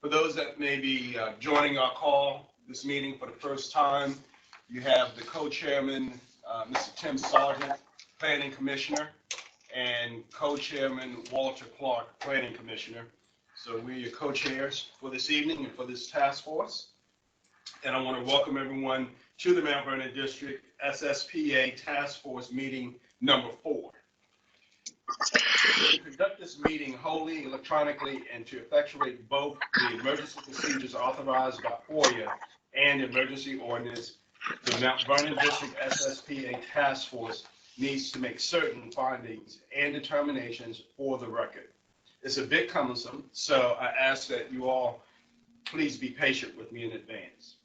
For those that may be joining our call this meeting for the first time, you have the co-chairman, Mr. Tim Sargent, Planning Commissioner, and co-chairman Walter Clark, Planning Commissioner. So we're your co-chairs for this evening and for this task force. And I want to welcome everyone to the Mount Vernon District SSPA Task Force meeting number 4. To conduct this meeting wholly electronically and to effectuate both the emergency procedures authorized by FOIA and emergency ordinance, the Mount Vernon District SSPA Task Force needs to make certain findings and determinations for the record. It's a bit cumbersome, so I ask that you all please be patient with me in advance.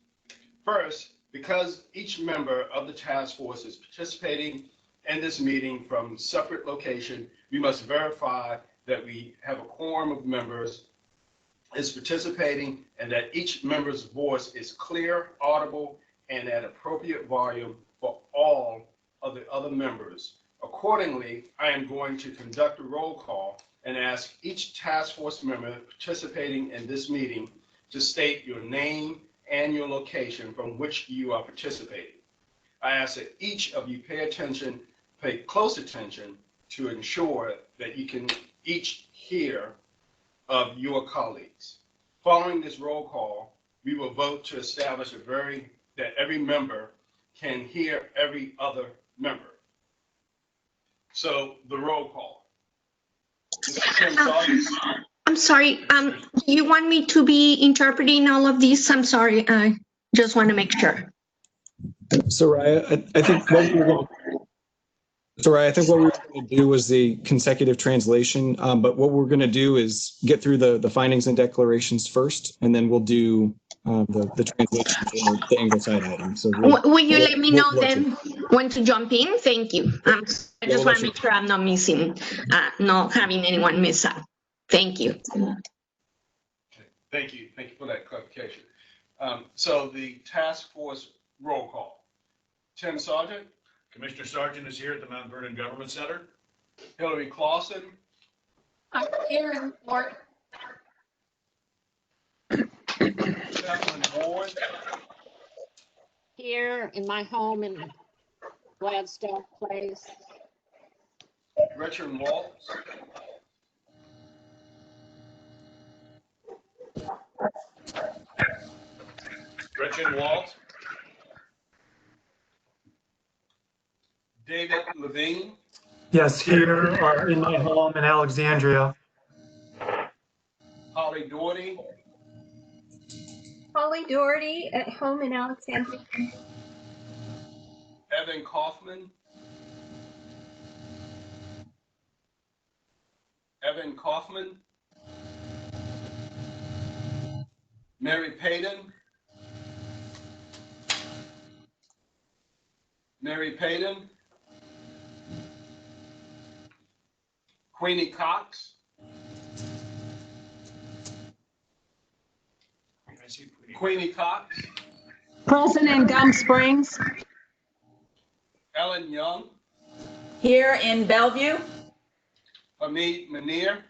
First, because each member of the task force is participating in this meeting from separate location, we must verify that we have a quorum of members is participating and that each member's voice is clear, audible, and at appropriate volume for all of the other members. Accordingly, I am going to conduct a roll call and ask each task force member participating in this meeting to state your name and your location from which you are participating. I ask that each of you pay close attention to ensure that you can each hear of your colleagues. Following this roll call, we will vote to establish that every member can hear every other member. So the roll call. I'm sorry, do you want me to be interpreting all of these? I'm sorry, I just want to make sure. Soraya, I think what we were going to do was the consecutive translation, but what we're going to do is get through the findings and declarations first, and then we'll do the translation for the Ingleside item. So will you let me know then when to jump in? Thank you. I just want to make sure I'm not missing, not having anyone miss out. Thank you. Thank you for that clarification. So the task force roll call. Tim Sargent. Commissioner Sargent is here at the Mount Vernon Government Center. Hillary Clausen. I'm here in Mark. Catherine Ward. Here in my home in Gladstone Place. Gretchen Waltz. Gretchen Waltz. David Levine. Yes, here in my home in Alexandria. Holly Doherty. Holly Doherty at home in Alexandria. Evan Kaufman. Evan Kaufman. Mary Payton. Mary Payton. Queenie Cox. Queenie Cox. Present in Gum Springs. Ellen Young. Here in Bellevue. Hamid Munir.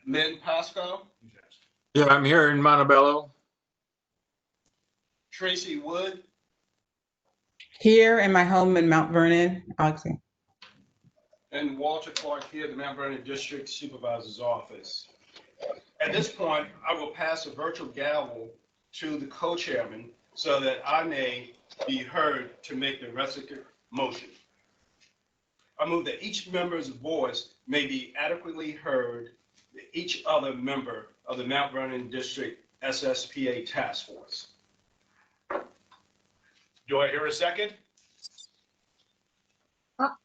Lynn Pasco. Yeah, I'm here in Montebello. Tracy Wood. Here in my home in Mount Vernon, Alexandria. And Walter Clark here at the Mount Vernon District Supervisor's Office. At this point, I will pass a virtual gavel to the co-chairman so that I may be heard to make the reciprocal motion. I move that each member's voice may be adequately heard, each other member of the Mount Vernon District SSPA Task Force. Do I hear a second?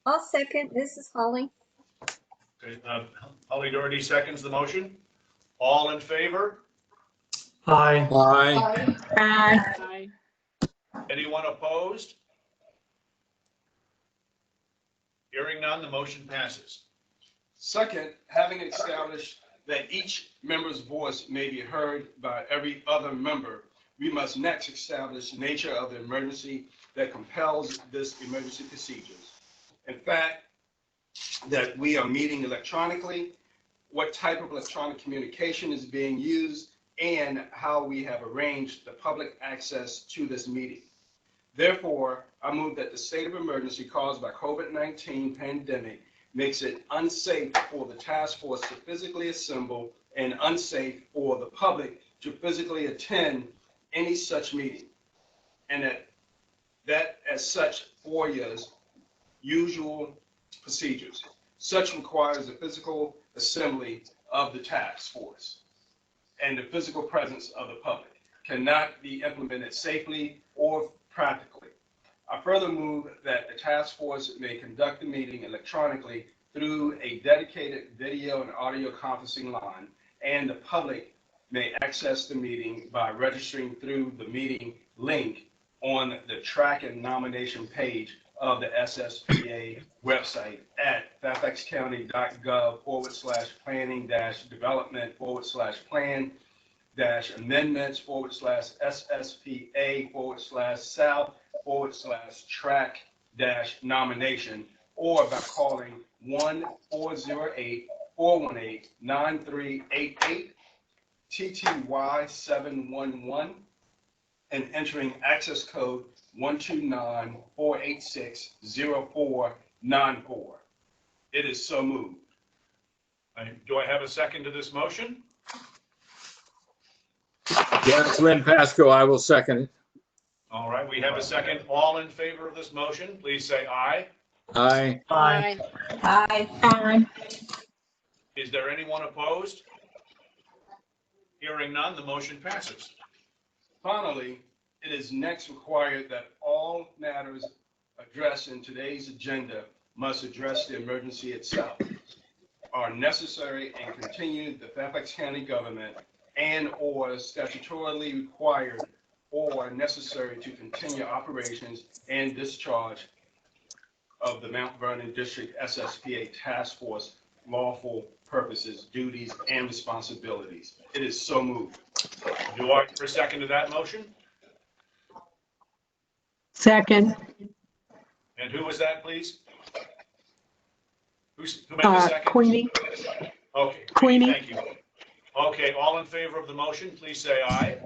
I'll second. This is Holly. Okay, Holly Doherty seconds the motion. All in favor? Aye. Aye. Aye. Anyone opposed? Hearing none, the motion passes. Second, having established that each member's voice may be heard by every other member, we must next establish the nature of the emergency that compels this emergency procedures. In fact, that we are meeting electronically what type of electronic communication is being used, and how we have arranged the public access to this meeting. Therefore, I move that the state of emergency caused by COVID-19 pandemic makes it unsafe for the task force to physically assemble and unsafe for the public to physically attend any such meeting, and that as such FOIA's usual procedures. Such requires the physical assembly of the task force and the physical presence of the public cannot be implemented safely or practically. I further move that the task force may conduct the meeting electronically through a dedicated video and audio conferencing line, and the public may access the meeting by registering through the meeting link on the track and nomination page of the SSPA website at fairfaxcounty.gov/planning-development/plan-SSPA/south/track-nomination, or by calling 1-408-418-9388 TTY 711 and entering access code 129-486-0494. It is so moved. Do I have a second to this motion? Yes, Lynn Pasco, I will second it. All right, we have a second. All in favor of this motion, please say aye. Aye. Aye. Aye. Is there anyone opposed? Hearing none, the motion passes. Finally, it is next required that all matters addressed in today's agenda must address the emergency itself, are necessary and continue the Fairfax County government, and or statutorily required or necessary to continue operations and discharge of the Mount Vernon District SSPA Task Force lawful purposes, duties, and responsibilities. It is so moved. Do I hear a second to that motion? Second. And who was that, please? Who made the second? Queenie. Okay, Queenie. thank you. Okay, all in favor of the motion, please say aye.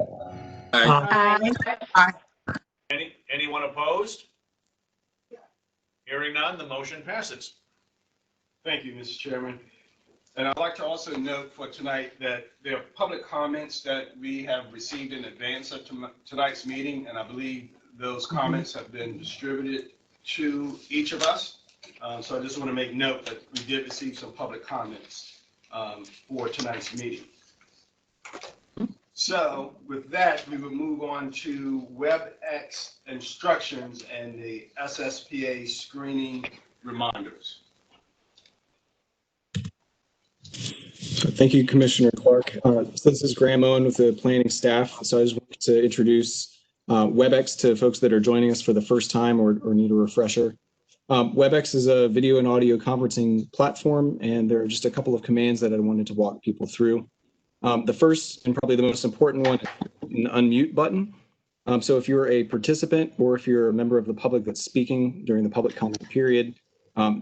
Aye. Aye. Anyone opposed? Hearing none, the motion passes. Thank you, Mr. Chairman. And I'd like to also note for tonight that there are public comments that we have received in advance of tonight's meeting, and I believe those comments have been distributed to each of us. So I just want to make note that we did receive some public comments for tonight's meeting. So with that, we will move on to Webex instructions and the SSPA screening reminders. Thank you, Commissioner Clark. So this is Graham Owen with the planning staff. So I just wanted to introduce Webex to folks that are joining us for the first time or need a refresher. Webex is a video and audio conferencing platform, and there are just a couple of commands that I wanted to walk people through. The first and probably the most important one is an unmute button. So if you're a participant or if you're a member of the public that's speaking during the public comment period,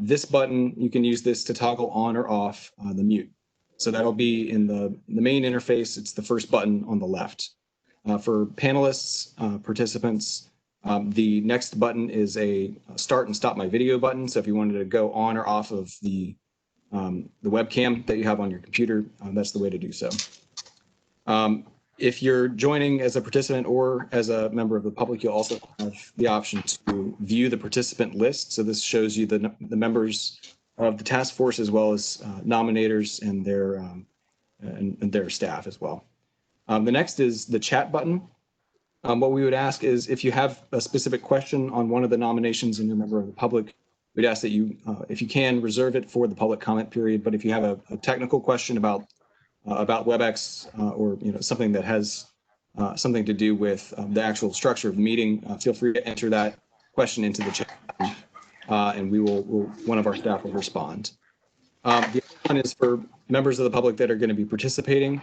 this button, you can use this to toggle on or off the mute. So that'll be in the main interface. It's the first button on the left. For panelists, participants, the next button is a start and stop my video button. So if you wanted to go on or off of the webcam that you have on your computer, that's the way to do so. If you're joining as a participant or as a member of the public, you'll also have the option to view the participant list. So this shows you the members of the task force as well as nominators and their staff as well. The next is the chat button. What we would ask is if you have a specific question on one of the nominations and you're a member of the public, we'd ask that you, if you can, reserve it for the public comment period. But if you have a technical question about Webex or something that has something to do with the actual structure of the meeting, feel free to enter that question into the chat, and one of our staff will respond. The other one is for members of the public that are going to be participating.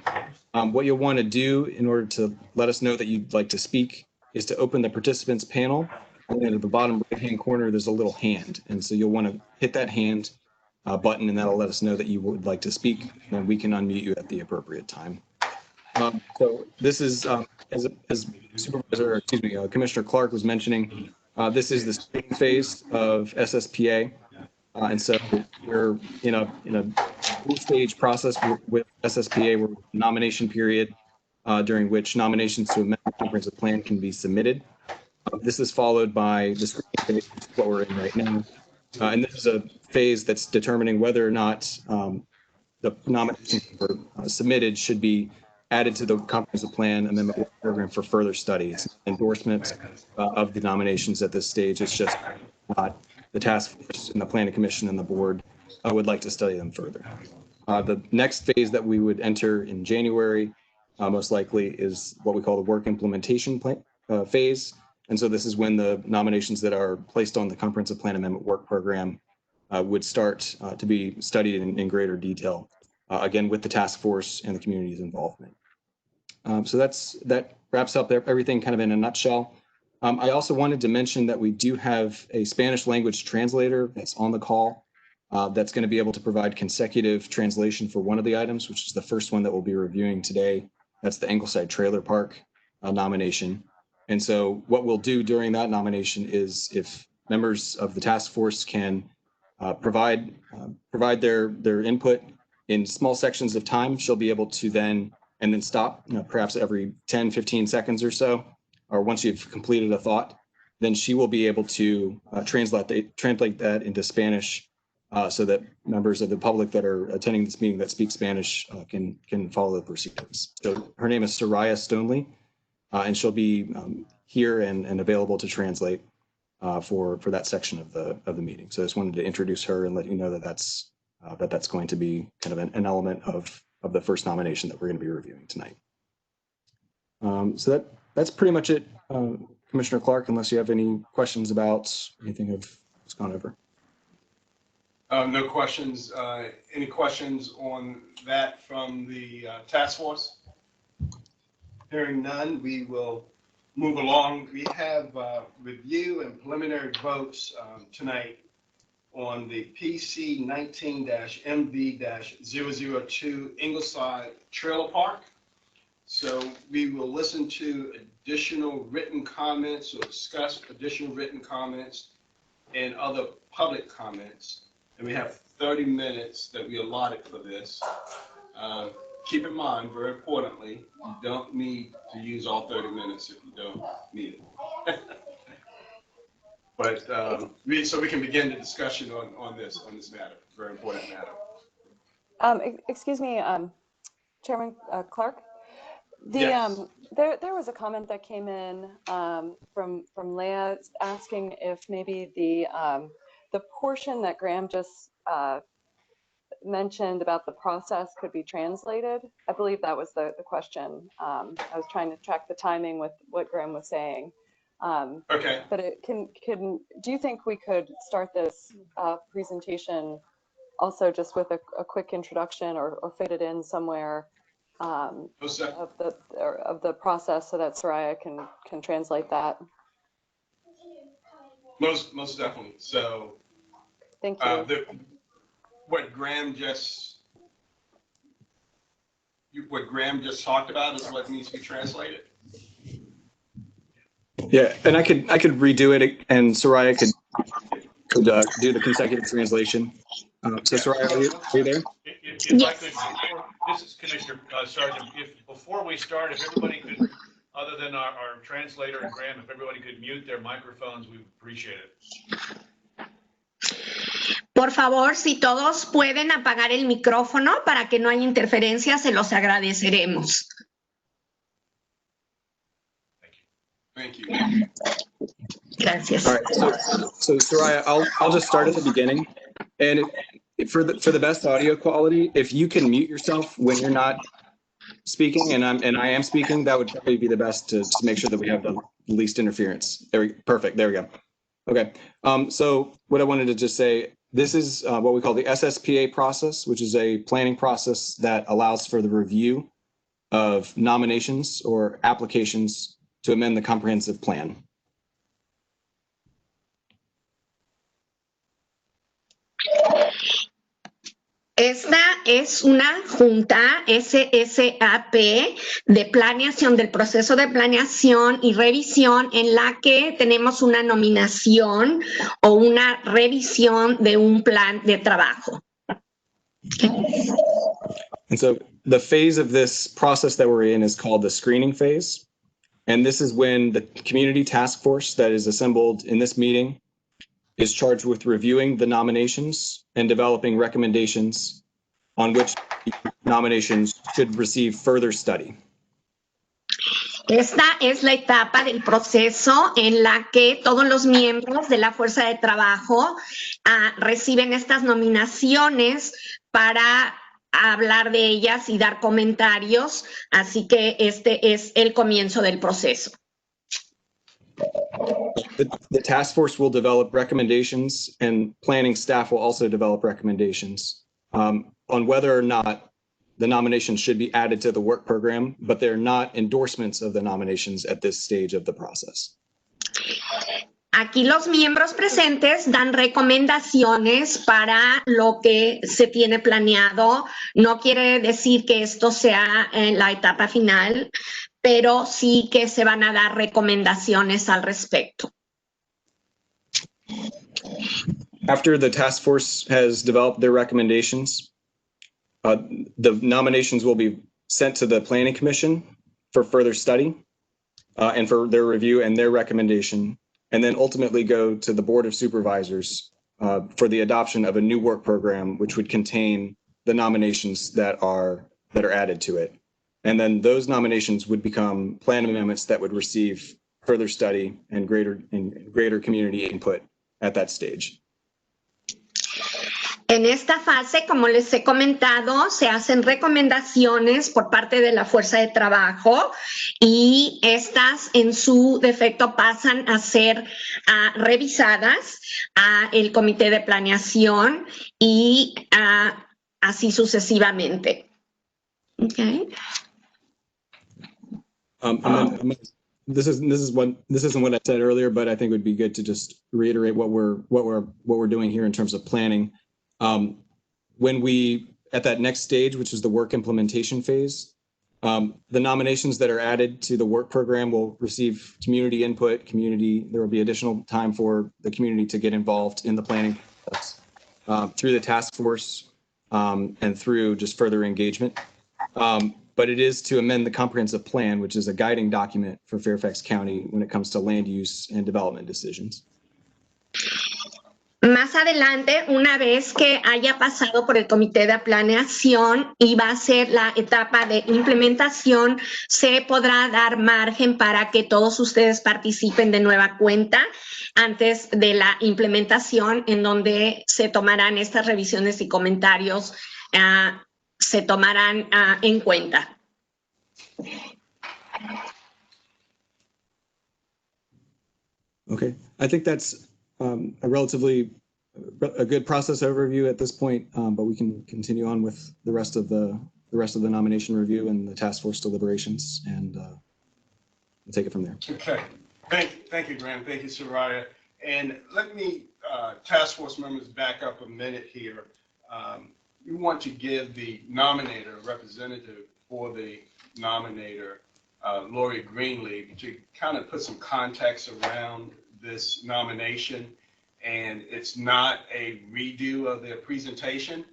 What you'll want to do in order to let us know that you'd like to speak is to open the participants panel, and then at the bottom right-hand corner, there's a little hand. And so you'll want to hit that hand button, and that'll let us know that you would like to speak, and we can unmute you at the appropriate time. So this is, as Supervisor, excuse me, Commissioner Clark was mentioning, this is the screening phase of SSPA. And so we're in a two-stage process with SSPA, where nomination period, during which nominations to amend the comprehensive plan can be submitted. This is followed by the screening phase, which is what we're in right now. And this is a phase that's determining whether or not the nominations that were submitted should be added to the comprehensive plan amendment work program for further studies. Endorsement of the nominations at this stage. It's just not the task force and the planning commission and the board would like to study them further. The next phase that we would enter in January, most likely, is what we call the work implementation plan, phase. And so this is when the nominations that are placed on the comprehensive plan amendment work program would start to be studied in greater detail, again, with the task force and the community's involvement. So that wraps up everything kind of in a nutshell. I also wanted to mention that we do have a Spanish language translator that's on the call that's going to be able to provide consecutive translation for one of the items, which is the first one that we'll be reviewing today. That's the Ingleside Trailer Park nomination. And so what we'll do during that nomination is, if members of the task force can provide their input in small sections of time, she'll be able to then stop, perhaps every 10, 15 seconds or so, or once you've completed a thought, then she will be able to translate that into Spanish, so that members of the public that are attending this meeting that speak Spanish can follow the proceedings. So her name is Soraya Stoneley, and she'll be here and available to translate for that section of the meeting. So I just wanted to introduce her and let you know that that's going to be kind of an element of the first nomination that we're going to be reviewing tonight. So that's pretty much it, Commissioner Clark, unless you have any questions about anything I've just gone over. No questions. Any questions on that from the task force? Hearing none, we will move along. We have review and preliminary votes tonight on the PC 19-MV-002 Ingleside Trailer Park. So we will listen to additional written comments, or discuss additional written comments and other public comments. And we have 30 minutes that we allotted for this. Keep in mind, very importantly, you don't need to use all 30 minutes if you don't need it. But so we can begin the discussion on this matter, very important matter. Excuse me, Chairman Clark. Yes. There was a comment that came in from Leah asking if maybe the portion that Graham just mentioned about the process could be translated. I believe that was the question. I was trying to track the timing with what Graham was saying. Okay. But do you think we could start this presentation also just with a quick introduction, or fit it in somewhere of the process, so that Soraya can translate that? Most definitely. So thank you. What Graham just talked about is what needs to be translated. Yeah, and I could redo it, and Soraya could do the consecutive translation. So Soraya, are you there? If I could, this is Commissioner Sargent. Before we start, if everybody could, other than our translator and Graham, if everybody could mute their microphones, we would appreciate it. Por favor, si todos pueden apagar el micrófono para que no haya interferencias, se los agradeceremos. Thank you. Gracias. All right, so Soraya, I'll just start at the beginning, and for the best audio quality, if you can mute yourself when you're not speaking and I am speaking, that would probably be the best to make sure that we have the least interference. Perfect. There we go. Okay. So what I wanted to just say, this is what we call the SSPA process, which is a planning process that allows for the review of nominations or applications to amend the comprehensive plan. Esta es una junta SSAP de planeación del proceso de planeación y revisión en la que tenemos una nominación o una revisión de un plan de trabajo. And so the phase of this process that we're in is called the screening phase. And this is when the community task force that is assembled in this meeting is charged with reviewing the nominations and developing recommendations on which nominations should receive further study. Esta es la etapa del proceso en la que todos los miembros de la fuerza de trabajo reciben estas nominaciones para hablar de ellas y dar comentarios. Así que este es el comienzo del proceso. The task force will develop recommendations, and planning staff will also develop recommendations on whether or not the nominations should be added to the work program, but they're not endorsements of the nominations at this stage of the process. Aquí los miembros presentes dan recomendaciones para lo que se tiene planeado. No quiere decir que esto sea en la etapa final, pero sí que se van a dar recomendaciones al respecto. After the task force has developed their recommendations, the nominations will be sent to the Planning Commission for further study and for their review and their recommendation, and then ultimately go to the Board of Supervisors for the adoption of a new work program, which would contain the nominations that are added to it. And then those nominations would become plan amendments that would receive further study and greater community input at that stage. En esta fase, como les he comentado, se hacen recomendaciones por parte de la fuerza de trabajo y estas en su defecto pasan a ser revisadas a el comité de planeación y así sucesivamente. Okay. This isn't what I said earlier, but I think it would be good to just reiterate what we're doing here in terms of planning. When we at that next stage, which is the work implementation phase, the nominations that are added to the work program will receive community input. There will be additional time for the community to get involved in the planning process through the task force and through just further engagement. But it is to amend the comprehensive plan, which is a guiding document for Fairfax County when it comes to land use and development decisions. Más adelante, una vez que haya pasado por el comité de planeación y va a ser la etapa de implementación, se podrá dar margen para que todos ustedes participen de nueva cuenta antes de la implementación, en donde se tomarán estas revisiones y comentarios, se tomarán en cuenta. Okay, I think that's a good process overview at this point, but we can continue on with the rest of the nomination review and the task force deliberations, and we'll take it from there. Okay, thank you, Graham. Thank you, Soraya. And let me, task force members, back up a minute here. You want to give the nominator, representative for the nominator, Lori Greenleaf, to kind of put some context around this nomination. And it's not a redo of their presentation,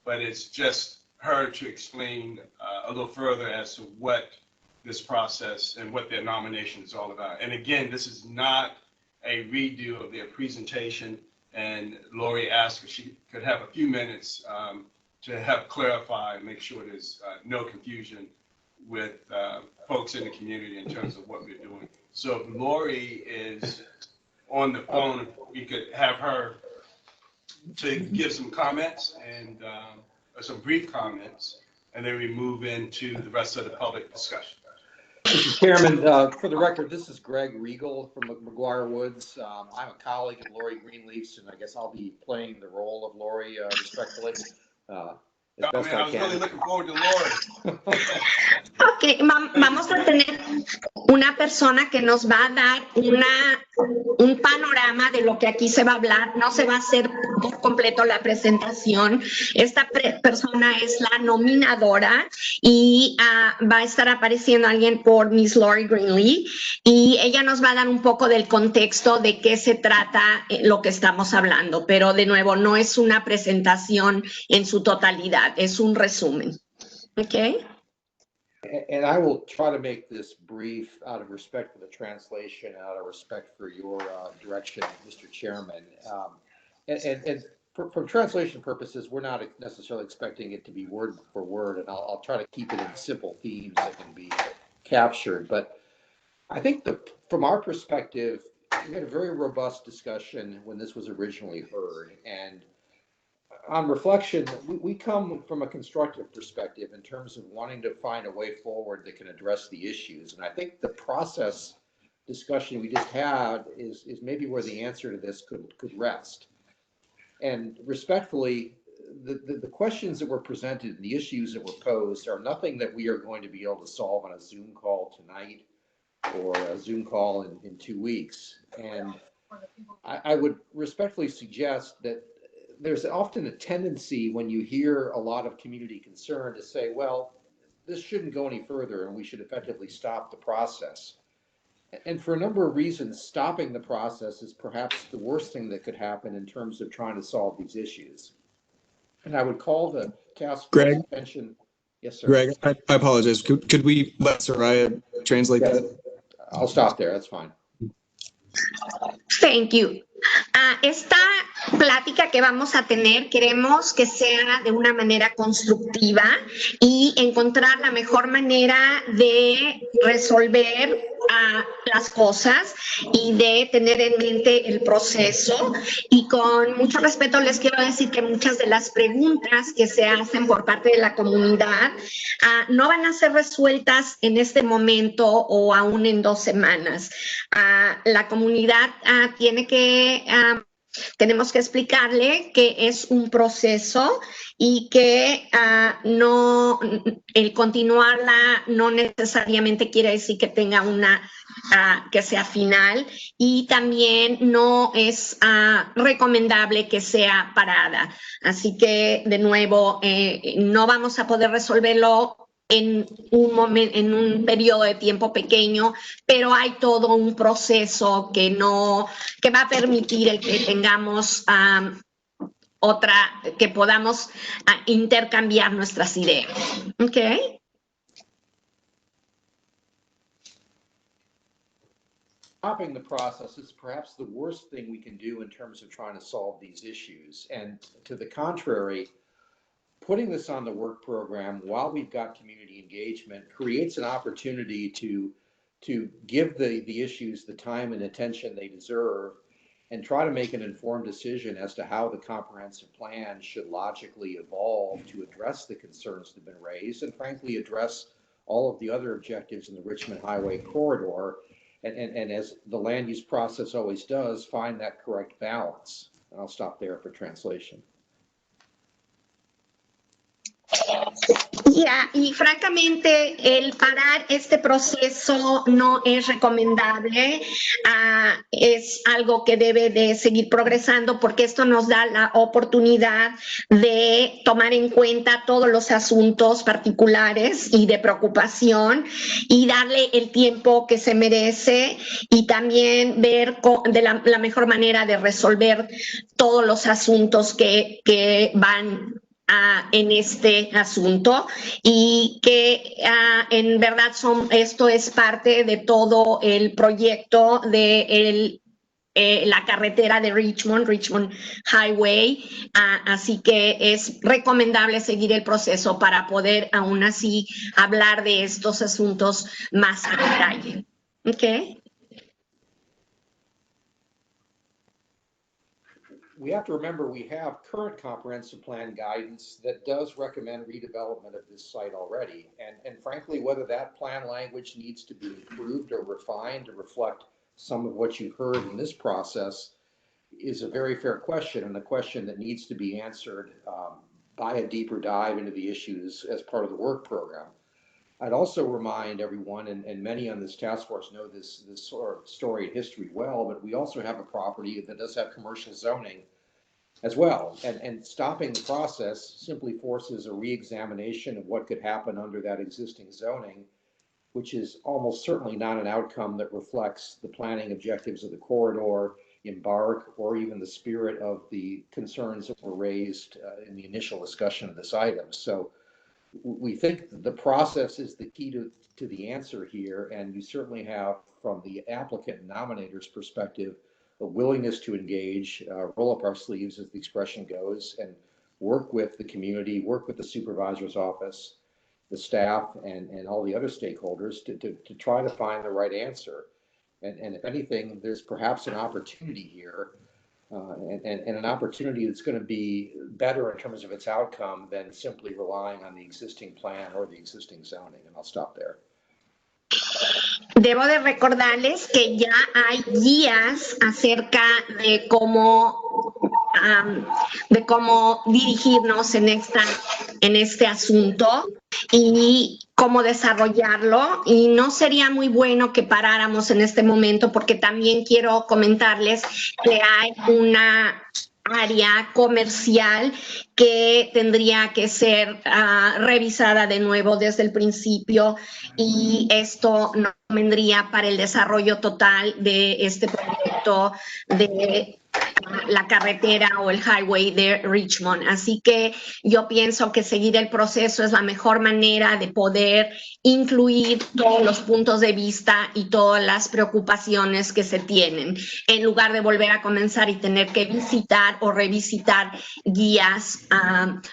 but it's just her to explain a little further as to what this process and what their nomination is all about. And again, this is not a redo of their presentation. And Lori asked if she could have a few minutes to help clarify and make sure there's no confusion with folks in the community in terms of what we're doing. So if Lori is on the phone, we could have her to give some comments and some brief comments, and then we move into the rest of the public discussion. Mr. Chairman, for the record, this is Greg Regal from McGuire Woods. I'm a colleague of Lori Greenleaf's, and I guess I'll be playing the role of Lori respectfully. As best I was can. really looking forward to Lori. Ok, vamos a tener una persona que nos va a dar un panorama de lo que aquí se va a hablar. No se va a hacer por completo la presentación. Esta persona es la nominadora y va a estar apareciendo alguien por Miss Lori Greenlee y ella nos va a dar un poco del contexto de qué se trata lo que estamos hablando, pero de nuevo no es una presentación en su totalidad, es un resumen. Okay. And I will try to make this brief out of respect for the translation, out of respect for your direction, Mr. Chairman. And for translation purposes, we're not necessarily expecting it to be word for word, and I'll try to keep it in simple themes that can be captured. But I think from our perspective, we had a very robust discussion when this was originally heard. And on reflection, we come from a constructive perspective in terms of wanting to find a way forward that can address the issues. And I think the process discussion we just had is maybe where the answer to this could rest. And respectfully, the questions that were presented, the issues that were posed are nothing that we are going to be able to solve on a Zoom call tonight or a Zoom call in 2 weeks. And I would respectfully suggest that there's often a tendency when you hear a lot of community concern to say, well, this shouldn't go any further and we should effectively stop the process. And for a number of reasons, stopping the process is perhaps the worst thing that could happen in terms of trying to solve these issues. And I would call the task force attention. Yes, sir. Greg, I apologize. Could we let Soraya translate that? I'll stop there. That's fine. Thank you. Esta plática que vamos a tener queremos que sea de una manera constructiva y encontrar la mejor manera de resolver las cosas y de tener en mente el proceso. Y con mucho respeto les quiero decir que muchas de las preguntas que se hacen por parte de la comunidad no van a ser resueltas en este momento o aún en 2 semanas. La comunidad tiene que tenemos que explicarle que es un proceso y que el continuarla no necesariamente quiere decir que tenga una que sea final y también no es recomendable que sea parada. Así que, de nuevo, no vamos a poder resolverlo en un periodo de tiempo pequeño, pero hay todo un proceso que va a permitir el que tengamos que podamos intercambiar nuestras ideas. Okay. Stopping the process is perhaps the worst thing we can do in terms of trying to solve these issues. And to the contrary, putting this on the work program while we've got community engagement creates an opportunity to give the issues the time and attention they deserve and try to make an informed decision as to how the comprehensive plan should logically evolve to address the concerns that have been raised and frankly address all of the other objectives in the Richmond Highway corridor and as the land use process always does, find that correct balance. And I'll stop there for translation. Y francamente, el parar este proceso no es recomendable, es algo que debe de seguir progresando porque esto nos da la oportunidad de tomar en cuenta todos los asuntos particulares y de preocupación y darle el tiempo que se merece y también ver de la mejor manera de resolver todos los asuntos que van en este asunto y que en verdad esto es parte de todo el proyecto de la carretera de Richmond Highway, así que es recomendable seguir el proceso para poder aún así hablar de estos asuntos más a detalle. Okay. We have to remember we have current comprehensive plan guidance that does recommend redevelopment of this site already. And frankly, whether that plan language needs to be improved or refined to reflect some of what you've heard in this process is a very fair question and a question that needs to be answered by a deeper dive into the issues as part of the work program. I'd also remind everyone, and many on this task force know this sort of story and history well, but we also have a property that does have commercial zoning as well. And stopping the process simply forces a reexamination of what could happen under that existing zoning, which is almost certainly not an outcome that reflects the planning objectives of the corridor, embark, or even the spirit of the concerns that were raised in the initial discussion of this item. So we think the process is the key to the answer here, and you certainly have, from the applicant and nominator's perspective, a willingness to engage, roll up our sleeves, as the expression goes, and work with the community, work with the supervisor's office, the staff, and all the other stakeholders to try to find the right answer. And if anything, there's perhaps an opportunity here, and an opportunity that's going to be better in terms of its outcome than simply relying on the existing plan or the existing zoning. And I'll stop there. Debo de recordarles que ya hay guías acerca de cómo dirigirnos en este asunto y cómo desarrollarlo. Y no sería muy bueno que paráramos en este momento, porque también quiero comentarles que hay una área comercial que tendría que ser revisada de nuevo desde el principio, y esto no vendría para el desarrollo total de este proyecto de la carretera o el highway de Richmond. Así que yo pienso que seguir el proceso es la mejor manera de poder incluir todos los puntos de vista y todas las preocupaciones que se tienen, en lugar de volver a comenzar y tener que visitar o revisitar guías,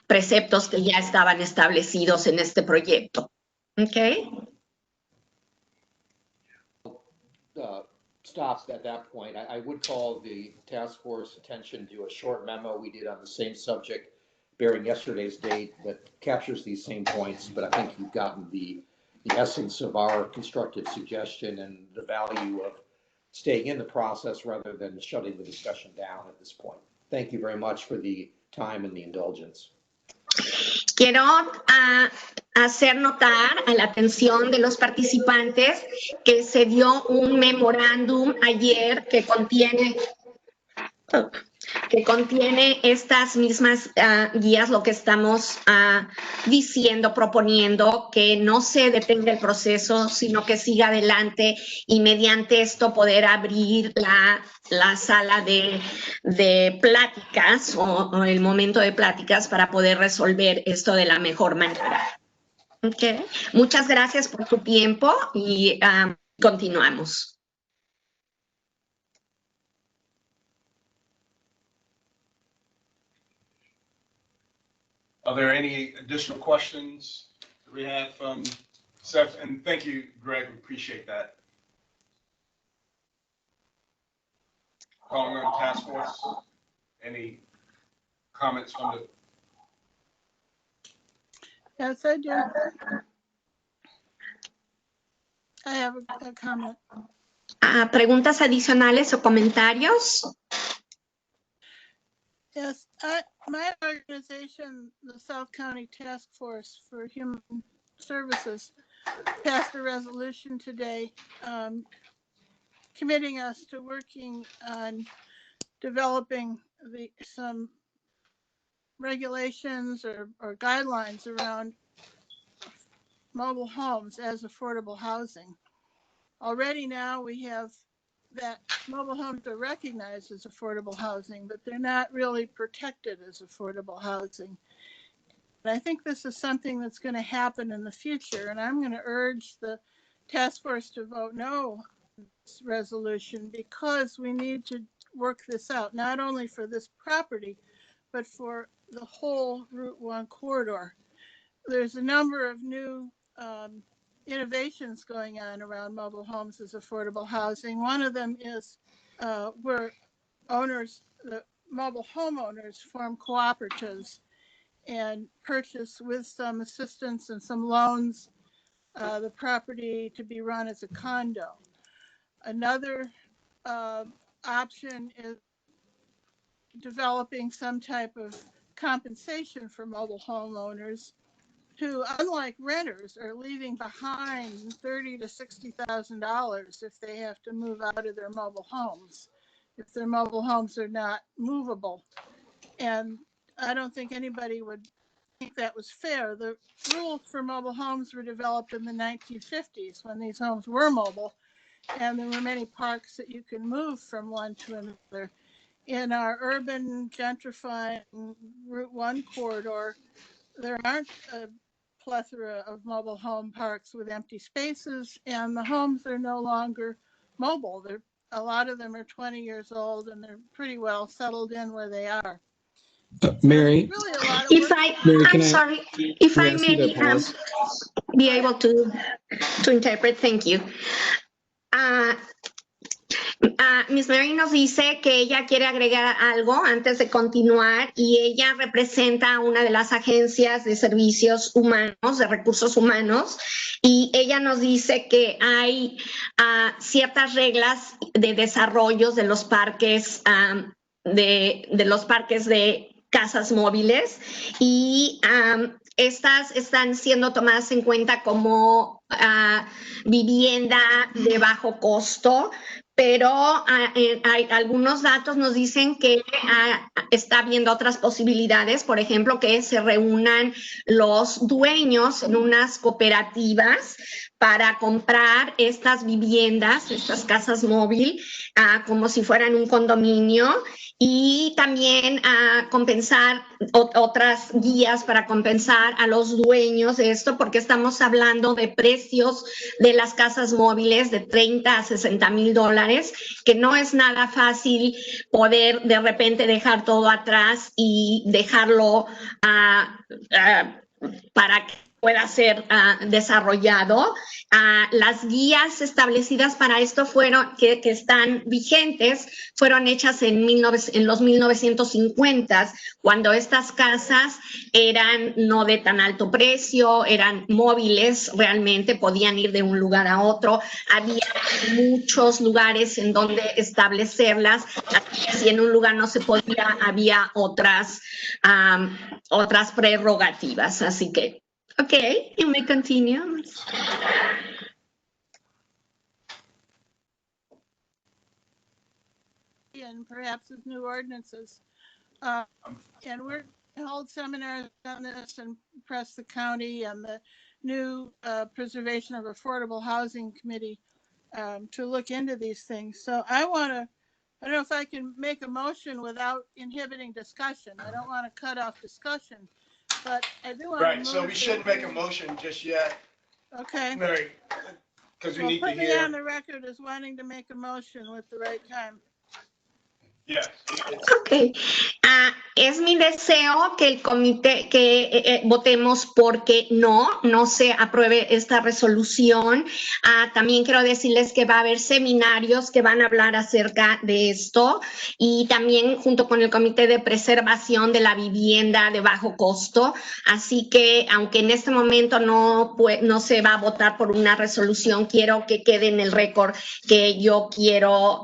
preceptos que ya estaban establecidos en este proyecto. Okay. Stops at that point. I would call the task force attention to a short memo we did on the same subject bearing yesterday's date that captures these same points, but I think you've gotten the essence of our constructive suggestion and the value of staying in the process rather than shutting the discussion down at this point. Thank you very much for the time and the indulgence. Quiero hacer notar a la atención de los participantes que se dio un memorándum ayer que contiene estas mismas guías, lo que estamos diciendo, proponiendo, que no se detenga el proceso, sino que siga adelante, y mediante esto poder abrir la sala de pláticas o el momento de pláticas para poder resolver esto de la mejor manera. Okay. Muchas gracias por tu tiempo y continuamos. Are there any additional questions that we have from Seth? And thank you, Greg. We appreciate that. Calling on task force. Any comments from the? Yes, I do. I have a comment. ¿Preguntas adicionales o comentarios? Yes, my organization, the South County Task Force for Human Services, passed a resolution today committing us to working on developing some regulations or guidelines around mobile homes as affordable housing. Already now we have that mobile homes are recognized as affordable housing, but they're not really protected as affordable housing. And I think this is something that's going to happen in the future, and I'm going to urge the task force to vote no on this resolution, because we need to work this out, not only for this property, but for the whole Route 1 corridor. There's a number of new innovations going on around mobile homes as affordable housing. One of them is where the mobile homeowners form cooperatives and purchase, with some assistance and some loans, the property to be run as a condo. Another option is developing some type of compensation for mobile homeowners who, unlike renters, are leaving behind $30,000 to $60,000 if they have to move out of their mobile homes, if their mobile homes are not movable. And I don't think anybody would think that was fair. The rules for mobile homes were developed in the 1950s when these homes were mobile, and there were many parks that you can move from one to another. In our urban gentrifying Route 1 corridor, there aren't a plethora of mobile home parks with empty spaces, and the homes are no longer mobile. A lot of them are 20 years old, and they're pretty well settled in where they are. Mary, Really a lot of If work. Mary, I'm can sorry, if we I ask you may to pause? be able to interpret, thank you. Miss Mary nos dice que ella quiere agregar algo antes de continuar y ella representa una de las agencias de servicios humanos, de recursos humanos, y ella nos dice que hay ciertas reglas de desarrollos de los parques, de los parques de casas móviles y estas están siendo tomadas en cuenta como vivienda de bajo costo, pero hay algunos datos nos dicen que está habiendo otras posibilidades, por ejemplo, que se reúnan los dueños en unas cooperativas para comprar estas viviendas, estas casas móvil, como si fueran un condominio, y también compensar otras guías para compensar a los dueños de esto, porque estamos hablando de precios de las casas móviles de 30 a 60 mil dólares, que no es nada fácil poder de repente dejar todo atrás y dejarlo para que pueda ser desarrollado. Las guías establecidas para esto que están vigentes fueron hechas en los 1950, cuando estas casas eran no de tan alto precio, eran móviles, realmente podían ir de un lugar a otro. Había muchos lugares en donde establecerlas. Si en un lugar no se podía, había otras prerrogativas. Así que okay, you may continue. And perhaps with new ordinances. And we're hold seminars on this and press the county and the new Preservation of Affordable Housing Committee to look into these things. So I don't know if I can make a motion without inhibiting discussion. I don't want to cut off discussion, but I do want to. Right, so we shouldn't make a motion just yet, Okay. Mary, because we need to Put me on hear. the record as wanting to make a motion with the right time. Yes. Ok. Es mi deseo que el comité, que votemos porque no se apruebe esta resolución. También quiero decirles que va a haber seminarios que van a hablar acerca de esto y también junto con el Comité de Preservación de la Vivienda de Bajo Costo. Así que aunque en este momento no se va a votar por una resolución, quiero que quede en el récord que yo quiero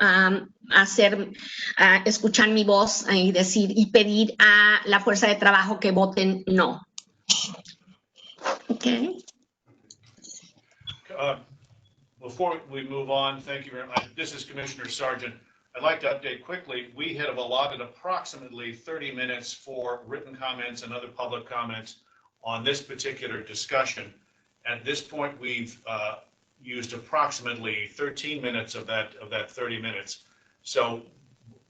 escuchar mi voz y decir y pedir a la fuerza de trabajo que voten no. Okay. Before we move on, thank you very much. This is Commissioner Sargent. I'd like to update quickly. We have allotted approximately 30 minutes for written comments and other public comments on this particular discussion. At this point, we've used approximately 13 minutes of that 30 minutes. So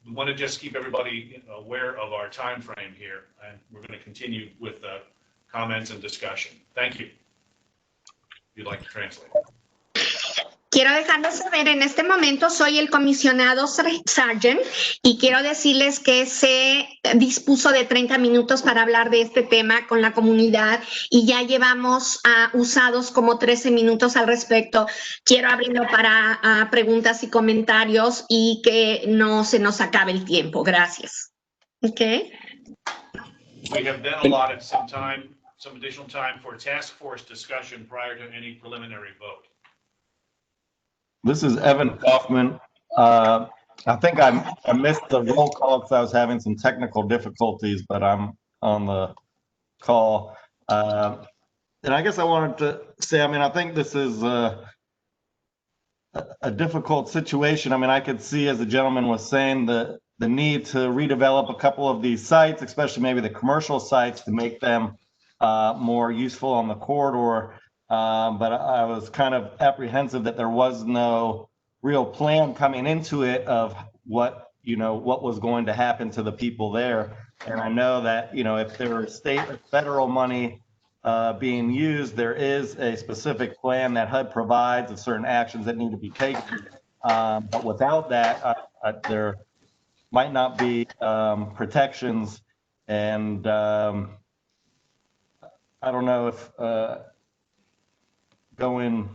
we want to just keep everybody aware of our time frame here, and we're going to continue with the comments and discussion. Thank you. If you'd like to translate. Quiero dejarles saber, en este momento soy el comisionado Sargent y quiero decirles que se dispuso de 30 minutos para hablar de este tema con la comunidad y ya llevamos usados como 13 minutos al respecto. Quiero abrirlo para preguntas y comentarios y que no se nos acabe el tiempo. Gracias. Okay. We have then allotted some additional time for task force discussion prior to any preliminary vote. This is Evan Kaufman. I think I missed the roll call because I was having some technical difficulties, but I'm on the call. And I guess I wanted to say, I mean, I think this is a difficult situation. I mean, I could see, as the gentleman was saying, that the need to redevelop a couple of these sites, especially maybe the commercial sites, to make them more useful on the corridor. But I was kind of apprehensive that there was no real plan coming into it of what was going to happen to the people there. And I know that, if there were state or federal money being used, there is a specific plan that HUD provides of certain actions that need to be taken. But without that, there might not be protections. And I don't know if going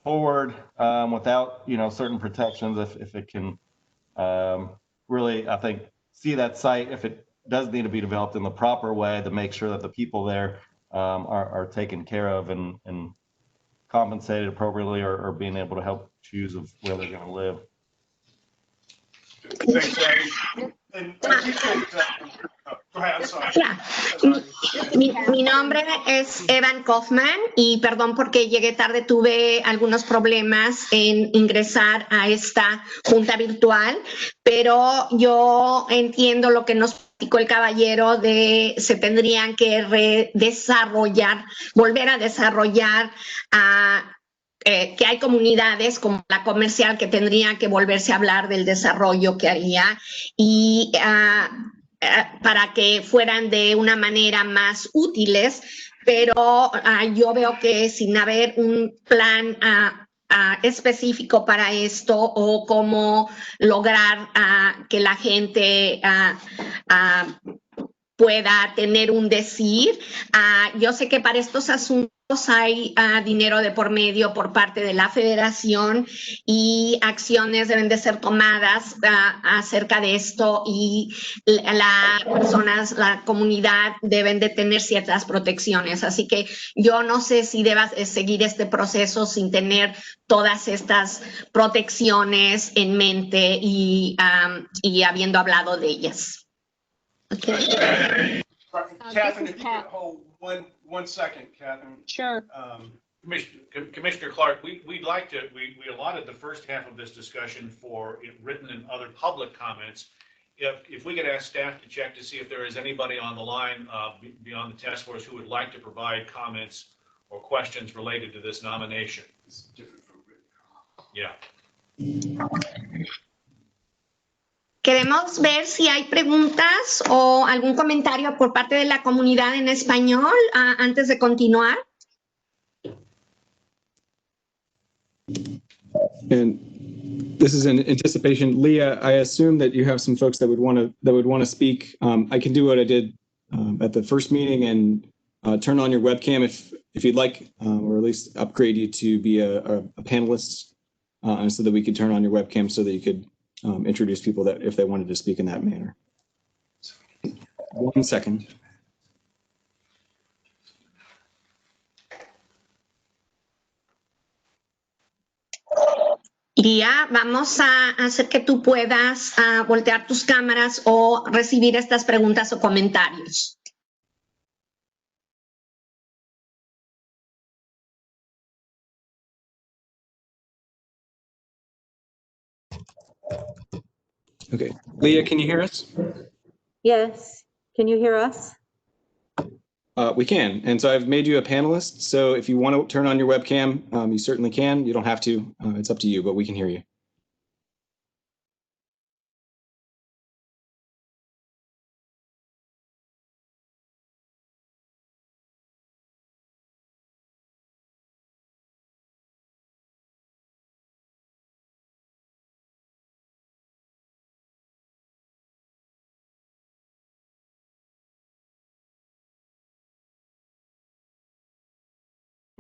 forward without, certain protections, if it can really, I think, see that site, if it does need to be developed in the proper way to make sure that the people there are taken care of and compensated appropriately, or being able to help choose of where they're going to live. Thanks, Abby. And I appreciate go ahead, I'm sorry. Mi nombre es Evan Kaufman y perdón porque llegué tarde, tuve algunos problemas en ingresar a esta junta virtual, pero yo entiendo lo que nos explicó el caballero de se tendrían que redesarrollar, volver a desarrollar que hay comunidades como la comercial que tendrían que volverse a hablar del desarrollo que haría y para que fueran de una manera más útiles, pero yo veo que sin haber un plan específico para esto o cómo lograr que la gente pueda tener un decir. Yo sé que para estos asuntos hay dinero de por medio por parte de la federación y acciones deben de ser tomadas acerca de esto y las personas, la comunidad deben de tener ciertas protecciones. Así que yo no sé si debas seguir este proceso sin tener todas estas protecciones en mente y habiendo hablado de ellas. Okay. Catherine, this is if you Pat. could hold one second, Catherine. Sure. Commissioner Clark, we allotted the first half of this discussion for written and other public comments. If we could ask staff to check to see if there is anybody on the line beyond the task force who would like to provide comments or questions related to this nomination. It's different from written. Yeah. Queremos ver si hay preguntas o algún comentario por parte de la comunidad en español antes de continuar. And this is in anticipation. Leah, I assume that you have some folks that would want to speak. I can do what I did at the first meeting and turn on your webcam if you'd like, or at least upgrade you to be a panelist, so that we could turn on your webcam so that you could introduce people that if they wanted to speak in that manner. 1 second. Iría, vamos a hacer que tú puedas voltear tus cámaras o recibir estas preguntas o comentarios. Okay. Leah, can you hear us? Yes. Can you hear us? We can. And so I've made you a panelist. So if you want to turn on your webcam, you certainly can. You don't have to. It's up to you, but we can hear you.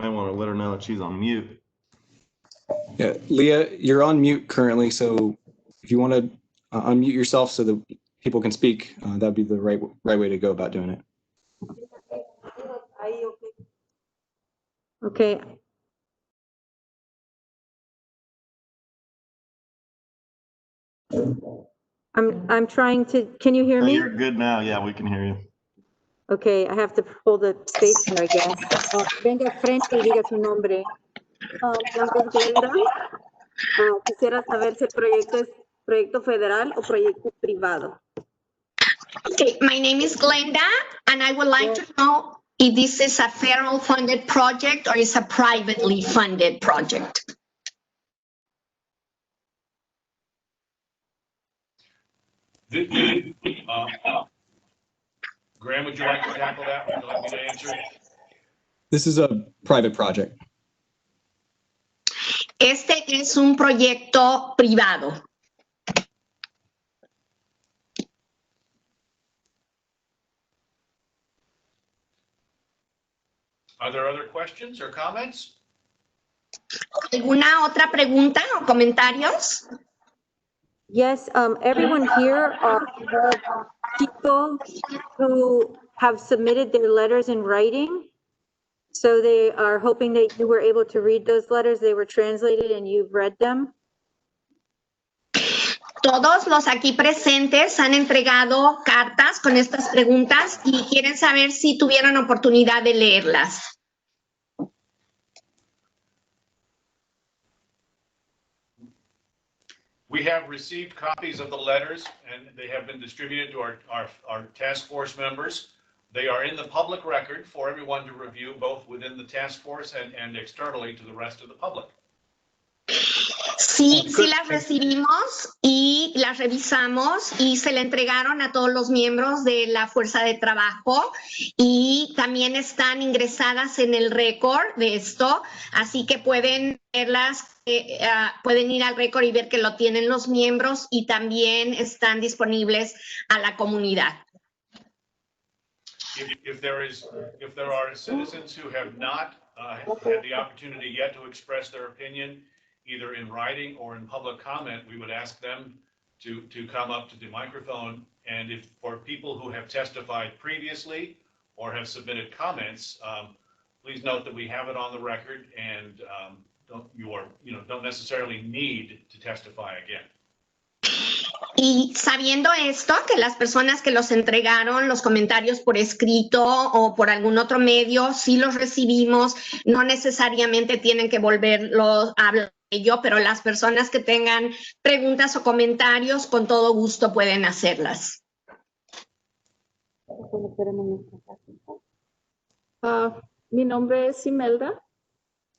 Might want to let her know that she's on mute. Yeah, Leah, you're on mute currently. So if you want to unmute yourself so that people can speak, that'd be the right way to go about doing it. Okay. I'm trying to, can you hear Oh, me? you're good now. Yeah, we can hear you. Okay, I have to pull the space here, I guess. Venga frente y diga su nombre. Mi nombre es Glenda. Quisiera saber si el proyecto es ¿Proyecto federal o proyecto privado? Okay, my name is Glenda, and I would like to know if this is a federal funded project or is a privately funded project. Graham, would you like to tackle that? Would you like me to answer? This is a private project. Este es un proyecto privado. Are there other questions or comments? ¿Alguna otra pregunta o comentarios? Yes, everyone here are people who have submitted their letters in writing. So they are hoping that you were able to read those letters. They were translated and you've read them. Todos los aquí presentes han entregado cartas con estas preguntas y quieren saber si tuvieron oportunidad de leerlas. We have received copies of the letters and they have been distributed to our task force members. They are in the public record for everyone to review, both within the task force and externally to the rest of the public. Sí, sí las recibimos y las revisamos y se le entregaron a todos los miembros de la fuerza de trabajo y también están ingresadas en el récord de esto, así que pueden verlas, pueden ir al récord y ver que lo tienen los miembros y también están disponibles a la comunidad. If there are citizens who have not had the opportunity yet to express their opinion, either in writing or in public comment, we would ask them to come up to the microphone. And if for people who have testified previously or have submitted comments, please note that we have it on the record and don't necessarily need to testify again. Y sabiendo esto, que las personas que los entregaron los comentarios por escrito o por algún otro medio, sí los recibimos, no necesariamente tienen que volverlos a hablar de ello, pero las personas que tengan preguntas o comentarios, con todo gusto pueden hacerlas. Mi nombre es Imelda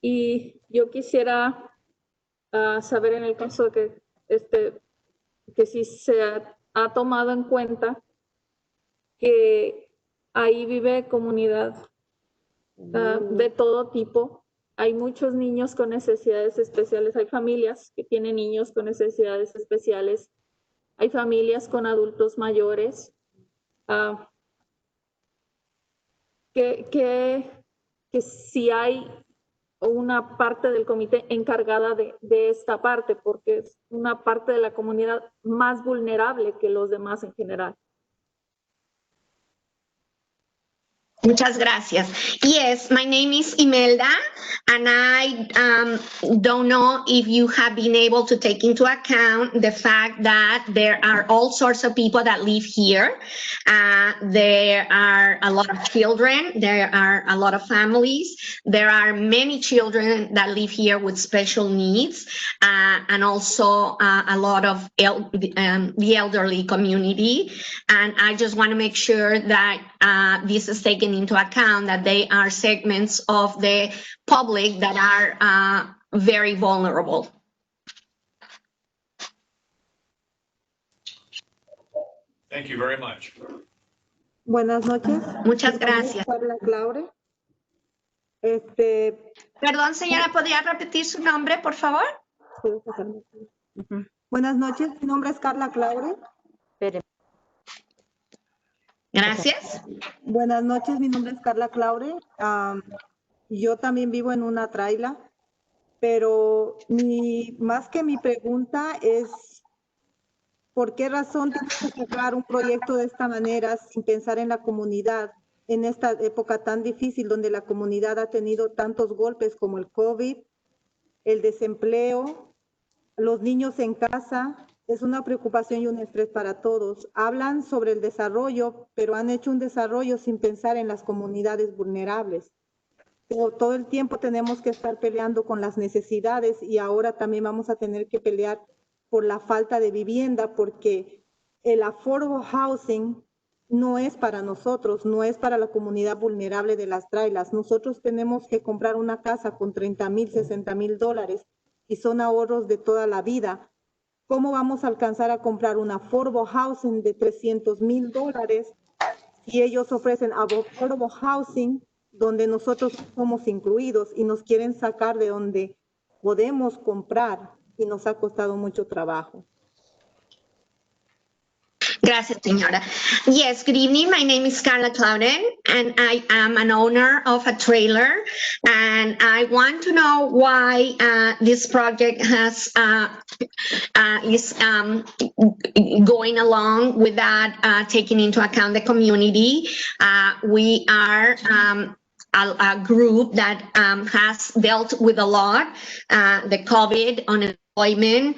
y yo quisiera saber en el caso de que si se ha tomado en cuenta que ahí vive comunidad de todo tipo. Hay muchos niños con necesidades especiales, hay familias que tienen niños con necesidades especiales, hay familias con adultos mayores. Que si hay una parte del comité encargada de esta parte, porque es una parte de la comunidad más vulnerable que los demás en general. Muchas gracias. Yes, my name is Imelda, and I don't know if you have been able to take into account the fact that there are all sorts of people that live here. There are a lot of children, there are a lot of families, there are many children that live here with special needs, and also a lot of the elderly community. And I just want to make sure that this is taken into account, that they are segments of the public that are very vulnerable. Thank you very much. Buenas noches. Muchas gracias. Carla Claure. Perdón, señora, ¿podría repetir su nombre, por favor? Buenas noches, mi nombre es Carla Claure. Gracias. Buenas noches, mi nombre es Carla Claure. Yo también vivo en una traila, pero más que mi pregunta es ¿por qué razón tenemos que sacar un proyecto de esta manera sin pensar en la comunidad en esta época tan difícil donde la comunidad ha tenido tantos golpes como el COVID, el desempleo, los niños en casa? Es una preocupación y un estrés para todos. Hablan sobre el desarrollo, pero han hecho un desarrollo sin pensar en las comunidades vulnerables. Pero todo el tiempo tenemos que estar peleando con las necesidades y ahora también vamos a tener que pelear por la falta de vivienda, porque el affordable housing no es para nosotros, no es para la comunidad vulnerable de las trailers. Nosotros tenemos que comprar una casa con $30,000, $60,000 y son ahorros de toda la vida. ¿Cómo vamos a alcanzar a comprar un affordable housing de $300,000 si ellos ofrecen affordable housing donde nosotros somos incluidos y nos quieren sacar de donde podemos comprar y nos ha costado mucho trabajo? Gracias, señora. Yes, good evening. My name is Carla Clouden, and I am an owner of a trailer. And I want to know why this project is going along without taking into account the community. We are a group that has dealt with a lot, the COVID, unemployment,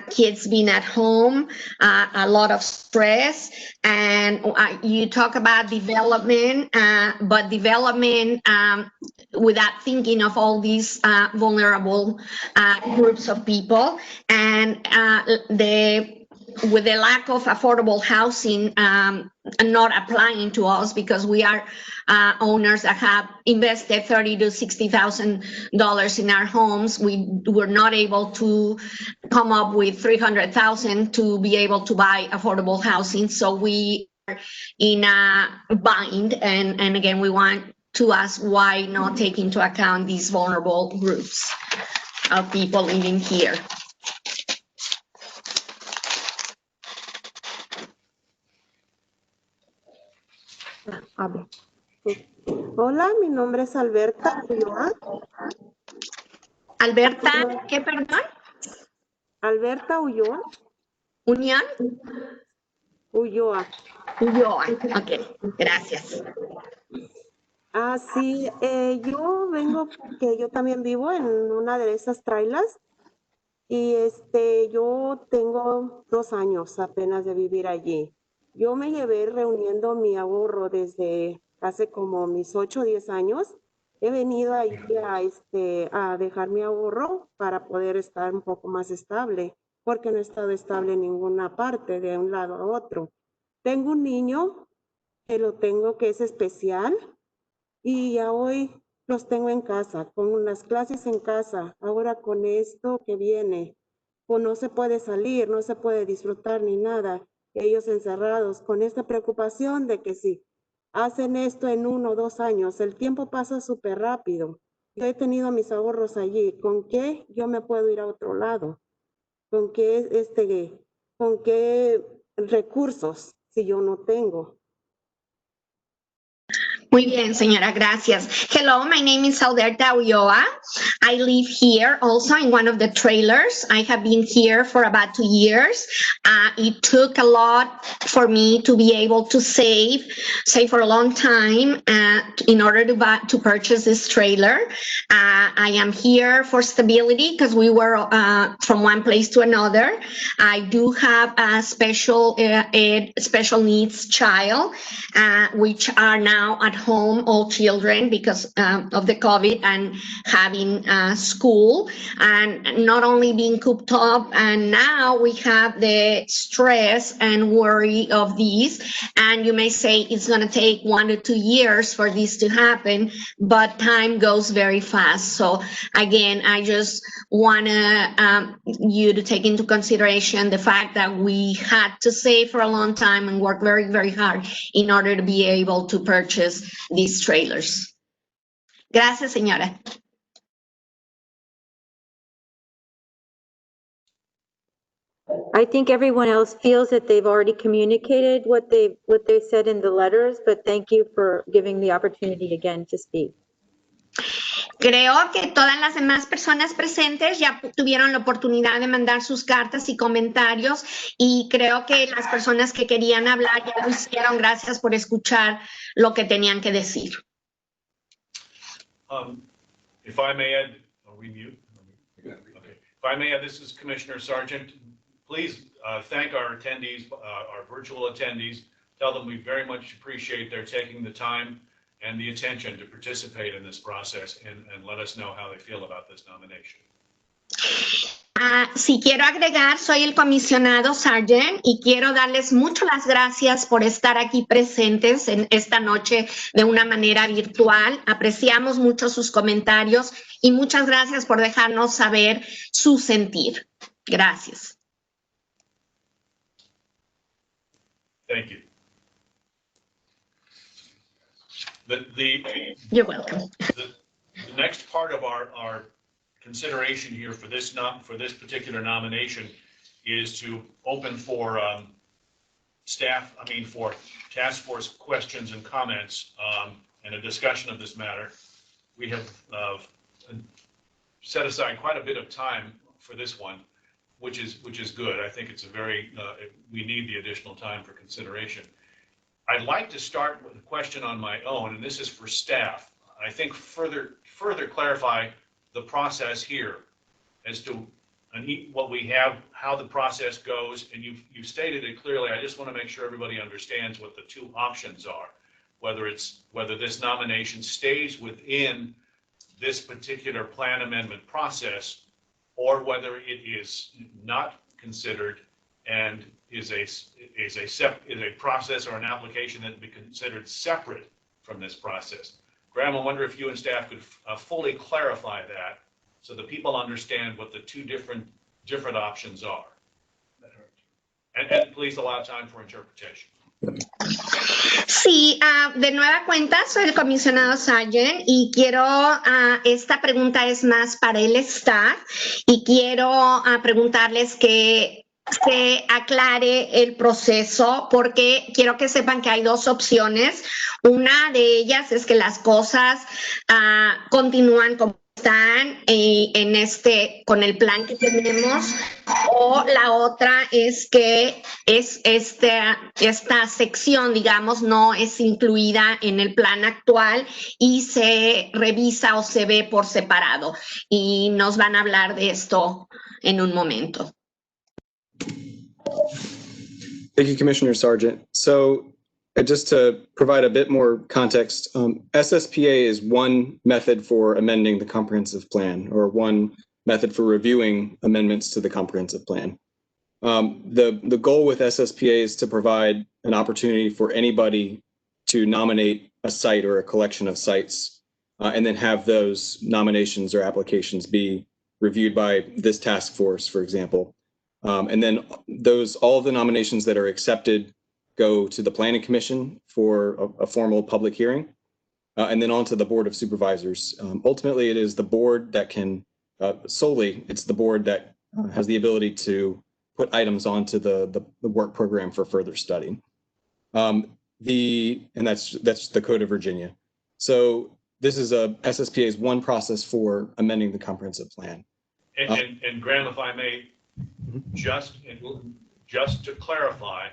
kids being at home, a lot of stress, and you talk about development, but development without thinking of all these vulnerable groups of people, and with the lack of affordable housing not applying to us because we are owners that have invested $30,000 to $60,000 in our homes. We were not able to come up with $300,000 to be able to buy affordable housing. So we are in a bind. And again, we want to ask why not take into account these vulnerable groups of people living here. Hola, mi nombre es Alberta Ulloa. Alberta, ¿qué, perdón? Alberta Ulloa. ¿Unión? Ulloa. Ulloa, ok, gracias. Sí, yo vengo, que yo también vivo en una de esas trailers y yo tengo 2 años apenas de vivir allí. Yo me llevé reuniendo mi ahorro desde hace como mis 8 o 10 años. He venido ahí a dejar mi ahorro para poder estar un poco más estable, porque no he estado estable en ninguna parte, de un lado a otro. Tengo un niño que lo tengo que es especial y ya hoy los tengo en casa, con las clases en casa. Ahora con esto que viene, pues no se puede salir, no se puede disfrutar ni nada. Ellos encerrados con esta preocupación de que si hacen esto en 1 o 2 años, el tiempo pasa súper rápido. Yo he tenido mis ahorros allí. ¿Con qué yo me puedo ir a otro lado? ¿Con qué recursos si yo no tengo? Muy bien, señora, gracias. Hello, my name is Alberta Ulloa. I live here also in one of the trailers. I have been here for about 2 years. It took a lot for me to be able to save for a long time in order to purchase this trailer. I am here for stability because we were from one place to another. I do have a special needs child, which are now at home, all children, because of the COVID and having school, and not only being cooped up, and now we have the stress and worry of these, and you may say it's going to take 1 to 2 years for this to happen, but time goes very fast. So again, I just want you to take into consideration the fact that we had to save for a long time and work very, very hard in order to be able to purchase these trailers. Gracias, señora. I think everyone else feels that they've already communicated what they said in the letters, but thank you for giving the opportunity again to speak. Creo que todas las demás personas presentes ya tuvieron la oportunidad de mandar sus cartas y comentarios, y creo que las personas que querían hablar ya lo hicieron. Gracias por escuchar lo que tenían que decir. If I may add, are we mute? Okay. If I may add, this is Commissioner Sargent. Please thank our attendees, our virtual attendees. Tell them we very much appreciate their taking the time and the attention to participate in this process, and let us know how they feel about this nomination. Si quiero agregar, soy el comisionado Sargent y quiero darles muchas las gracias por estar aquí presentes en esta noche de una manera virtual. Apreciamos mucho sus comentarios y muchas gracias por dejarnos saber su sentir. Gracias. Thank you. You're welcome. The next part of our consideration here for this particular nomination is to open for for task force questions and comments and a discussion of this matter. We have set aside quite a bit of time for this one, which is good. I think it's we need the additional time for consideration. I'd like to start with a question on my own, and this is for staff. I think further clarify the process here as to what we have, how the process goes, and you've stated it clearly. I just want to make sure everybody understands what the two options are, whether this nomination stays within this particular plan amendment process, or whether it is not considered and is a process or an application that would be considered separate from this process. Graham, I wonder if you and staff could fully clarify that so that people understand what the two different options are. And please allow time for interpretation. Sí, de nueva cuenta, soy el comisionado Sargent y quiero, esta pregunta es más para el staff y quiero preguntarles que se aclare el proceso porque quiero que sepan que hay dos opciones. Una de ellas es que las cosas continúan como están con el plan que tenemos, o la otra es que esta sección, digamos, no es incluida en el plan actual y se revisa o se ve por separado. Y nos van a hablar de esto en un momento. Thank you, Commissioner Sargent. So just to provide a bit more context, SSPA is one method for amending the comprehensive plan, or one method for reviewing amendments to the comprehensive plan. The goal with SSPA is to provide an opportunity for anybody to nominate a site or a collection of sites, and then have those nominations or applications be reviewed by this task force, for example. And then all of the nominations that are accepted go to the Planning Commission for a formal public hearing, and then on to the Board of Supervisors. Ultimately, it is the board that can, it's the board that has the ability to put items onto the work program for further study. And that's the Code of Virginia. So this is SSPA's one process for amending the comprehensive plan. And Graham, if I may, just to clarify,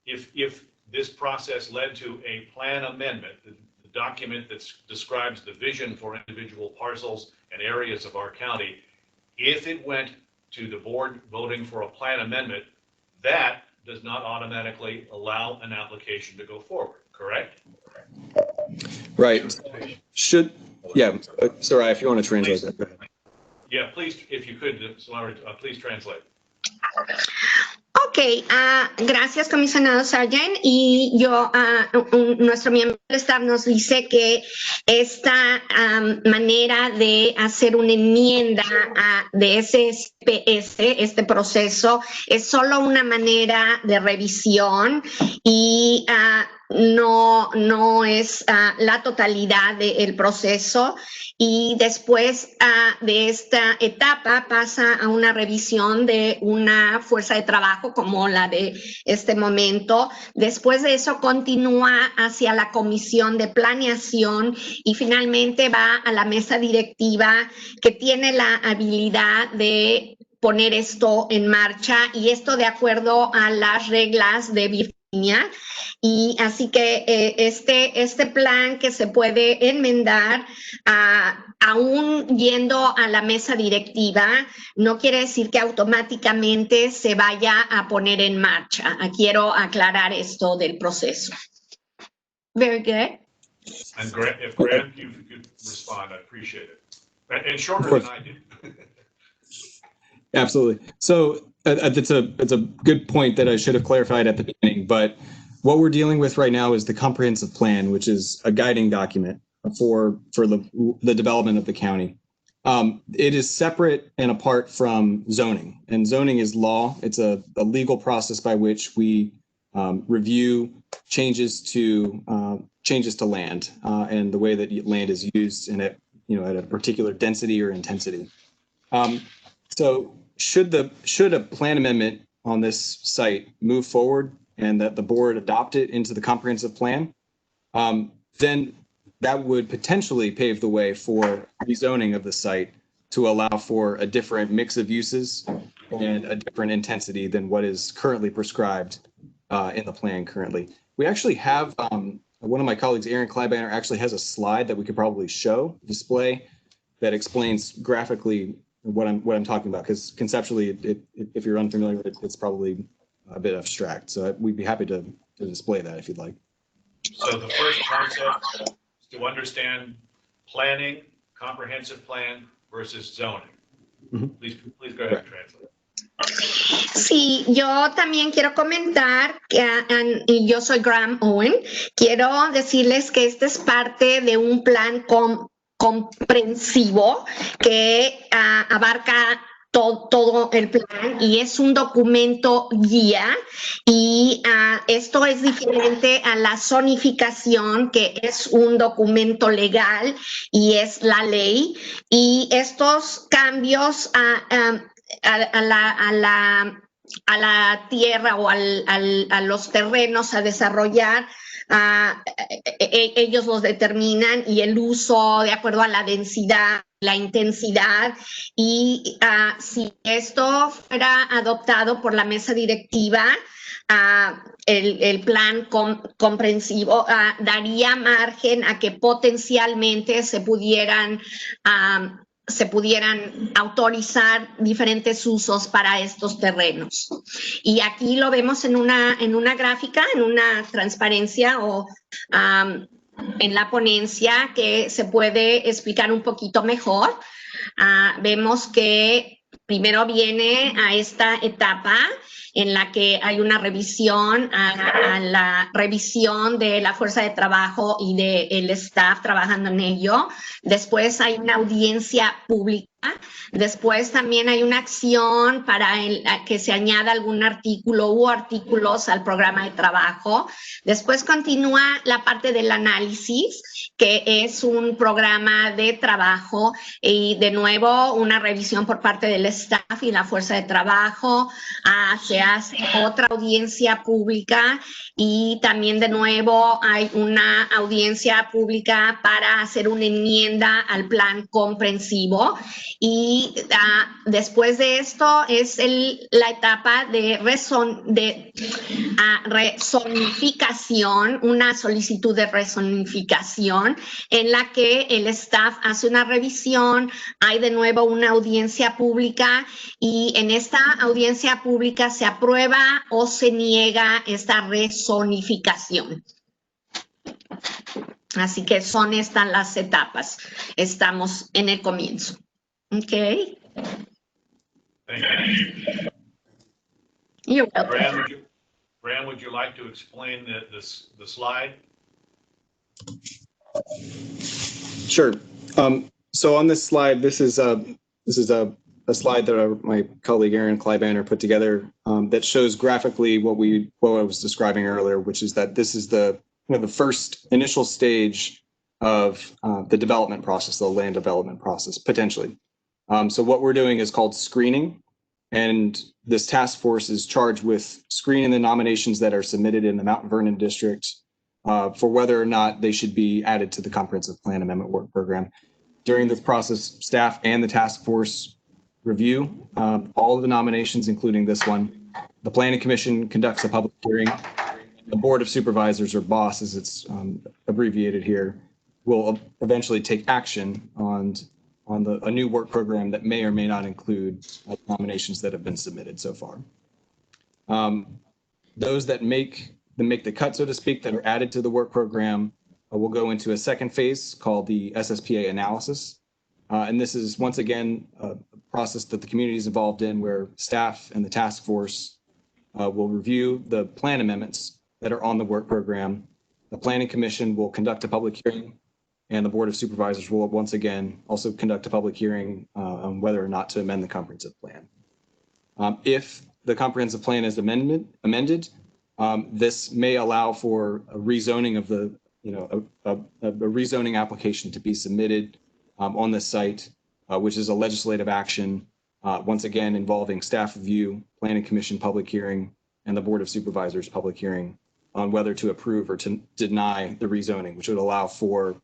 if this process led to a plan amendment, the document that describes the vision for individual parcels and areas of our county, if it went to the board voting for a plan amendment, that does not automatically allow an application to go forward, correct? Right. Sorry, if you want to translate that, go ahead. Yeah, please, if you could, please translate. Ok, gracias, comisionado Sargent. Y nuestro miembro del staff nos dice que esta manera de hacer una enmienda de SPS, este proceso, es solo una manera de revisión y no es la totalidad del proceso. Y después de esta etapa pasa a una revisión de una fuerza de trabajo como la de este momento. Después de eso continúa hacia la comisión de planeación y finalmente va a la mesa directiva que tiene la habilidad de poner esto en marcha, y esto de acuerdo a las reglas de Virginia. Y así que este plan que se puede enmendar aún yendo a la mesa directiva no quiere decir que automáticamente se vaya a poner en marcha. Quiero aclarar esto del proceso. Very good. And if Graham, you could respond, I appreciate it. And shorter than I did. Absolutely. So it's a good point that I should have clarified at the beginning, but what we're dealing with right now is the comprehensive plan, which is a guiding document for the development of the county. It is separate and apart from zoning, and zoning is law. It's a legal process by which we review changes to land and the way that land is used in at a particular density or intensity. So should a plan amendment on this site move forward and that the board adopt it into the comprehensive plan, then that would potentially pave the way for rezoning of the site to allow for a different mix of uses and a different intensity than what is currently prescribed in the plan currently. We actually have, one of my colleagues, Aaron Kleibanner, actually has a slide that we could probably display that explains graphically what I'm talking about, because conceptually, if you're unfamiliar with it, it's probably a bit abstract. So we'd be happy to display that if you'd like. So the first concept is to understand planning, comprehensive plan versus zoning. Please go ahead and translate. Sí, yo también quiero comentar que y yo soy Graham Owen. Quiero decirles que este es parte de un plan comprensivo que abarca todo el plan y es un documento guía y esto es diferente a la zonificación, que es un documento legal y es la ley, y estos cambios a la tierra o a los terrenos a desarrollar, ellos los determinan, y el uso de acuerdo a la densidad, la intensidad, y si esto fuera adoptado por la mesa directiva, el plan comprensivo daría margen a que potencialmente se pudieran autorizar diferentes usos para estos terrenos. Y aquí lo vemos en una gráfica, en una transparencia o en la ponencia, que se puede explicar un poquito mejor. Vemos que primero viene a esta etapa en la que hay una revisión, a la revisión de la fuerza de trabajo y del staff trabajando en ello. Después hay una audiencia pública. Después también hay una acción para que se añada algún artículo u artículos al programa de trabajo. Después continúa la parte del análisis, que es un programa de trabajo, y de nuevo una revisión por parte del staff y la fuerza de trabajo. Se hace otra audiencia pública y también de nuevo hay una audiencia pública para hacer una enmienda al plan comprensivo. Y después de esto es la etapa de rezonificación, una solicitud de rezonificación en la que el staff hace una revisión, hay de nuevo una audiencia pública, y en esta audiencia pública se aprueba o se niega esta rezonificación. Así que son estas las etapas. Estamos en el comienzo. Okay. Thank you. You're welcome. Graham, would you like to explain the slide? Sure. So on this slide, this is a slide that my colleague Aaron Kleibanner put together that shows graphically what I was describing earlier, which is that this is the first initial stage of the development process, the land development process, potentially. So what we're doing is called screening, and this task force is charged with screening the nominations that are submitted in the Mount Vernon district for whether or not they should be added to the comprehensive plan amendment work program. During this process, staff and the task force review all of the nominations, including this one. The Planning Commission conducts a public hearing. The Board of Supervisors, or BOSS as it's abbreviated here, will eventually take action on a new work program that may or may not include nominations that have been submitted so far. Those that make the cut, so to speak, that are added to the work program will go into a second phase called the SSPA analysis. And this is, once again, a process that the community is involved in, where staff and the task force will review the plan amendments that are on the work program. The Planning Commission will conduct a public hearing, and the Board of Supervisors will once again also conduct a public hearing on whether or not to amend the comprehensive plan. If the comprehensive plan is amended, this may allow for a rezoning of the, a rezoning application to be submitted on this site, which is a legislative action, once again involving staff review, Planning Commission public hearing, and the Board of Supervisors public hearing on whether to approve or to deny the rezoning, which would allow for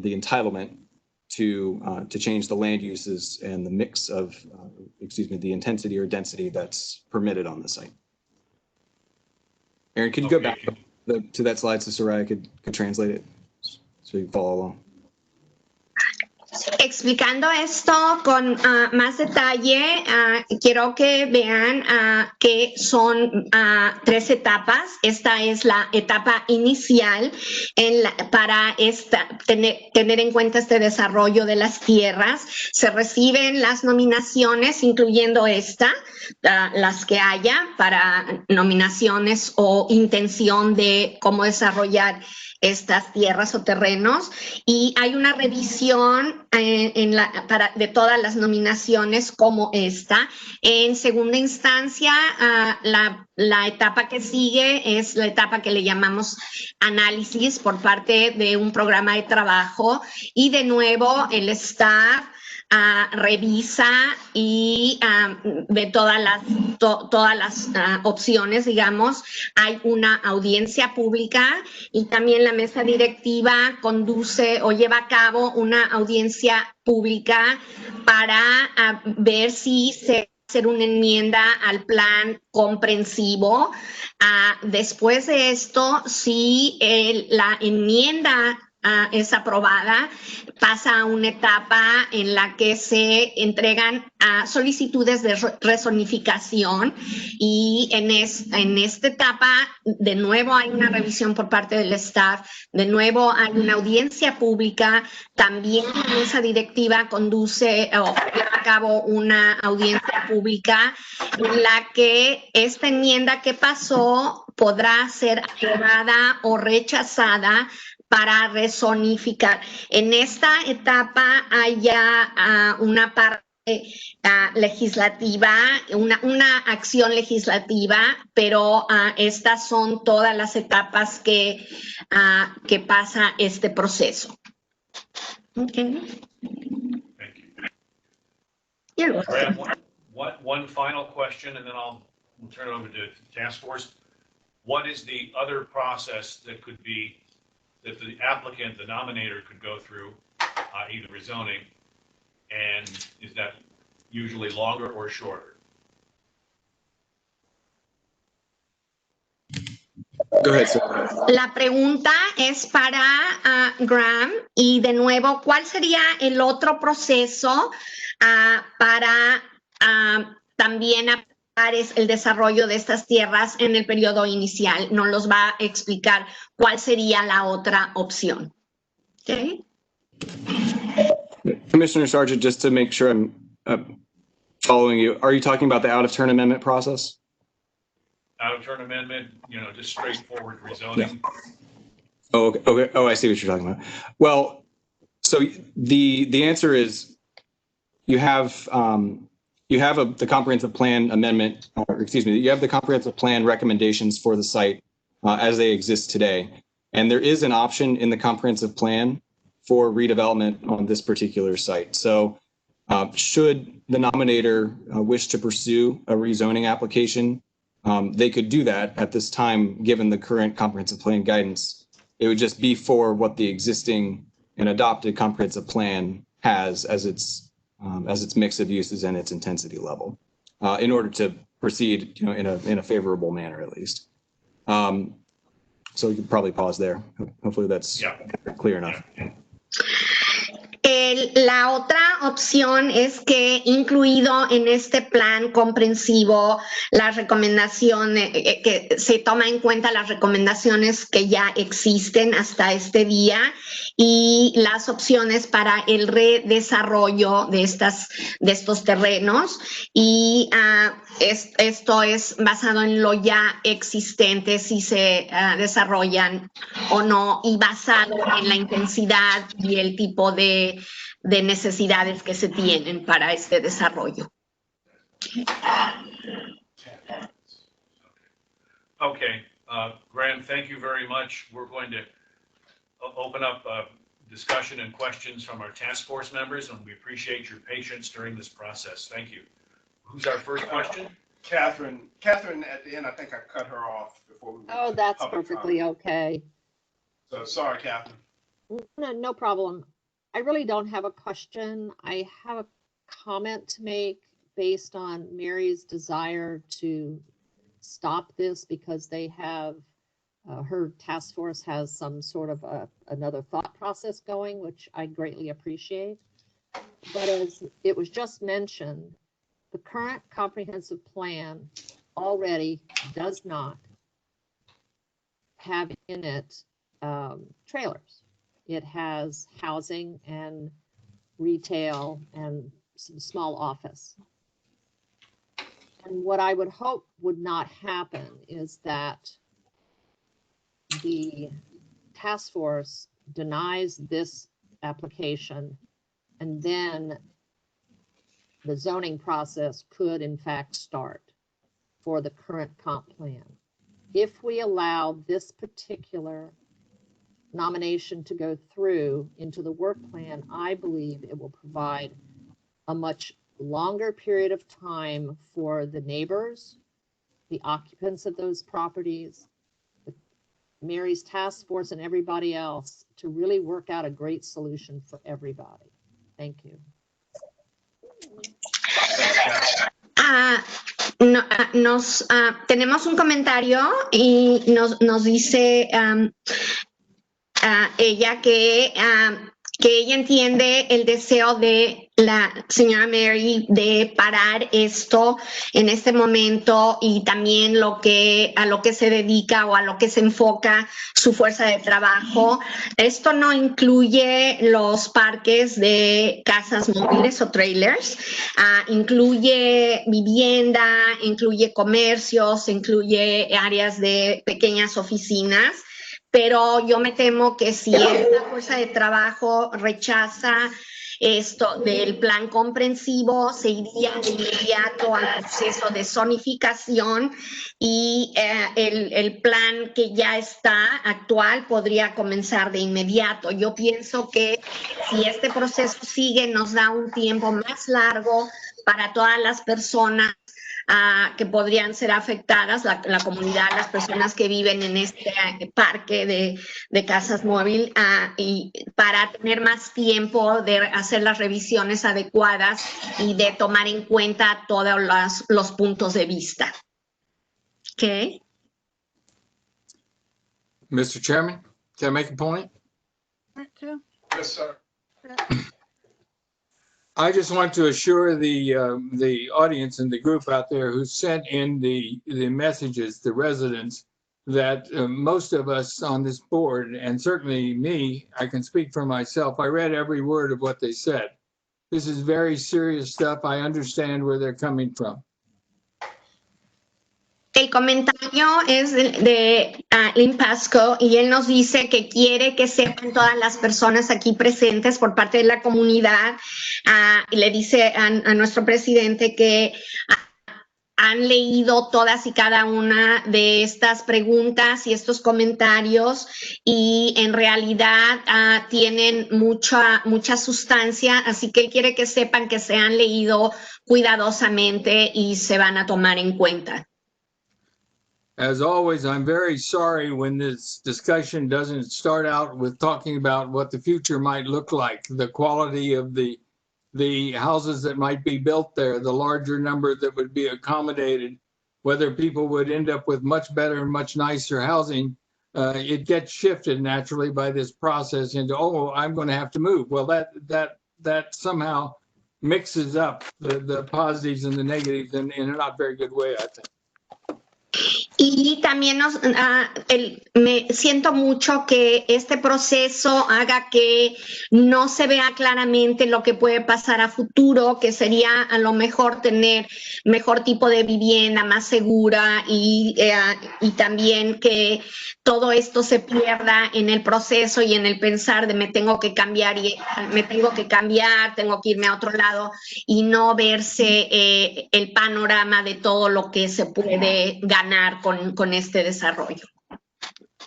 the entitlement to change the land uses and the mix of, the intensity or density that's permitted on the site. Aaron, could you go back to that slide so Soraya could translate it so you can follow along? Explicando esto con más detalle, quiero que vean que son 3 etapas. Esta es la etapa inicial para tener en cuenta este desarrollo de las tierras. Se reciben las nominaciones, incluyendo esta, las que haya para nominaciones o intención de cómo desarrollar estas tierras o terrenos, y hay una revisión de todas las nominaciones como esta. En segunda instancia, la etapa que sigue es la etapa que le llamamos análisis por parte de un programa de trabajo, y de nuevo el staff revisa y ve todas las opciones, digamos. Hay una audiencia pública y también la mesa directiva conduce o lleva a cabo una audiencia pública para ver si se hacer una enmienda al plan comprensivo. Después de esto, si la enmienda es aprobada, pasa a una etapa en la que se entregan solicitudes de rezonificación, y en esta etapa de nuevo hay una revisión por parte del staff, de nuevo hay una audiencia pública, también la mesa directiva conduce o lleva a cabo una audiencia pública en la que esta enmienda que pasó podrá ser aprobada o rechazada para rezonificar. En esta etapa hay ya una parte legislativa, una acción legislativa, pero estas son todas las etapas que pasa este proceso. Okay. Thank you. You're welcome. One final question, and then we'll turn it over to the task force. What is the other process that could be that the applicant, the nominator, could go through, either rezoning, and is that usually longer or shorter? Go ahead, sir. La pregunta es para Graham, y de nuevo, ¿cuál sería el otro proceso para también es el desarrollo de estas tierras en el periodo inicial? Nos los va a explicar cuál sería la otra opción. Okay. Commissioner Sargent, just to make sure I'm following you, are you talking about the out-of-turn amendment process? Out-of-turn amendment, just straightforward rezoning. Yeah. Oh, okay. Oh, I see what you're talking about. Well, so the answer is you have the comprehensive plan amendment, you have the comprehensive plan recommendations for the site as they exist today. And there is an option in the comprehensive plan for redevelopment on this particular site. So should the nominator wish to pursue a rezoning application, they could do that at this time, given the current comprehensive plan guidance. It would just be for what the existing and adopted comprehensive plan has as its mix of uses and its intensity level, in order to proceed, in a favorable manner at least. So we could probably pause there. Hopefully that's clear enough. La otra opción es que, incluido en este plan comprensivo, las recomendaciones, que se toma en cuenta las recomendaciones que ya existen hasta este día, y las opciones para el redesarrollo de estos terrenos. Y esto es basado en lo ya existente, si se desarrollan o no, y basado en la intensidad y el tipo de necesidades que se tienen para este desarrollo. Okay, Graham, thank you very much. We're going to open up discussion and questions from our task force members, and we appreciate your patience during this process. Thank you. Who's our first question? Catherine, at the end, I think I cut her off before we went Oh, to that's public perfectly comment. okay. So sorry, Catherine. No problem. I really don't have a question. I have a comment to make based on Mary's desire to stop this because they have, her task force has some sort of another thought process going, which I greatly appreciate. But as it was just mentioned, the current comprehensive plan already does not have in it trailers. It has housing and retail and some small office. And what I would hope would not happen is that the task force denies this application, and then the zoning process could in fact start for the current comp plan. If we allow this particular nomination to go through into the work plan, I believe it will provide a much longer period of time for the neighbors, the occupants of those properties, Mary's task force, and everybody else to really work out a great solution for everybody. Thank you. Tenemos un comentario y nos dice ella que ella entiende el deseo de la señora Mary de parar esto en este momento y también a lo que se dedica o a lo que se enfoca su fuerza de trabajo. Esto no incluye los parques de casas móviles o trailers, incluye vivienda, incluye comercios, incluye áreas de pequeñas oficinas. Pero yo me temo que si esta fuerza de trabajo rechaza esto del plan comprensivo, se iría de inmediato al proceso de zonificación y el plan que ya está actual podría comenzar de inmediato. Yo pienso que si este proceso sigue, nos da un tiempo más largo para todas las personas que podrían ser afectadas, la comunidad, las personas que viven en este parque de casas móvil, y para tener más tiempo de hacer las revisiones adecuadas y de tomar en cuenta todos los puntos de vista. Okay. Mr. Chairman, can I make a point? Yes, sir. I just want to assure the audience and the group out there who sent in the messages, the residents, that most of us on this board, and certainly me, I can speak for myself, I read every word of what they said. This is very serious stuff. I understand where they're coming from. El comentario es de Lynn Pasco y él nos dice que quiere que sepan todas las personas aquí presentes por parte de la comunidad, y le dice a nuestro presidente que han leído todas y cada una de estas preguntas y estos comentarios y en realidad tienen mucha sustancia, así que él quiere que sepan que se han leído cuidadosamente y se van a tomar en cuenta. As always, I'm very sorry when this discussion doesn't start out with talking about what the future might look like, the quality of the houses that might be built there, the larger number that would be accommodated, whether people would end up with much better and much nicer housing. It gets shifted naturally by this process into, oh, I'm going to have to move. Well, that somehow mixes up the positives and the negatives in a not very good way, I think. Y también me siento mucho que este proceso haga que no se vea claramente lo que puede pasar a futuro, que sería a lo mejor tener mejor tipo de vivienda, más segura y también que todo esto se pierda en el proceso y en el pensar de me tengo que cambiar, tengo que irme a otro lado y no verse el panorama de todo lo que se puede ganar con este desarrollo.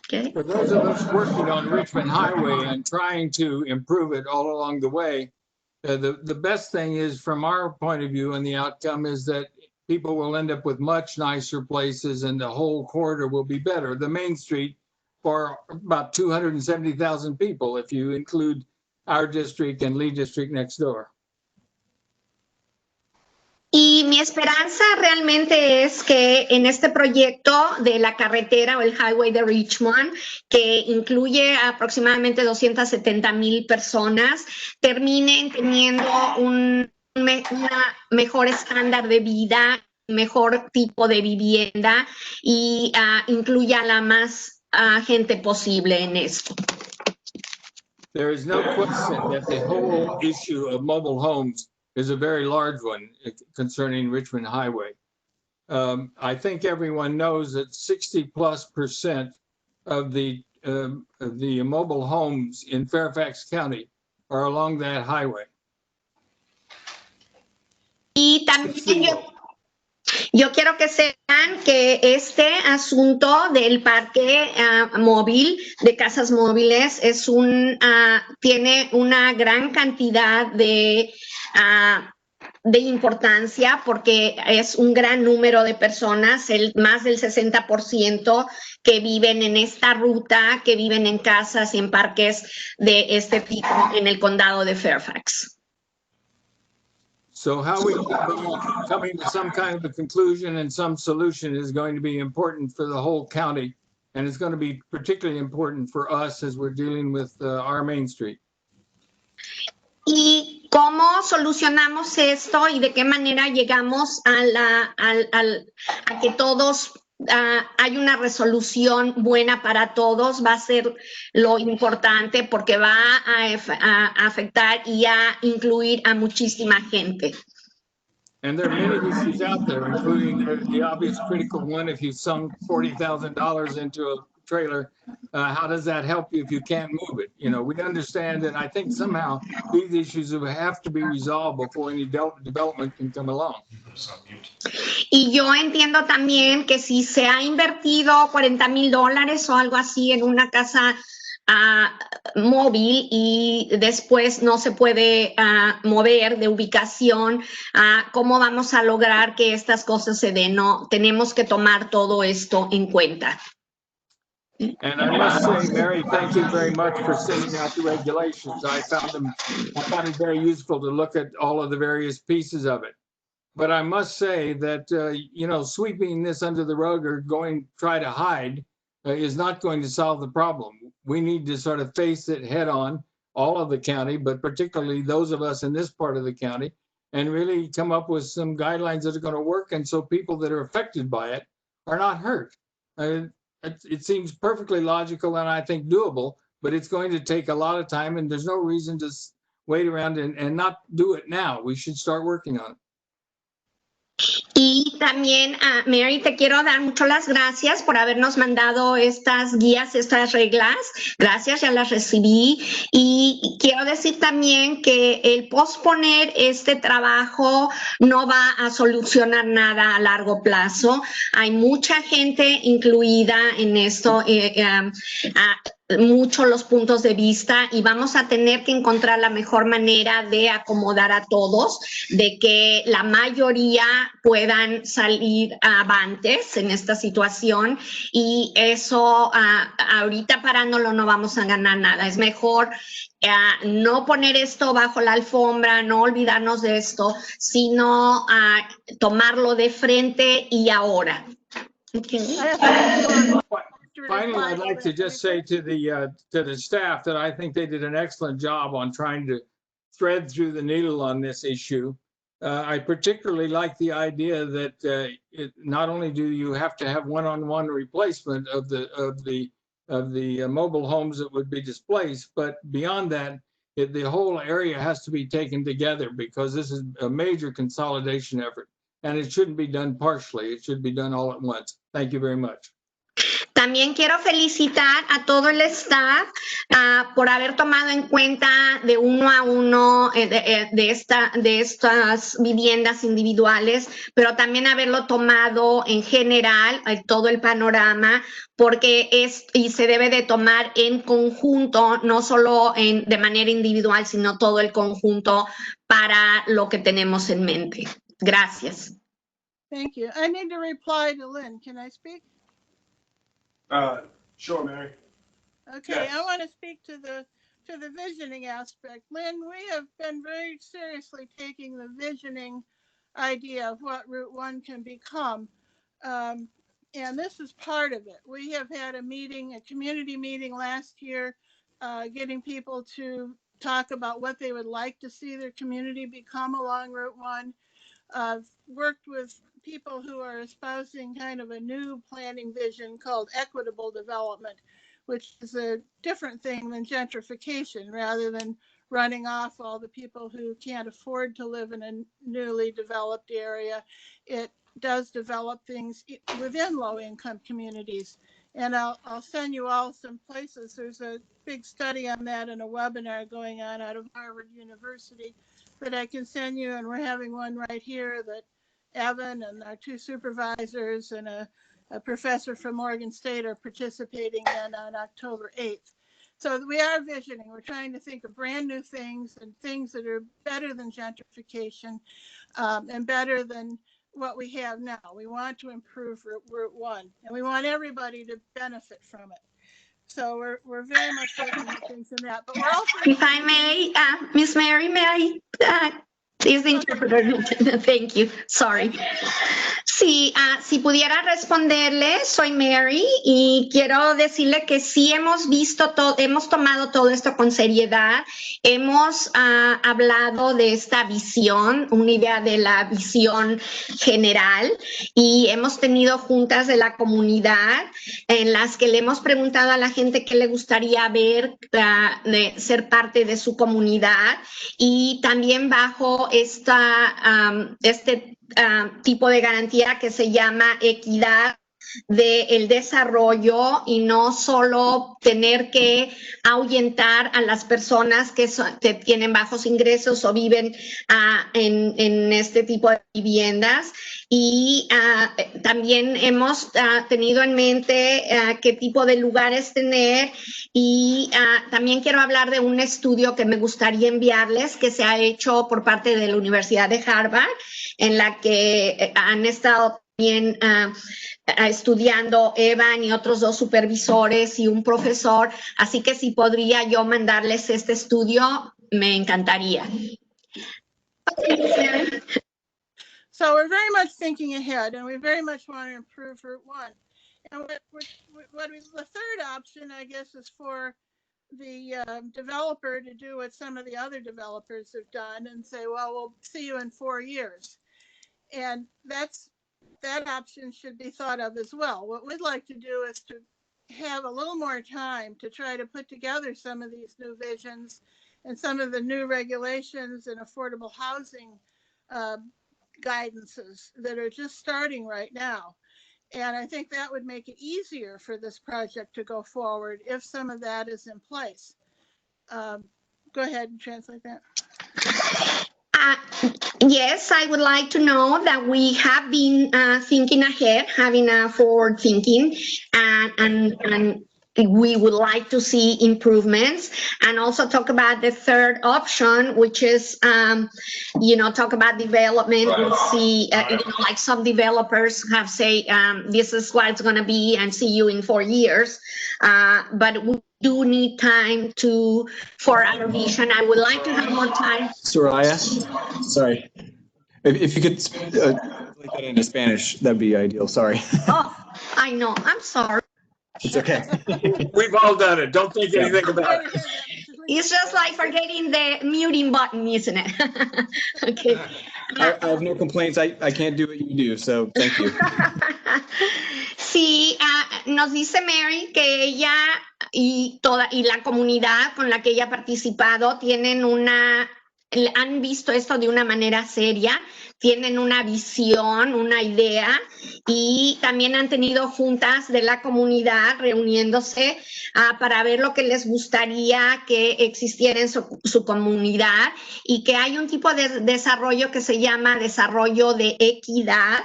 Okay. For those of us working on Richmond Highway and trying to improve it all along the way, the best thing is, from our point of view, and the outcome is that people will end up with much nicer places and the whole corridor will be better. The Main Street for about 270,000 people, if you include our district and Lee District next door. Y mi esperanza realmente es que en este proyecto de la carretera o el highway de Richmond, que incluye aproximadamente 270,000 personas, terminen teniendo un mejor estándar de vida, mejor tipo de vivienda y incluya a la más gente posible en esto. There is no question that the whole issue of mobile homes is a very large one concerning Richmond Highway. I think everyone knows that 60+% of the mobile homes in Fairfax County are along that highway. Y también yo quiero que sepan que este asunto del parque móvil, de casas móviles, tiene una gran cantidad de importancia porque es un gran número de personas, más del 60% que viven en esta ruta, que viven en casas y en parques de este tipo en el condado de Fairfax. So how we coming to some kind of a conclusion and some solution is going to be important for the whole county, and it's going to be particularly important for us as we're dealing with our Main Street. Y cómo solucionamos esto y de qué manera llegamos a que todos hay una resolución buena para todos, va a ser lo importante porque va a afectar y a incluir a muchísima gente. And there are many issues out there, including the obvious critical one. If you sunk $40,000 into a trailer, how does that help you if you can't move it? You know, we understand that. I think somehow these issues have to be resolved before any development can come along. Y yo entiendo también que si se ha invertido $40,000 o algo así en una casa móvil y después no se puede mover de ubicación, ¿cómo vamos a lograr que estas cosas se den? No, tenemos que tomar todo esto en cuenta. And I must say, Mary, thank you very much for sending out the regulations. I found it very useful to look at all of the various pieces of it. But I must say that, you know, sweeping this under the rug or try to hide is not going to solve the problem. We need to sort of face it head on, all of the county, but particularly those of us in this part of the county, and really come up with some guidelines that are going to work. And so people that are affected by it are not hurt. It seems perfectly logical and I think doable, but it's going to take a lot of time and there's no reason to wait around and not do it now. We should start working on it. Y también, Mary, te quiero dar mucho las gracias por habernos mandado estas guías, estas reglas. Gracias, ya las recibí. Y quiero decir también que el posponer este trabajo no va a solucionar nada a largo plazo. Hay mucha gente incluida en esto, mucho los puntos de vista y vamos a tener que encontrar la mejor manera de acomodar a todos, de que la mayoría puedan salir avantes en esta situación y eso ahorita parándolo no vamos a ganar nada. Es mejor no poner esto bajo la alfombra, no olvidarnos de esto, sino tomarlo de frente y ahora. Okay. Finally, I'd like to just say to the staff that I think they did an excellent job on trying to thread through the needle on this issue. I particularly like the idea that not only do you have to have one-on-one replacement of the mobile homes that would be displaced, but beyond that, the whole area has to be taken together because this is a major consolidation effort, and it shouldn't be done partially. It should be done all at once. Thank you very much. También quiero felicitar a todo el staff por haber tomado en cuenta de uno a uno de estas viviendas individuales, pero también haberlo tomado en general, todo el panorama, porque y se debe de tomar en conjunto, no solo de manera individual, sino todo el conjunto para lo que tenemos en mente. Gracias. Thank you. I need to reply to Lynn. Can I speak? Sure, Mary. Okay, Yes. I want to speak to the visioning aspect. Lynn, we have been very seriously taking the visioning idea of what Route 1 can become. And this is part of it. We have had a meeting, a community meeting last year, getting people to talk about what they would like to see their community become along Route 1. Worked with people who are espousing kind of a new planning vision called equitable development, which is a different thing than gentrification. Rather than running off all the people who can't afford to live in a newly developed area, it does develop things within low-income communities. And I'll send you all some places. There's a big study on that in a webinar going on out of Harvard University that I can send you, and we're having one right here that Evan and our two supervisors and a professor from Morgan State are participating in on October 8th. So we are visioning. We're trying to think of brand new things and things that are better than gentrification and better than what we have now. We want to improve Route 1, and we want everybody to benefit from it. So we're very much looking at things in that. But we're also— If I may, Miss Mary, may I? Is the interpreter. Thank you. Sorry. Sí, si pudiera responderle, soy Mary y quiero decirle que sí hemos visto todo, hemos tomado todo esto con seriedad, hemos hablado de esta visión, una idea de la visión general, y hemos tenido juntas de la comunidad en las que le hemos preguntado a la gente qué le gustaría ver, de ser parte de su comunidad, y también bajo este tipo de garantía que se llama equidad del desarrollo y no solo tener que ahuyentar a las personas que tienen bajos ingresos o viven en este tipo de viviendas. Y también hemos tenido en mente qué tipo de lugares tener, y también quiero hablar de un estudio que me gustaría enviarles que se ha hecho por parte de la Universidad de Harvard, en la que han estado también estudiando Evan y otros dos supervisores y un profesor, así que si podría yo mandarles este estudio, me encantaría. So we're very much thinking ahead, and we very much want to improve Route 1. And the third option, I guess, is for the developer to do what some of the other developers have done and say, well, we'll see you in 4 years. And that option should be thought of as well. What we'd like to do is to have a little more time to try to put together some of these new visions and some of the new regulations and affordable housing guidances that are just starting right now. And I think that would make it easier for this project to go forward if some of that is in place. Go ahead and translate that. Yes, I would like to know that we have been thinking ahead, having a forward thinking, and we would like to see improvements, and also talk about the third option, which is, talk about development. We'll see, like some developers have say, this is what it's going to be, and see you in 4 years. But we do need time for our vision. I would like to have more time. Soraya, sorry. If you could translate that into Spanish, that'd be ideal. Sorry. Oh, I know. I'm sorry. It's okay. We've all done it. Don't think anything about it. It's just like forgetting the muting button, isn't it? Okay. I have no complaints. I can't do what you do, so thank you. Sí, nos dice Mary que ella y la comunidad con la que ella ha participado han visto esto de una manera seria, tienen una visión, una idea, y también han tenido juntas de la comunidad reuniéndose para ver lo que les gustaría que existiera en su comunidad, y que hay un tipo de desarrollo que se llama desarrollo de equidad,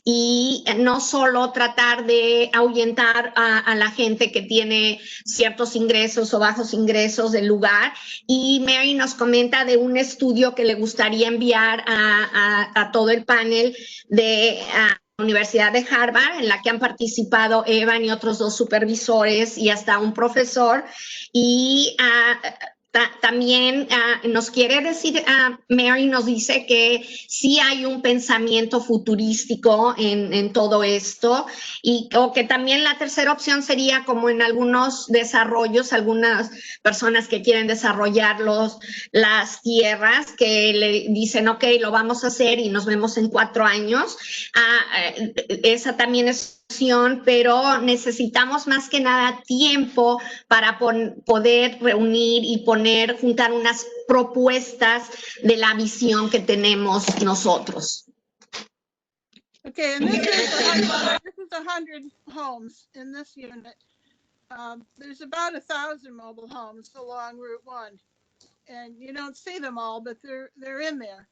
y no solo tratar de ahuyentar a la gente que tiene ciertos ingresos o bajos ingresos del lugar. Y Mary nos comenta de un estudio que le gustaría enviar a todo el panel de la Universidad de Harvard, en la que han participado Evan y otros 2 supervisores y hasta un profesor. Y también nos quiere decir, Mary nos dice que sí hay un pensamiento futurístico en todo esto, o que también la tercera opción sería, como en algunos desarrollos, algunas personas que quieren desarrollar las tierras, que le dicen, ok, lo vamos a hacer y nos vemos en 4 años. Esa también es opción, pero necesitamos más que nada tiempo para poder reunir y juntar unas propuestas de la visión que tenemos nosotros. Okay, and this is 100 homes in this unit. There's about 1,000 mobile homes along Route 1, and you don't see them all, but they're in there.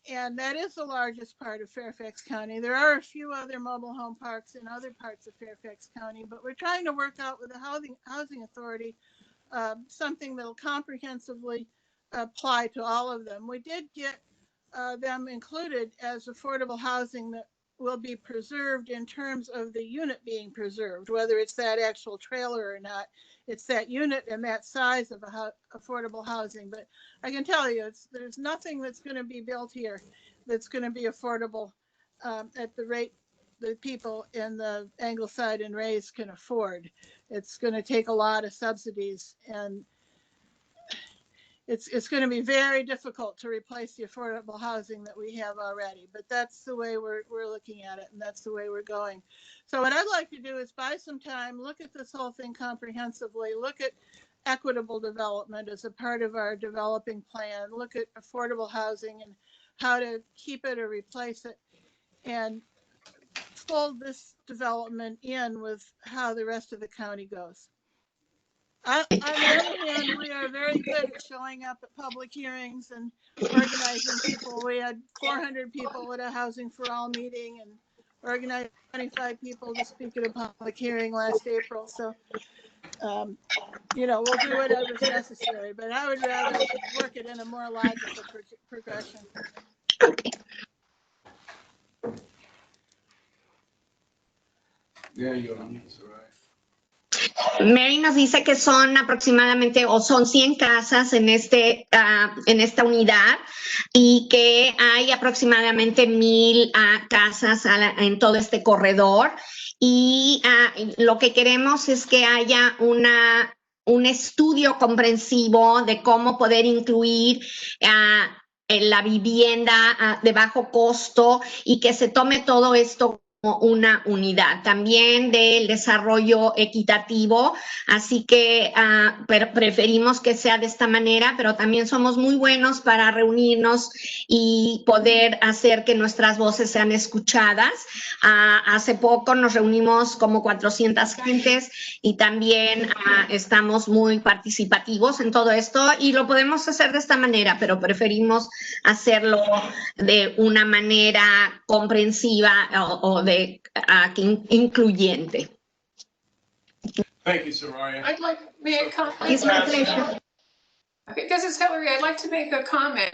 And that is the largest part of Fairfax County. There are a few other mobile home parks in other parts of Fairfax County, but we're trying to work out with the Housing Authority something that'll comprehensively apply to all of them. We did get them included as affordable housing that will be preserved in terms of the unit being preserved, whether it's that actual trailer or not. It's that unit and that size of affordable housing. But I can tell you, there's nothing that's going to be built here that's going to be affordable at the rate that people in the Angleside and Rays can afford. It's going to take a lot of subsidies, and it's going to be very difficult to replace the affordable housing that we have already. But that's the way we're looking at it, and that's the way we're going. So what I'd like to do is buy some time, look at this whole thing comprehensively, look at equitable development as a part of our developing plan, look at affordable housing and how to keep it or replace it, and fold this development in with how the rest of the county goes. On the other hand, we are very good at showing up at public hearings and organizing people. We had 400 people at a Housing for All meeting and organized 25 people to speak at a public hearing last April. So, we'll do whatever's necessary, but I would rather work it in a more logical progression. Okay. Mary nos dice que son aproximadamente o son 100 casas en esta unidad, y que hay aproximadamente 1,000 casas en todo este corredor, y lo que queremos es que haya un estudio comprensivo de cómo poder incluir en la vivienda de bajo costo, y que se tome todo esto como una unidad, también del desarrollo equitativo. Así que preferimos que sea de esta manera, pero también somos muy buenos para reunirnos y poder hacer que nuestras voces sean escuchadas. Hace poco nos reunimos como 400 gentes, y también estamos muy participativos en todo esto, y lo podemos hacer de esta manera, pero preferimos hacerlo de una manera comprensiva o de incluyente. Thank you, Soraya. I'd like, may I comment? It's my pleasure. Okay, this is Hillary. I'd like to make a comment.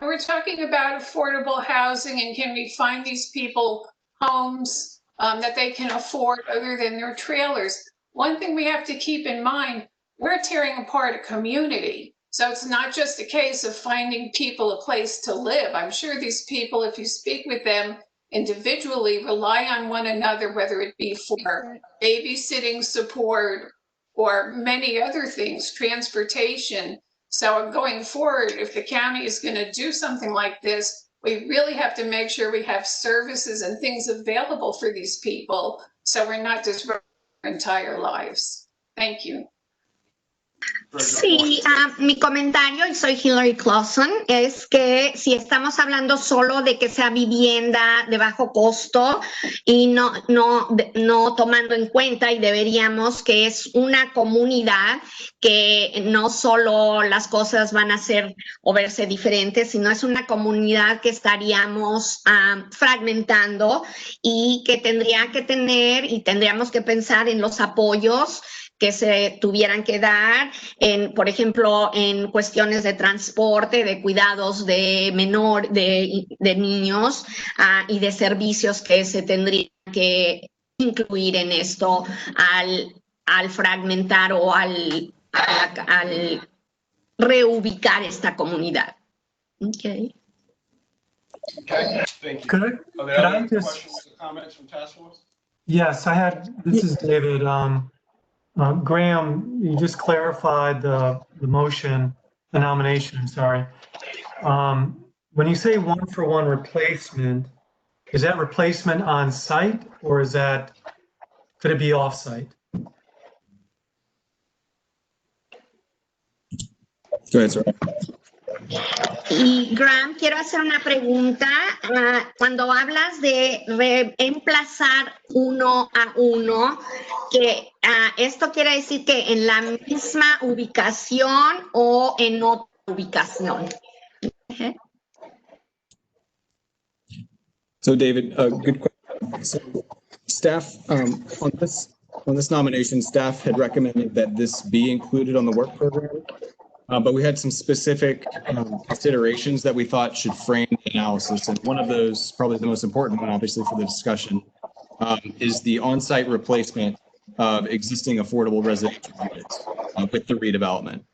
We're talking about affordable housing, and can we find these people homes that they can afford other than their trailers? One thing we have to keep in mind, we're tearing apart a community. So it's not just a case of finding people a place to live. I'm sure these people, if you speak with them individually, rely on one another, whether it be for babysitting support or many other things, transportation. So going forward, if the county is going to do something like this, we really have to make sure we have services and things available for these people so we're not disrupting their entire lives. Thank you. Sí, mi comentario, y soy Hillary Clausen, es que si estamos hablando solo de que sea vivienda de bajo costo y no tomando en cuenta, y deberíamos, que es una comunidad que no solo las cosas van a ser o verse diferentes, sino es una comunidad que estaríamos fragmentando y que tendría que tener y tendríamos que pensar en los apoyos que se tuvieran que dar, por ejemplo, en cuestiones de transporte, de cuidados de de niños y de servicios que se tendrían que incluir en esto al fragmentar o al reubicar esta comunidad. Okay. Okay, thank you. Could Are there I other just- questions or comments from task force? Yes, this is David. Graham, you just clarified the motion, the nomination, I'm sorry. When you say one-for-one replacement, is that replacement on site or could it be off-site? Go ahead, sir. Y Graham, quiero hacer una pregunta. Cuando hablas de reemplazar uno a uno, que esto quiere decir que en la misma ubicación o en otra ubicación. So David, good question. So staff, on this nomination, staff had recommended that this be included on the work program. But we had some specific considerations that we thought should frame the analysis. And one of those, probably the most important one, obviously, for the discussion, is the on-site replacement of existing affordable residential units with the redevelopment.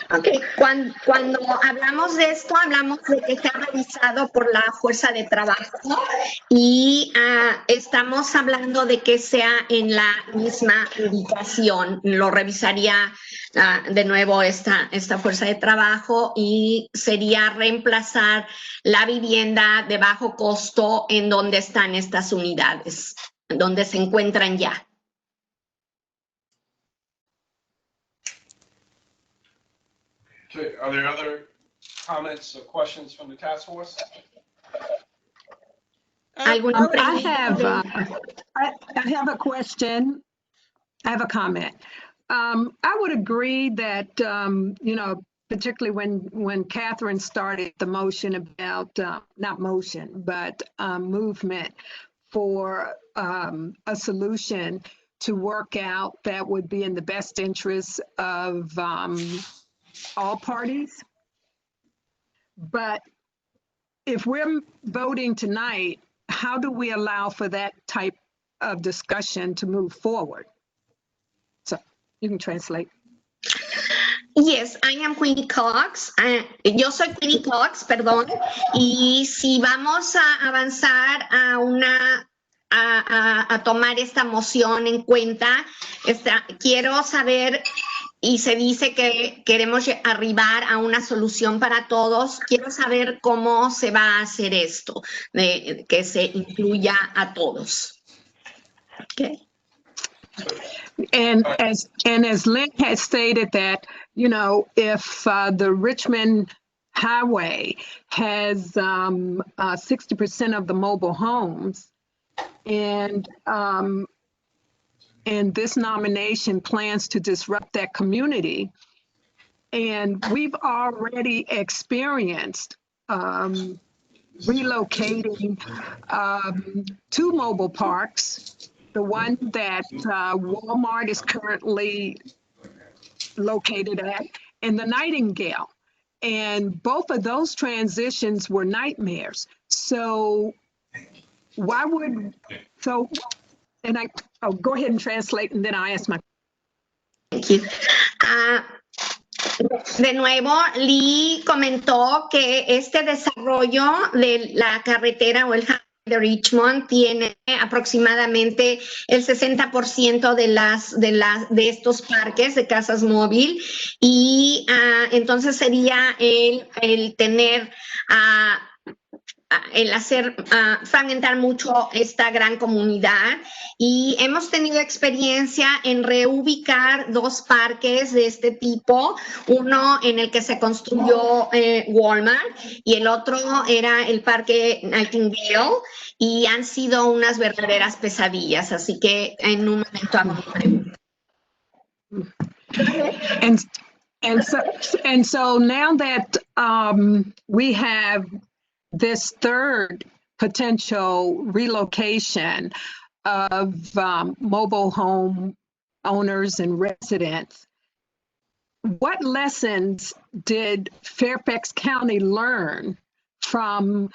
Okay. Cuando hablamos de esto, hablamos de que está revisado por la fuerza de trabajo y estamos hablando de que sea en la misma ubicación. Lo revisaría de nuevo esta fuerza de trabajo y sería reemplazar la vivienda de bajo costo en donde están estas unidades, donde se encuentran ya. Okay, are there other comments or questions from the task force? I have a question. I have a comment. I would agree that, particularly when Catherine started the motion about, not motion, but movement for a solution to work out that would be in the best interest of all parties. But if we're voting tonight, how do we allow for that type of discussion to move forward? So you can translate. Yes, I am Queenie Cox. Yo soy Queenie Cox, perdón. Y si vamos a avanzar a tomar esta moción en cuenta, quiero saber, y se dice que queremos arribar a una solución para todos, quiero saber cómo se va a hacer esto, que se incluya a todos. Okay. And as Lynn has stated that, if the Richmond Highway has 60% of the mobile homes, and this nomination plans to disrupt that community, and we've already experienced relocating 2 mobile parks, the one that Walmart is currently located at, and the Nightingale. And both of those transitions were nightmares. So I'll go ahead and translate and then I'll ask my. Thank you. De nuevo, Lee comentó que este desarrollo de la carretera o el de Richmond tiene aproximadamente el 60% de estos parques de casas móvil y entonces sería el tener el hacer fragmentar mucho esta gran comunidad y hemos tenido experiencia en reubicar dos parques de este tipo, uno en el que se construyó Walmart y el otro era el parque Nightingale y han sido unas verdaderas pesadillas, así que en un momento hago mi pregunta. And so now that we have this third potential relocation of mobile home owners and residents, what lessons did Fairfax County learn from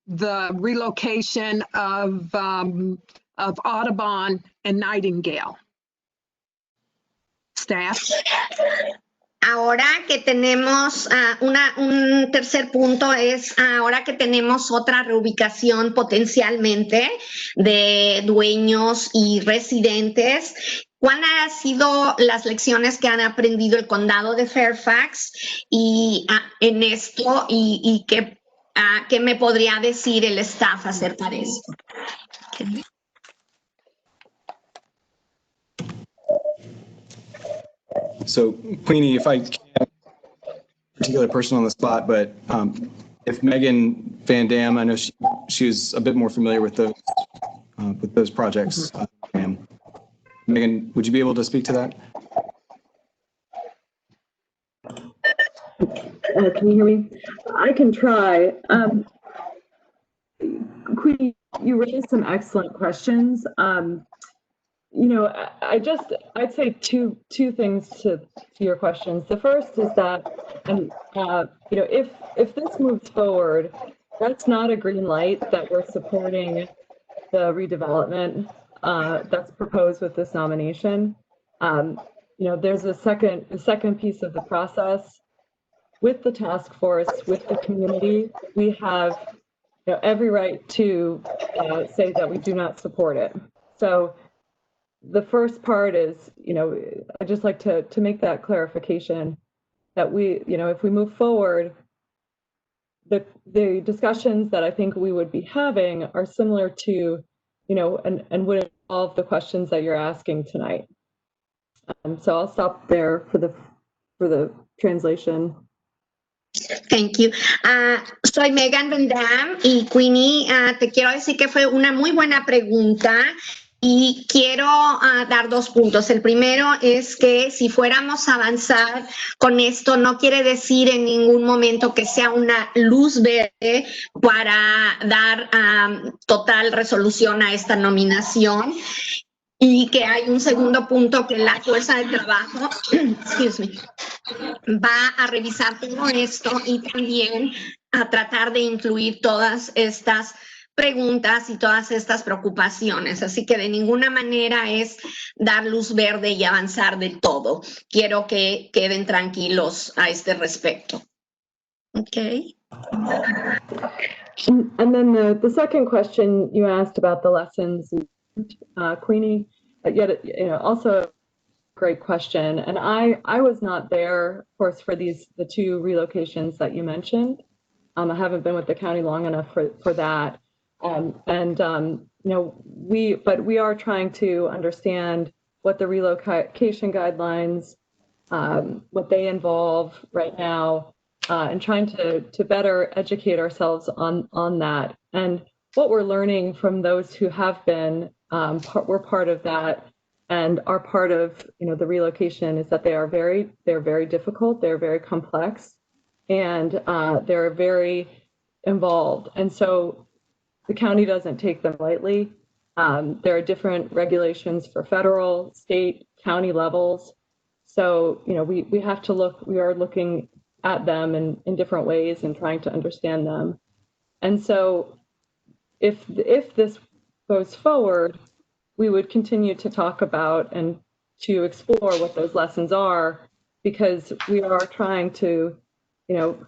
the relocation of Audubon and Nightingale? Staff? Ahora que tenemos un tercer punto es ahora que tenemos otra reubicación potencialmente de dueños y residentes, ¿cuáles han sido las lecciones que han aprendido el condado de Fairfax y en esto y qué me podría decir el staff acerca de esto? Okay. So, Queenie, if I can't, particular person on the spot, but if Megan Van Dam, I know she was a bit more familiar with those projects. Megan, would you be able to speak to that? Can you hear me? I can try. Queenie, you raised some excellent questions. You know, I'd say two things to your questions. The first is that, you know, if this moves forward, that's not a green light that we're supporting the redevelopment that's proposed with this nomination. You know, there's a second piece of the process with the task force, with the community. We have, you know, every right to say that we do not support it. So the first part is, you know, I'd just like to make that clarification that we, you know, if we move forward, the discussions that I think we would be having are similar to, you know, and would involve the questions that you're asking tonight. So I'll stop there for the translation. Thank you. Soy Megan Van Dam y Queenie, te quiero decir que fue una muy buena pregunta. Y quiero dar dos puntos. El primero es que si fuéramos a avanzar con esto, no quiere decir en ningún momento que sea una luz verde para dar total resolución a esta nominación. Y que hay un segundo punto que la fuerza de trabajo va a revisar todo esto y también a tratar de incluir todas estas preguntas y todas estas preocupaciones. Así que de ninguna manera es dar luz verde y avanzar de todo. Quiero que queden tranquilos a este respecto. Okay. And then the second question you asked about the lessons, Queenie, yet, you know, also a great question. And I was not there, of course, for the two relocations that you mentioned. I haven't been with the county long enough for that. You know, we are trying to understand what the relocation guidelines, what they involve right now, and trying to better educate ourselves on that. And what we're learning from those who have been, we're part of that and are part of, you know, the relocation is that they're very difficult, they're very complex, and they're very involved. And so the county doesn't take them lightly. There are different regulations for federal, state, county levels. So, you know, we have to we are looking at them in different ways and trying to understand them. And so if this goes forward, we would continue to talk about and to explore what those lessons are, because we are trying to, you know,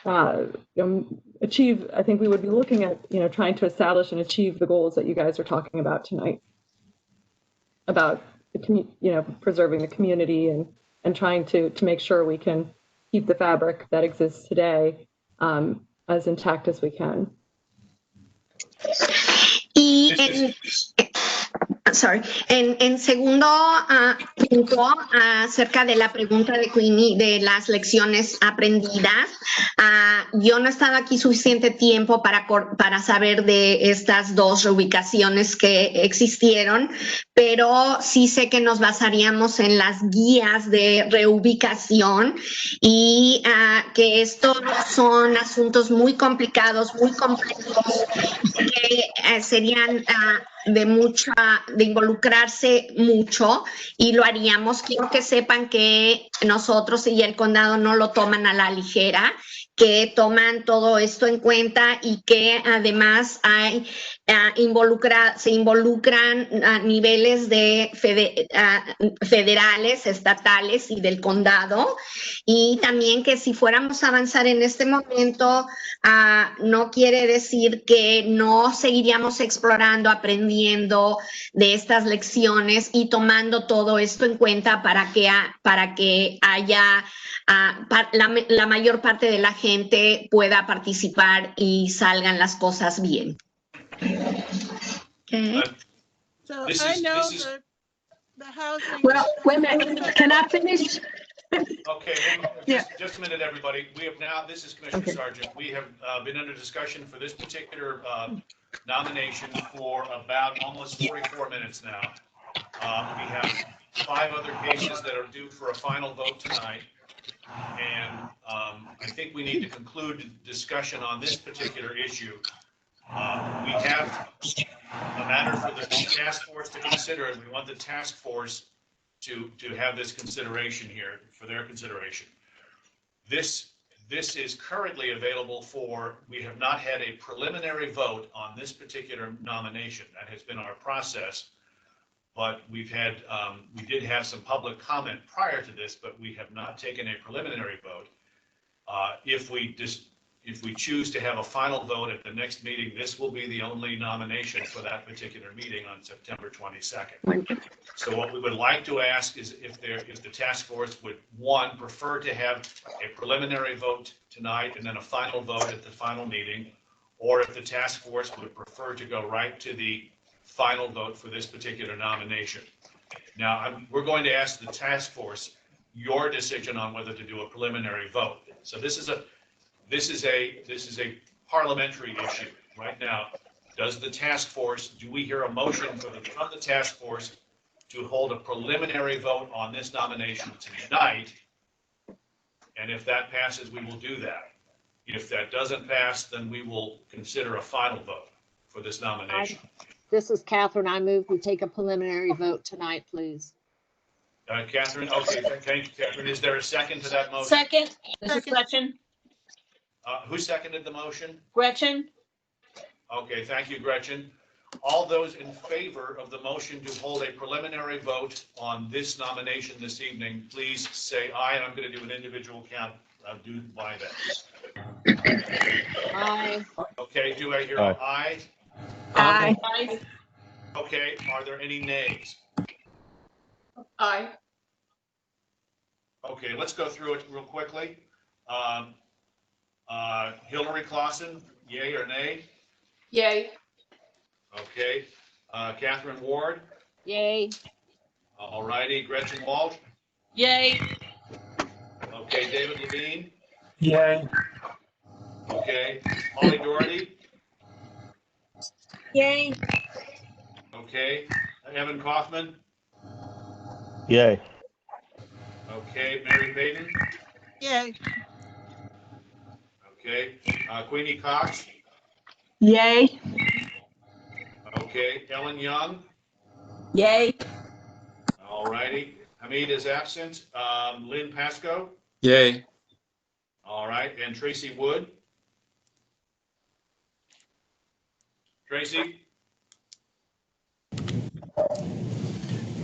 achieve, I think we would be looking at, trying to establish and achieve the goals that you guys are talking about tonight, about the preserving the community and trying to make sure we can keep the fabric that exists today as intact as we can. Y en segundo punto, acerca de la pregunta de Queenie de las lecciones aprendidas, yo no he estado aquí suficiente tiempo para saber de estas dos reubicaciones que existieron, pero sí sé que nos basaríamos en las guías de reubicación y que estos son asuntos muy complicados, muy complejos, que serían de involucrarse mucho y lo haríamos. Quiero que sepan que nosotros y el condado no lo toman a la ligera, que toman todo esto en cuenta y que además se involucran a niveles de federales, estatales y del condado. Y también que si fuéramos a avanzar en este momento, no quiere decir que no seguiríamos explorando, aprendiendo de estas lecciones y tomando todo esto en cuenta para que haya la mayor parte de la gente pueda participar y salgan las cosas bien. Okay. So I know the housing. Well, wait a minute. Can I finish? Okay, just a minute, everybody. We have now, this is Commissioner Sargent. We have been under discussion for this particular nomination for about almost 44 minutes now. We have 5 other cases that are due for a final vote tonight. And I think we need to conclude discussion on this particular issue. We have a matter for the task force to consider, and we want the task force to have this consideration here, for their consideration. This is currently available we have not had a preliminary vote on this particular nomination. That has been our process. But we did have some public comment prior to this, but we have not taken a preliminary vote. If we choose to have a final vote at the next meeting, this will be the only nomination for that particular meeting on September 22nd. So what we would like to ask is if the task force would, one, prefer to have a preliminary vote tonight and then a final vote at the final meeting, or if the task force would prefer to go right to the final vote for this particular nomination. Now, we're going to ask the task force your decision on whether to do a preliminary vote. So this is a parliamentary issue right now. Does the task force, do we hear a motion from the task force to hold a preliminary vote on this nomination tonight? And if that passes, we will do that. If that doesn't pass, then we will consider a final vote for this nomination. This is Catherine. I move we take a preliminary vote tonight, please. Catherine, okay, thank you, Catherine. Is there a second to that motion? Second. This is Gretchen. Who seconded the motion? Gretchen. Okay, thank you, Gretchen. All those in favor of the motion to hold a preliminary vote on this nomination this evening, please say aye, and I'm going to do an individual count. I'll do by that. Aye. Okay, do I hear aye? Aye. Aye. Okay, are there any nays? Aye. Okay, let's go through it real quickly. Hillary Clausen, yay or nay? Yay. Okay. Catherine Ward? Yay. All righty. Gretchen Walsh? Yay. Okay. David Levine? Yay. Okay. Holly Doherty? Yay. Okay. Evan Kaufman? Yay. Okay. Mary Payton? Yay. Okay. Queenie Cox? Yay. Okay. Ellen Young? Yay. All righty. Hamid is absent. Lynn Pascoe? Yay. All right. And Tracy Wood? Tracy?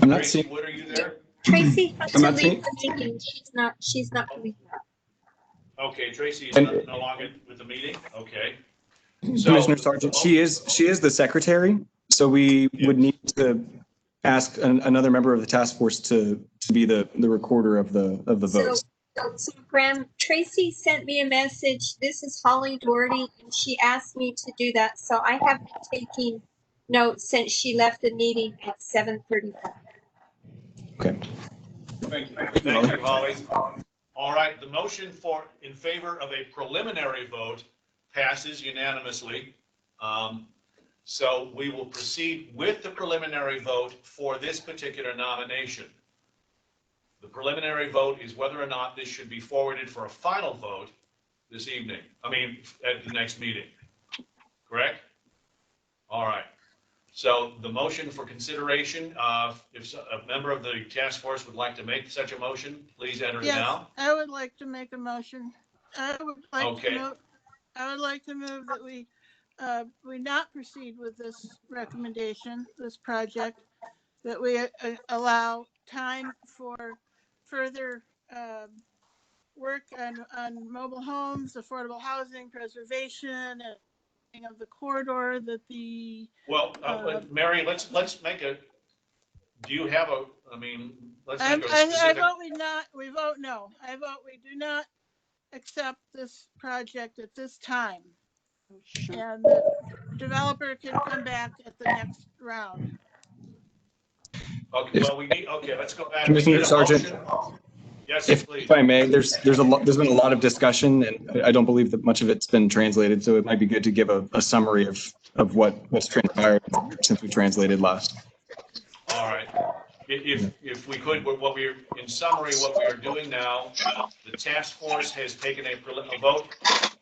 I'm not Tracy seeing. Wood, are you there? Tracy has I'm to not leave seeing. the meeting. She's not coming back. Okay. Tracy is no longer with the meeting. Okay. So, Commissioner Sargent, she is the secretary, so we would need to ask another member of the task force to be the recorder of the votes. So Graham, Tracy sent me a message. This is Holly Doherty, and she asked me to do that. So I have been taking notes since she left the meeting at 7:35. Okay. Thank you, Holly. All right, the motion in favor of a preliminary vote passes unanimously. So we will proceed with the preliminary vote for this particular nomination. The preliminary vote is whether or not this should be forwarded for a final vote this evening. At the next meeting. Correct? All right. So the motion for consideration, if a member of the task force would like to make such a motion, please enter it now. Yes, I would like to make a motion. I would like to move that we not proceed with this recommendation, this project, that we allow time for further work on mobile homes, affordable housing, preservation, and of the corridor that the. Well, Mary, let's make a, do you have a, let's make a specific. I vote we vote no. I vote we do not accept this project at this time. And the developer can come back at the next round. Okay, well, let's go back. Commissioner Sargent, Yes, please. if I may, there's been a lot of discussion, and I don't believe that much of it's been translated, so it might be good to give a summary of what's transpired since we translated last. All right. If we could, in summary, what we are doing now, the task force has taken a vote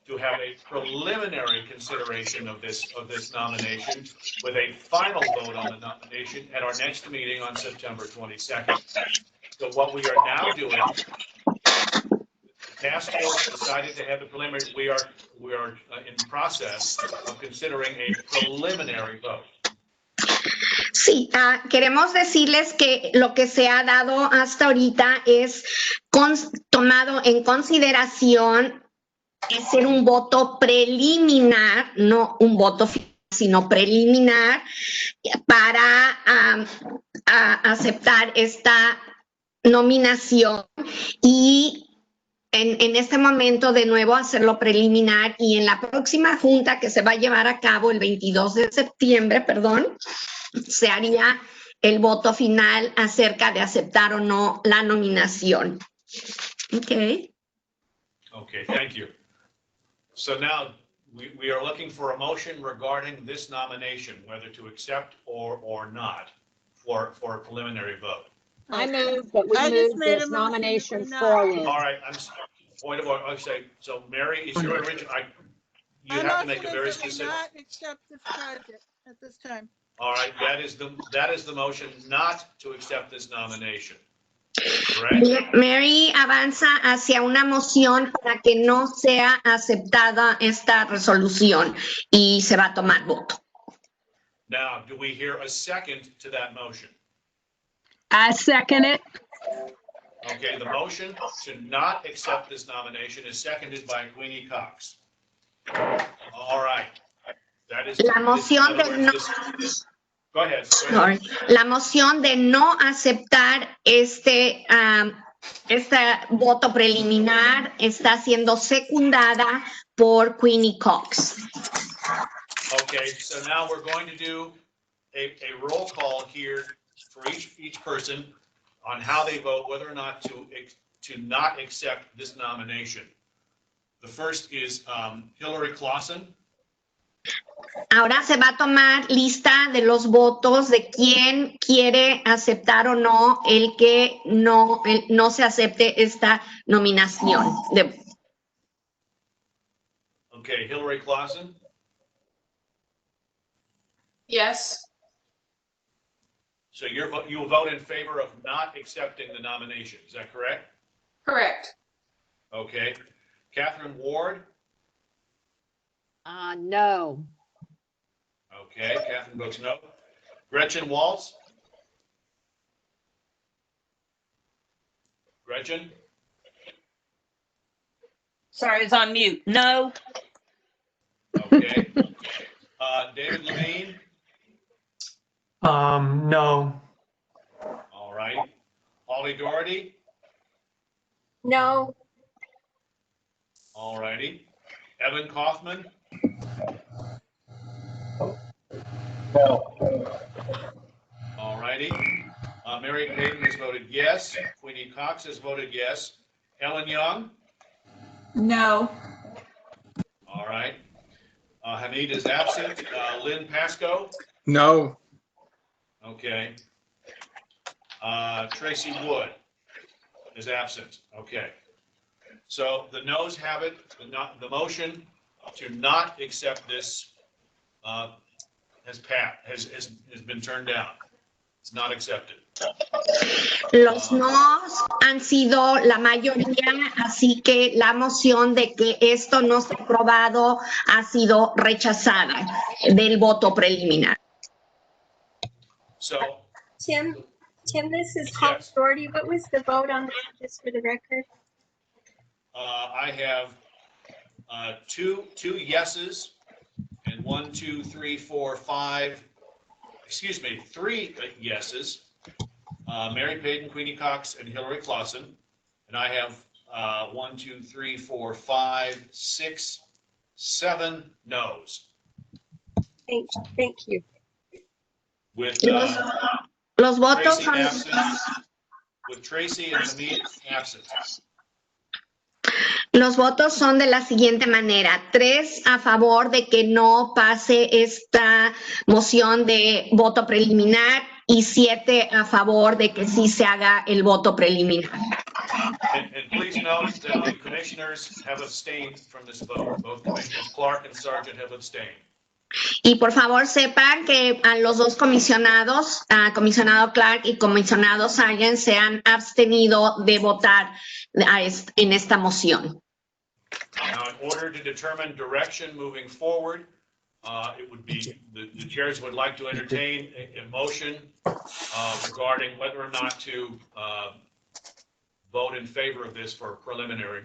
to have a preliminary consideration of this nomination with a final vote on the nomination at our next meeting on September 22nd. So what we are now doing, the task force decided to have the preliminary, we are in process of considering a preliminary vote. Sí, queremos decirles que lo que se ha dado hasta ahorita es tomado en consideración es ser un voto preliminar, no un voto final, sino preliminar para aceptar esta nominación y en este momento de nuevo hacerlo preliminar y en la próxima junta que se va a llevar a cabo el 22 de septiembre, se haría el voto final acerca de aceptar o no la nominación. Okay. Okay, thank you. So now we are looking for a motion regarding this nomination, whether to accept or not for a preliminary vote. I move that we move this nomination forward. All right, point of order. Okay, so Mary, is your original? You have to make a very specific. Not accept this project at this time. All right, that is the motion not to accept this nomination. Correct? Mary avanza hacia una moción para que no sea aceptada esta resolución y se va a tomar voto. Now, do we hear a second to that motion? I second it. Okay, the motion to not accept this nomination is seconded by Queenie Cox. All right. That is La moción de no. Go ahead. Sorry. La moción de no aceptar este voto preliminar está siendo secundada por Queenie Cox. Okay, so now we're going to do a roll call here for each person on how they vote, whether or not to not accept this nomination. The first is Hillary Clausen. Ahora se va a tomar lista de los votos de quién quiere aceptar o no el que no se acepte esta nominación. Okay, Hillary Clausen. Yes. So you will vote in favor of not accepting the nomination. Is that correct? Correct. Okay. Catherine Ward. No. Okay, Catherine votes no. Gretchen Waltz. Gretchen. Sorry, it's on mute. No. Okay. David Levine? No. All right. Holly Doherty? No. All righty. Evan Kaufman? No. All righty. Mary Payton has voted yes. Queenie Cox has voted yes. Ellen Young? No. All right. Hamid is absent. Lynn Pasco? No. Okay. Tracy Wood is absent. Okay. So the noes have it. The motion to not accept this has been turned down. It's not accepted. Los nos han sido la mayoría, así que la moción de que esto no sea aprobado ha sido rechazada del voto preliminar. So, Tim, this is Holly yes. Doherty. What was the vote on that, just for the record? I have two yeses and 3 yeses. Mary Payton, Queenie Cox, and Hillary Clausen. And I have 6, 7 noes. Thank you. With Los votos Tracy son... absent, with Tracy and Hamid absent. Los votos son de la siguiente manera: 3 a favor de que no pase esta moción de voto preliminar y 7 a favor de que sí se haga el voto preliminar. And please note that the commissioners have abstained from this vote. Both Commissioners Clark and Sargent have abstained. Y por favor sepan que a los dos comisionados, comisionado Clark y comisionado Sargent, se han abstenido de votar en esta moción. Now, in order to determine direction moving forward, it would be, the chairs would like to entertain a motion regarding whether or not to vote in favor of this for a preliminary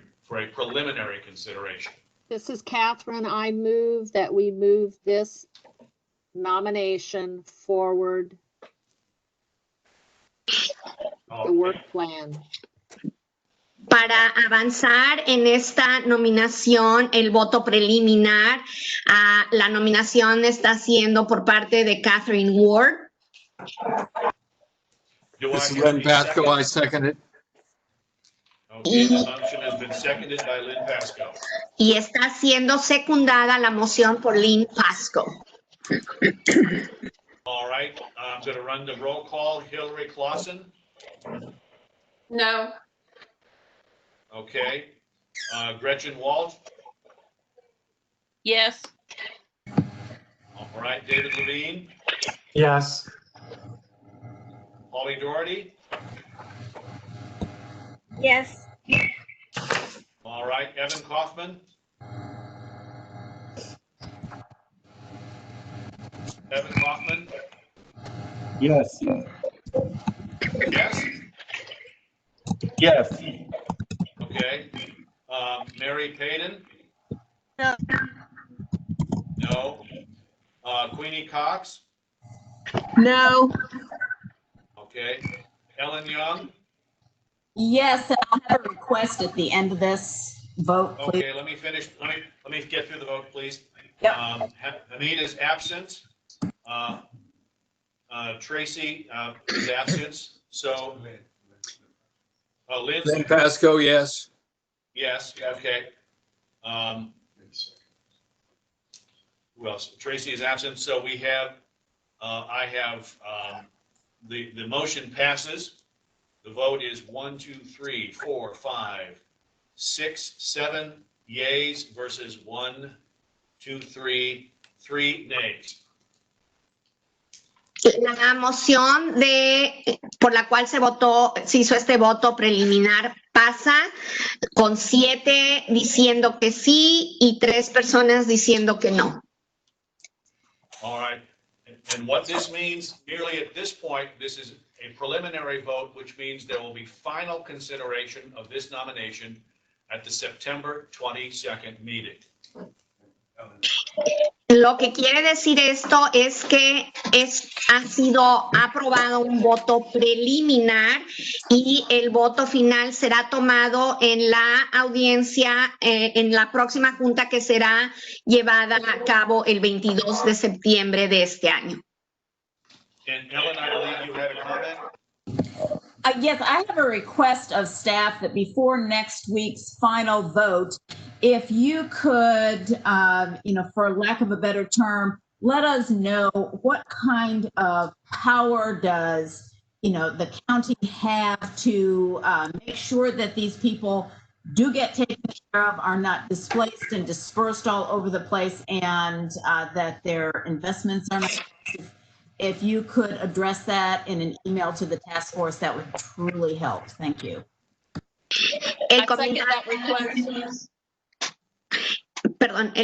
consideration. This is Catherine. I move that we move this nomination forward. The work plan. Para avanzar en esta nominación, el voto preliminar, la nominación está siendo por parte de Catherine Ward. This is Lynn Pasco. I second it. Okay, the motion has been seconded by Lynn Pasco. Y está siendo secundada la moción por Lynn Pasco. All right, I'm going to run the roll call. Hillary Clausen? No. Okay. Gretchen Walt? Yes. All right. David Levine? Yes. Holly Doherty? Yes. All right. Evan Kaufman? Evan Kaufman? Yes. Yes? Yes. Okay. Mary Payton? No. No. Queenie Cox? No. Okay. Ellen Young? Yes, and I'll have a request at the end of this vote, please. Okay, let me finish. Let me get through the vote, please. Yep. Hamid is absent. Tracy is absent. So, Lynn Pasco, yes. Yes, okay. Who else? Tracy is absent. So we have, I have, the motion passes. The vote is 1, 2, 3, 4, 5, 6, 7 yeas versus 1, 2, 3 nays. La moción por la cual se hizo este voto preliminar pasa con 7 diciendo que sí y 3 personas diciendo que no. All right. And what this means, merely at this point, this is a preliminary vote, which means there will be final consideration of this nomination at the September 22nd meeting. Lo que quiere decir esto es que ha sido aprobado un voto preliminar y el voto final será tomado en la audiencia, en la próxima junta que será llevada a cabo el 22 de septiembre de este año. And Ellen, I believe you had a comment? Yes, I have a request of staff that before next week's final vote, if you could, for lack of a better term, let us know what kind of power does, the county have to make sure that these people do get taken care of, are not displaced and dispersed all over the place, and that their investments are not. If you could address that in an email to the task force, that would truly help. Thank you. El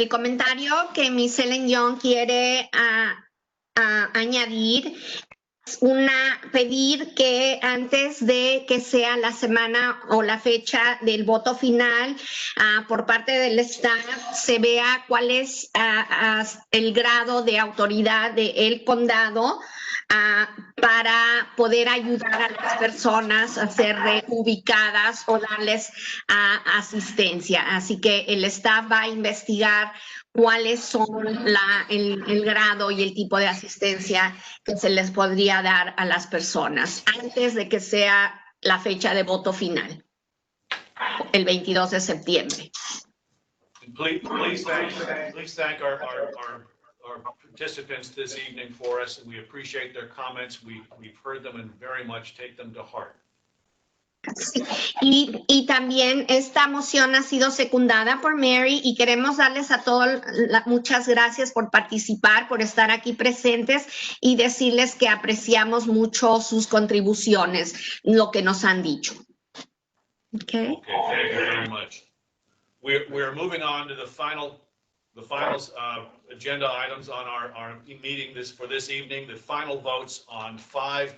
comentario que Miss Ellen Young quiere añadir es pedir que antes de que sea la semana o la fecha del voto final por parte del staff se vea cuál es el grado de autoridad del condado para poder ayudar a las personas a ser reubicadas o darles asistencia. Así que el staff va a investigar cuáles son el grado y el tipo de asistencia que se les podría dar a las personas antes de que sea la fecha de voto final, el 22 de septiembre. Please thank our participants this evening for us. We appreciate their comments. We've heard them and very much take them to heart. Sí. Y también esta moción ha sido secundada por Mary y queremos darles a todos muchas gracias por participar, por estar aquí presentes y decirles que apreciamos mucho sus contribuciones, lo que nos han dicho. Okay. Okay, thank you very much. We're moving on to the final agenda items on our meeting for this evening, the final votes on 5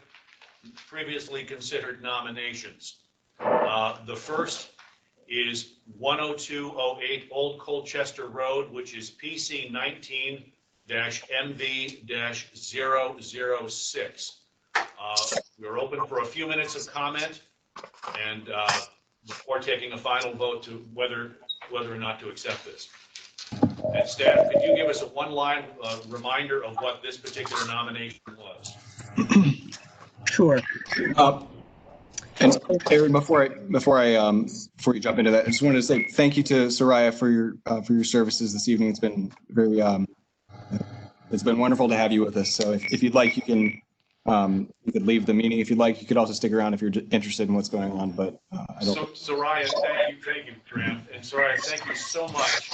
previously considered nominations. The first is 10208 Old Colchester Road, which is PC 19-MV-006. We're open for a few minutes of comment and before taking a final vote to whether or not to accept this. And staff, could you give us a one-line reminder of what this particular nomination was? Sure. And Aaron, before you jump into that, I just wanted to say thank you to Soraya for your services this evening. It's been it's been wonderful to have you with us. So if you'd like, you could leave the meeting. If you'd like, you could also stick around if you're interested in what's going on. But I don't. Soraya, thank you, Graham, and Soraya, thank you so much.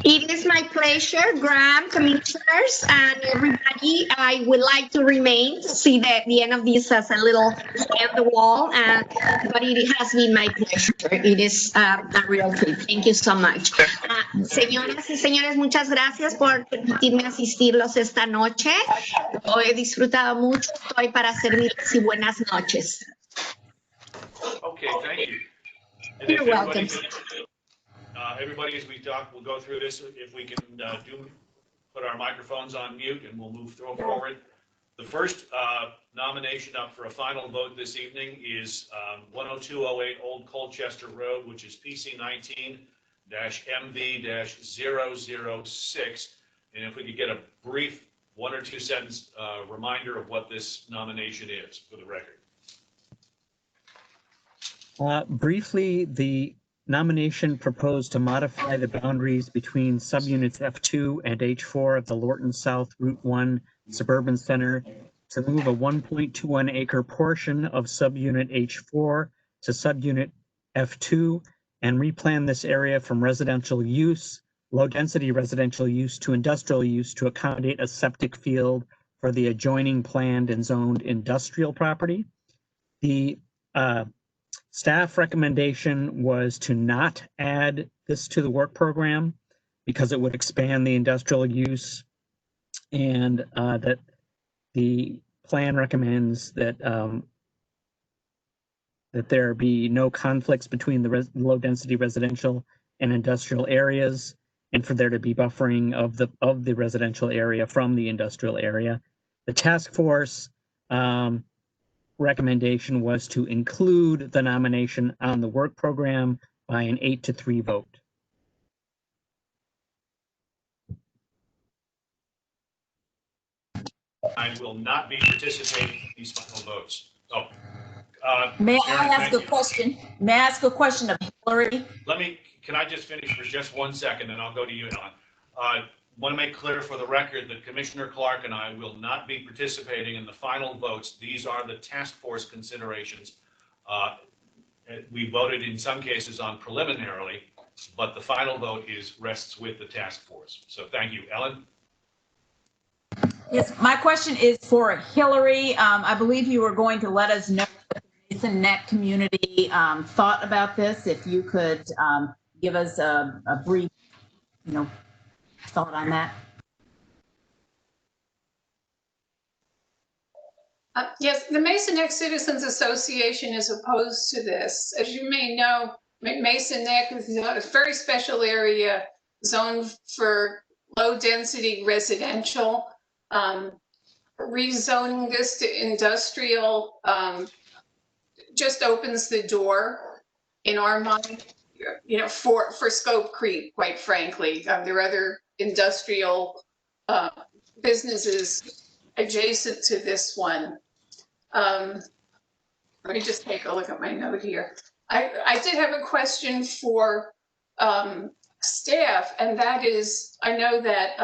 It is my pleasure, Graham, commissioners, and everybody. I would like to remain to see the end of this as a little fly on the wall, but it has been my pleasure. It is a real treat. Thank you so much. Señoras y señores, muchas gracias por permitirme asistirlos esta noche. Lo he disfrutado mucho. Estoy para servirles y buenas noches. Okay, thank you. And You're welcome. Everybody, as we talk, we'll go through this. If we can put our microphones on mute and we'll move forward. The first nomination up for a final vote this evening is 10208 Old Colchester Road, which is PC 19-MV-006. And if we could get a brief 1 or 2 sentence reminder of what this nomination is for the record. Briefly, the nomination proposed to modify the boundaries between subunits F2 and H4 of the Lorton South Route 1 Suburban Center to move a 1.21 acre portion of subunit H4 to subunit F2 and replan this area from residential use, low-density residential use, to industrial use to accommodate a septic field for the adjoining planned and zoned industrial property. The staff recommendation was to not add this to the work program because it would expand the industrial use, and that the plan recommends that that there be no conflicts between the low-density residential and industrial areas, and for there to be buffering of the residential area from the industrial area. The task force recommendation was to include the nomination on the work program by an 8-3 vote. I will not be participating in these final votes. So, May I Sharon, ask thank a you. question? May I ask a question of Hillary? Can I just finish for just 1 second, and I'll go to you, Ellen. Want to make clear for the record that Commissioner Clark and I will not be participating in the final votes. These are the task force considerations. We voted in some cases on preliminarily, but the final vote rests with the task force. So thank you. Ellen? Yes, my question is for Hillary. I believe you were going to let us know what the Mason Neck community thought about this. If you could give us a brief, thought on that. Yes, the Mason Neck Citizens Association is opposed to this. As you may know, Mason Neck is a very special area zoned for low-density residential. Rezoning this to industrial just opens the door, in our mind, for scope creep, quite frankly. There are other industrial businesses adjacent to this one. Let me just take a look at my note here. I did have a question for staff, and that is, I know that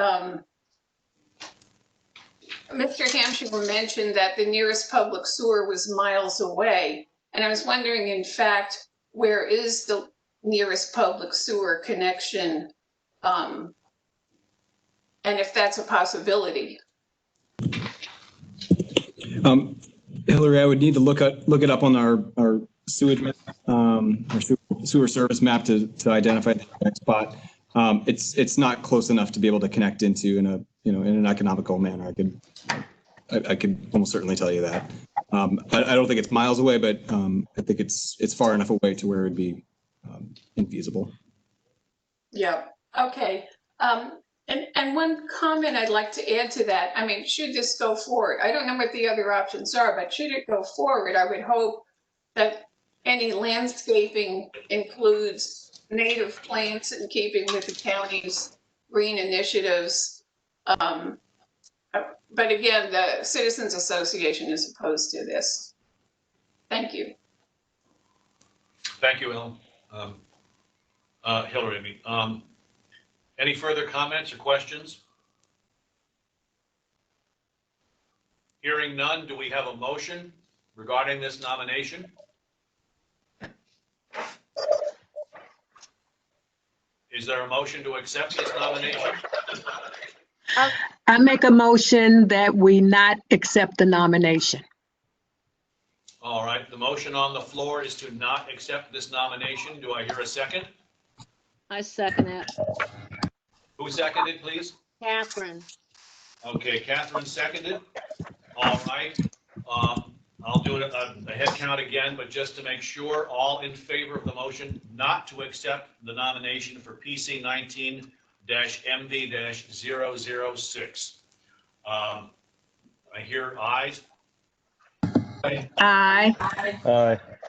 Mr. Hampshire mentioned that the nearest public sewer was miles away. And I was wondering, in fact, where is the nearest public sewer connection? And if that's a possibility. Hillary, I would need to look it up on our sewage map, our sewer service map to identify the exact spot. It's not close enough to be able to connect into in an economical manner. I could almost certainly tell you that. I don't think it's miles away, but I think it's far enough away to where it would be infeasible. Yeah. Okay. And one comment I'd like to add to that. I mean, should this go forward? I don't know what the other options are, but should it go forward, I would hope that any landscaping includes native plants in keeping with the county's green initiatives. But again, the Citizens Association is opposed to this. Thank you. Thank you, Ellen. Hillary, any further comments or questions? Hearing none, do we have a motion regarding this nomination? Is there a motion to accept this nomination? I make a motion that we not accept the nomination. All right, the motion on the floor is to not accept this nomination. Do I hear a second? I second it. Who seconded, please? Catherine. Okay, Catherine seconded. All right. I'll do a head count again, but just to make sure, all in favor of the motion not to accept the nomination for PC 19-MV-006. I hear ayes. Aye. Aye.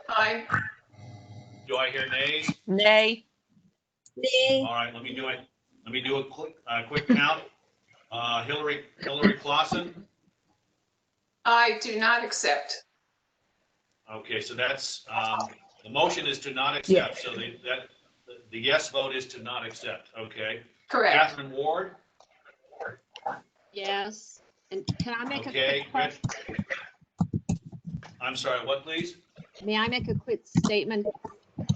Aye. Do I hear nays? Nay. Nay. All right, let me do a quick count. Hillary Clausen. I do not accept. Okay, so that's the motion is to not accept. So the yes vote is to not accept. Okay. Correct. Catherine Ward. Yes. And can I make a Okay. quick question? I'm sorry. What, please? May I make a quick statement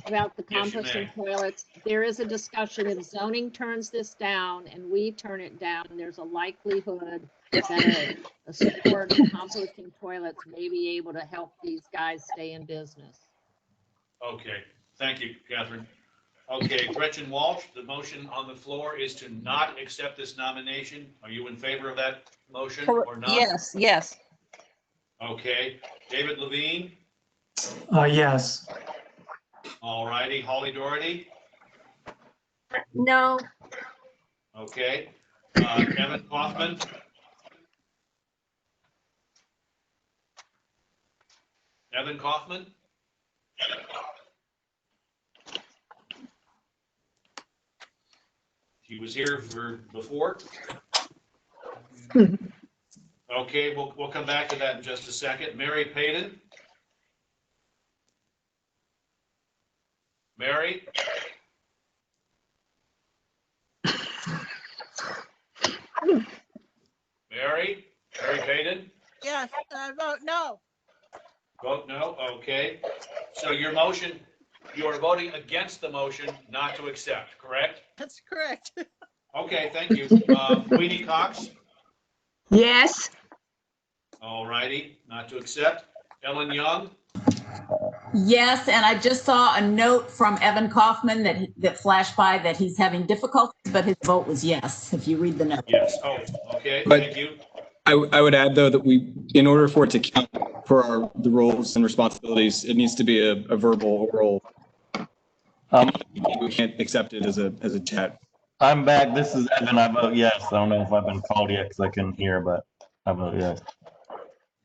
about the Yes, you composting may. toilets? There is a discussion if zoning turns this down and we turn it down, there's a likelihood that a support of composting toilets may be able to help these guys stay in business. Okay. Thank you, Catherine. Okay, Gretchen Walsh, the motion on the floor is to not accept this nomination. Are you in favor of that motion or not? Yes. Okay. David Levine. Yes. All righty, Holly Doherty, No. okay. Evan Kaufman, Evan Kaufman? He was here for before. Okay, we'll come back to that in just a second. Mary Payton? Mary? Mary Payton? Yes, I vote no. Vote no, okay. So your motion, you are voting against the motion not to accept, correct? That's correct. Okay, thank you. Queenie Cox? Yes. All righty, not to accept. Ellen Young? Yes, and I just saw a note from Evan Kaufman that flashed by that he's having difficulties, but his vote was yes, if you read the note. Yes, oh, okay, But- thank you. I would add, though, that in order for it to count for the roles and responsibilities, it needs to be a verbal, oral. We can't accept it as a chat. I'm back. This is Evan. I vote yes. I don't know if I've been called yet because I couldn't hear, but I vote yes.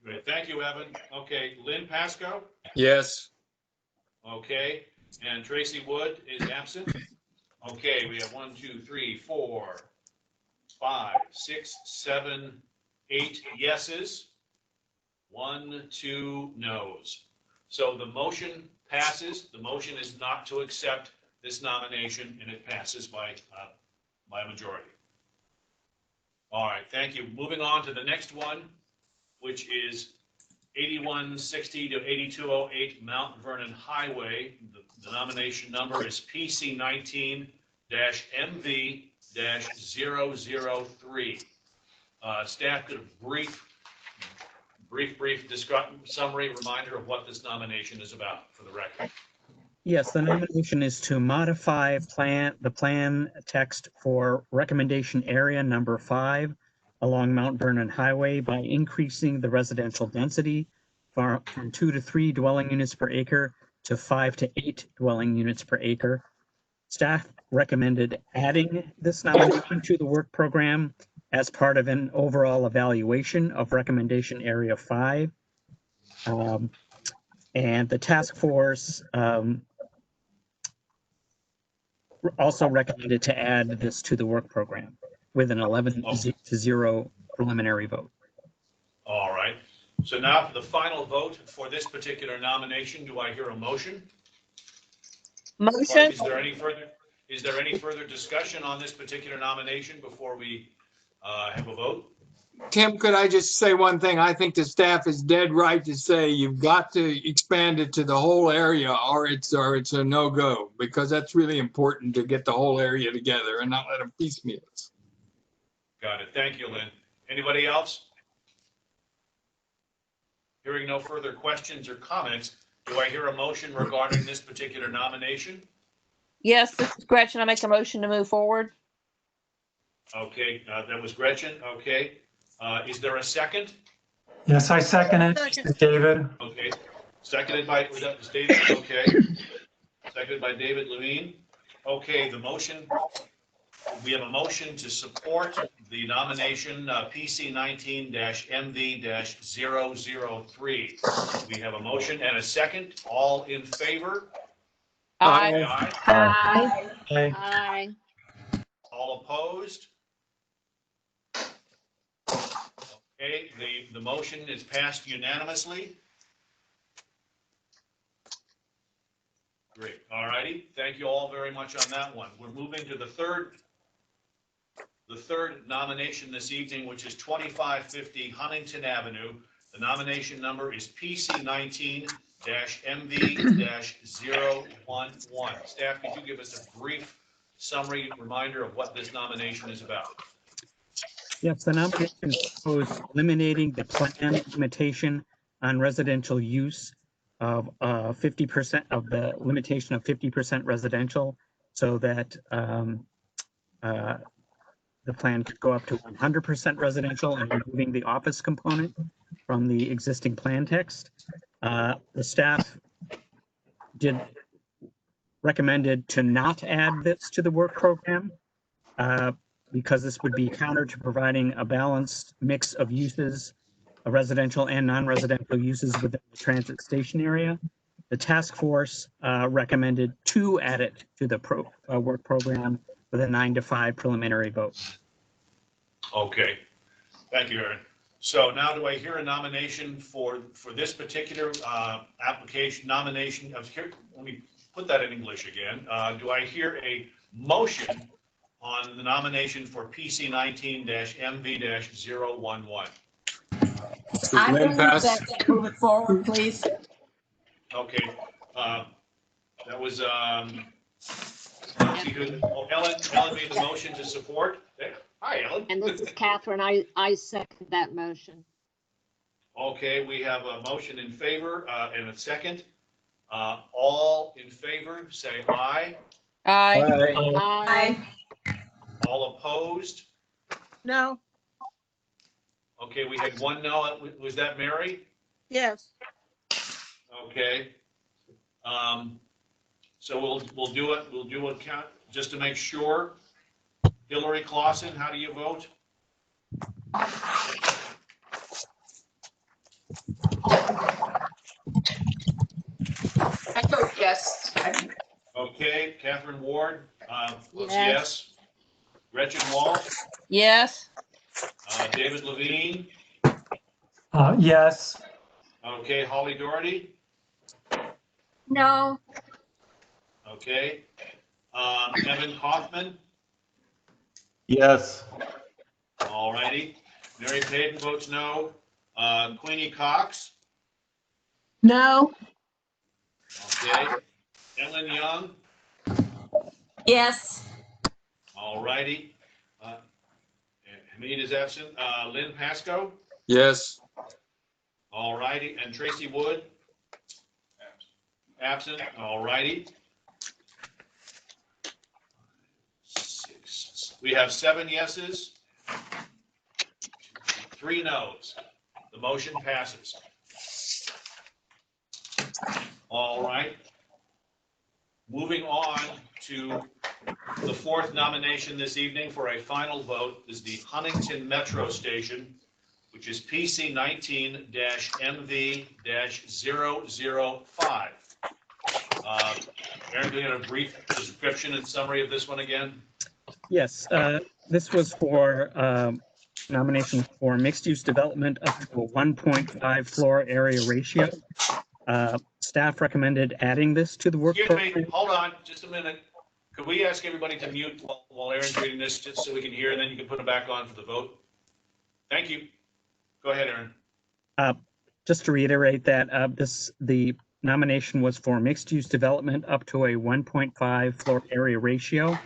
Great, thank you, Evan. Okay, Lynn Pasco? Yes. Okay, and Tracy Wood is absent. Okay, we have 1, 2, 3, 4, 5, 6, 7, 8 yeses, 1, 2 noes. So the motion passes. The motion is not to accept this nomination, and it passes by a majority. All right, thank you. Moving on to the next one, which is 8160 to 8208 Mount Vernon Highway. The nomination number is PC 19-MV-003. Staff could a brief summary reminder of what this nomination is about for the record. Yes, the nomination is to modify the plan text for recommendation area number 5 along Mount Vernon Highway by increasing the residential density from 2 to 3 dwelling units per acre to 5 to 8 dwelling units per acre. Staff recommended adding this nomination to the work program as part of an overall evaluation of recommendation area 5. And the task force also recommended to add this to the work program with an 11-0 preliminary vote. All right. So now for the final vote for this particular nomination, do I hear a motion? Motion. Is there any further discussion on this particular nomination before we have a vote? Tim, could I just say one thing? I think the staff is dead right to say you've got to expand it to the whole area or it's a no-go, because that's really important to get the whole area together and not let them piecemeal it. Got it. Thank you, Lynn. Anybody else? Hearing no further questions or comments, do I hear a motion regarding this particular nomination? Yes, this is Gretchen. I make a motion to move forward. Okay, that was Gretchen. Okay. Is there a second? Yes, I second it. Second. David. Okay. Seconded by, that was David. Okay. Seconded by David Levine. Okay, the motion, we have a motion to support the nomination PC 19-MV-003. We have a motion and a second. All in favor? Aye. Aye. Aye. Aye. All opposed? Okay, the motion is passed unanimously. Great, all righty. Thank you all very much on that one. We're moving to the third nomination this evening, which is 2550 Huntington Avenue. The nomination number is PC 19-MV-011. Staff, could you give us a brief summary reminder of what this nomination is about? Yes, the nomination proposed eliminating the plan limitation on residential use of 50% of the limitation of 50% residential, so that the plan could go up to 100% residential and removing the office component from the existing plan text. The staff recommended to not add this to the work program because this would be counter to providing a balanced mix of uses, residential and non-residential uses within the transit station area. The task force recommended to add it to the work program with a 9-5 preliminary vote. Okay, thank you, Aaron. So now do I hear a nomination for this particular application, nomination of here, let me put that in English again. Do I hear a motion on the nomination for PC 19-MV-011? I move that they move it forward, please. Okay, that was, let's see who, Ellen made the motion to support. There. Hi, Ellen. And this is Catherine. I second that motion. Okay, we have a motion in favor and a second. All in favor, say aye. Aye. Aye. All opposed? No, Okay, we had one no. Was that Mary? yes. Okay. So we'll do it. We'll do a count just to make sure. Hillary Clausen, how do you vote? I vote yes. Okay, Catherine Ward, votes Yes. yes. Gretchen Walsh, Yes. David Levine, Yes. okay, Holly Doherty, No, okay. Evan Kaufman, Yes. all righty. Mary Payton votes no. Queenie Cox, No. okay. Ellen Young, Yes. all righty. Hamid is absent. Lynn Pasco, Yes. all righty. And Tracy Wood? Absent, all righty. 6. We have 7 yeses, 3 noes. The motion passes. All right. Moving on to the 4th nomination this evening for a final vote is the Huntington Metro Station, which is PC 19-MV-005. Aaron, can you get a brief description and summary of this one again? Yes, this was for nomination for mixed-use development up to a 1.5 floor area ratio. Staff recommended adding this to the work Excuse me, program. hold on, just a minute. Could we ask everybody to mute while Aaron's reading this, just so we can hear, and then you can put it back on for the vote? Thank you. Go ahead, Aaron. Just to reiterate that the nomination was for mixed-use development up to a 1.5 floor area ratio.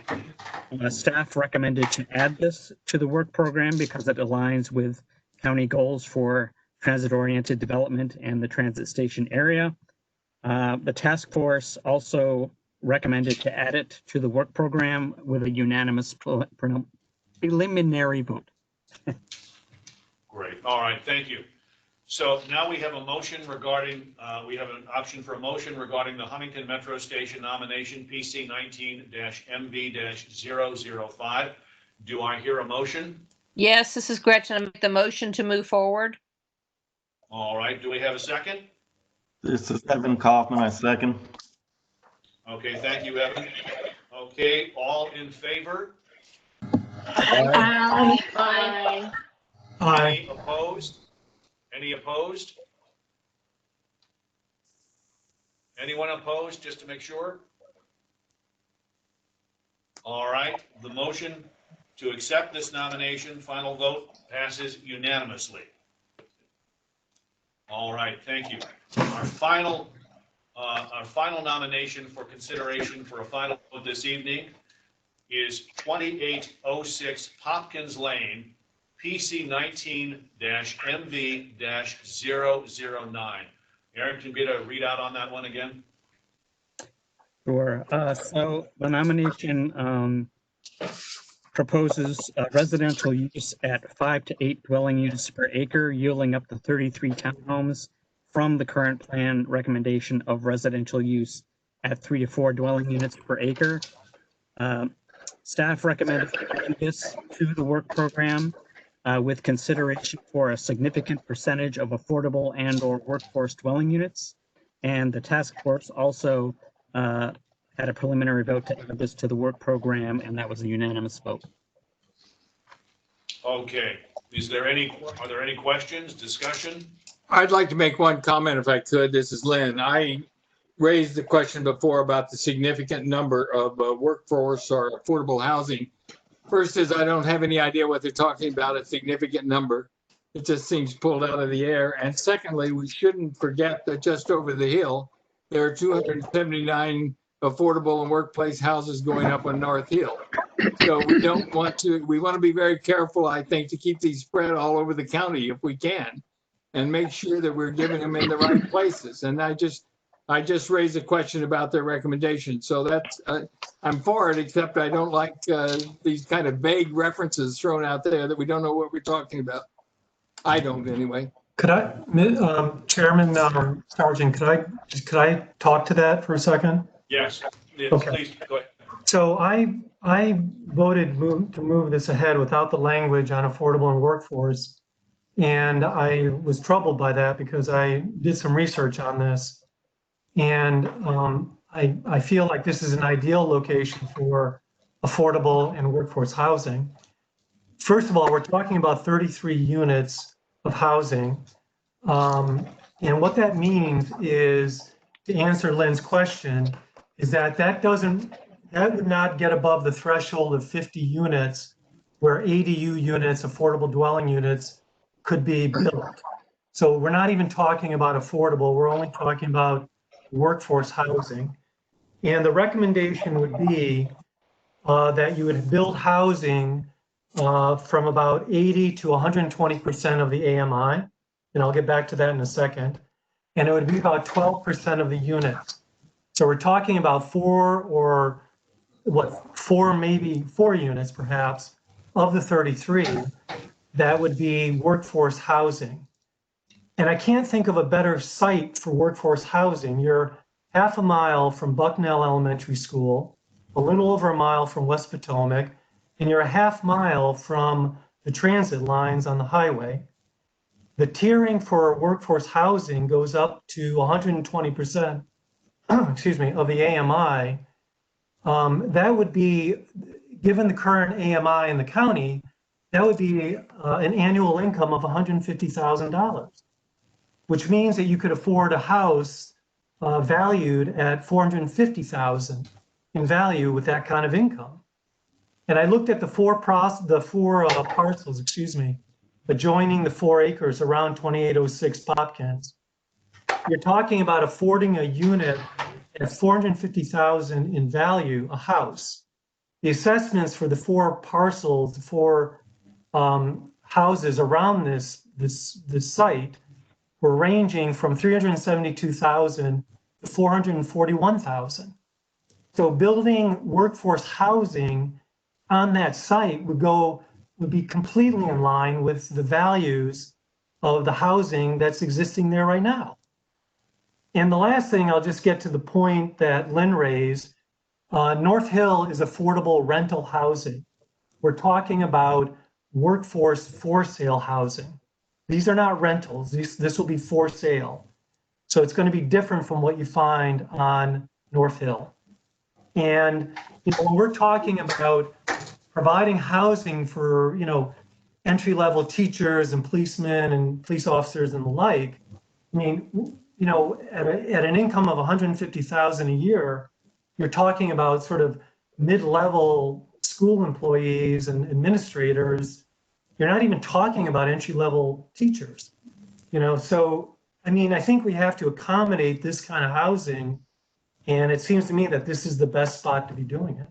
Staff recommended to add this to the work program because it aligns with county goals for transit-oriented development and the transit station area. The task force also recommended to add it to the work program with a unanimous preliminary vote. Great, all right, thank you. So now we have a motion regarding, we have an option for a motion regarding the Huntington Metro Station nomination, PC 19-MV-005. Do I hear a motion? Yes, this is Gretchen. I make the motion to move forward. All right, do we have a second? This is Evan Kaufman, I second. Okay, thank you, Evan. Okay, all in favor? Aye. Aye. Any opposed? Any opposed? Anyone opposed, just to make sure? All right, the motion to accept this nomination, final vote, passes unanimously. All right, thank you. Our final nomination for consideration for a final vote this evening is 2806 Hopkins Lane, PC 19-MV-009. Aaron, can you get a readout on that one again? Sure. So the nomination proposes residential use at 5 to 8 dwelling units per acre, yielding up to 33 townhomes from the current plan recommendation of residential use at 3 to 4 dwelling units per acre. Staff recommended adding this to the work program with consideration for a significant percentage of affordable and/or workforce dwelling units. And the task force also had a preliminary vote to add this to the work program, and that was a unanimous vote. Okay, are there any questions, discussion? I'd like to make one comment if I could. This is Lynn. I raised the question before about the significant number of workforce or affordable housing. First is I don't have any idea what they're talking about, a significant number. It just seems pulled out of the air. And secondly, we shouldn't forget that just over the hill, there are 279 affordable and workplace houses going up on North Hill. So we want to be very careful, I think, to keep these spread all over the county if we can, and make sure that we're giving them in the right places. And I just raised a question about their recommendation. So that's, I'm for it, except I don't like these kind of vague references thrown out there that we don't know what we're talking about. I don't anyway. Could I, Chairman Sargent, could I talk to that for a second? Yes, Okay. Please, go ahead. So I voted to move this ahead without the language on affordable and workforce. And I was troubled by that because I did some research on this. And I feel like this is an ideal location for affordable and workforce housing. First of all, we're talking about 33 units of housing. And what that means is, to answer Lynn's question, is that that would not get above the threshold of 50 units where ADU units, affordable dwelling units, could be built. So we're not even talking about affordable, we're only talking about workforce housing. And the recommendation would be that you would build housing from about 80 to 120% of the AMI. And I'll get back to that in a second. And it would be about 12% of the units. So we're talking about maybe four units perhaps of the 33 that would be workforce housing. And I can't think of a better site for workforce housing. You're half a mile from Bucknell Elementary School, a little over a mile from West Potomac, and you're a half mile from the transit lines on the highway. The tiering for workforce housing goes up to 120%, excuse me, of the AMI. That would be, given the current AMI in the county, that would be an annual income of $150,000, which means that you could afford a house valued at $450,000 in value with that kind of income. And I looked at the four parcels, excuse me, adjoining the 4 acres around 2806 Popkins. You're talking about affording a unit at $450,000 in value, a house. The assessments for the 4 parcels, the 4 houses around this site were ranging from $372,000 to $441,000. So building workforce housing on that site would be completely in line with the values of the housing that's existing there right now. And the last thing, I'll just get to the point that Lynn raised. North Hill is affordable rental housing. We're talking about workforce for sale housing. These are not rentals. This will be for sale. So it's going to be different from what you find on North Hill. And when we're talking about providing housing for entry-level teachers and policemen and police officers and the like, I mean, at an income of $150,000 a year, you're talking about sort of mid-level school employees and administrators. You're not even talking about entry-level teachers. So I mean, I think we have to accommodate this kind of housing, and it seems to me that this is the best spot to be doing it.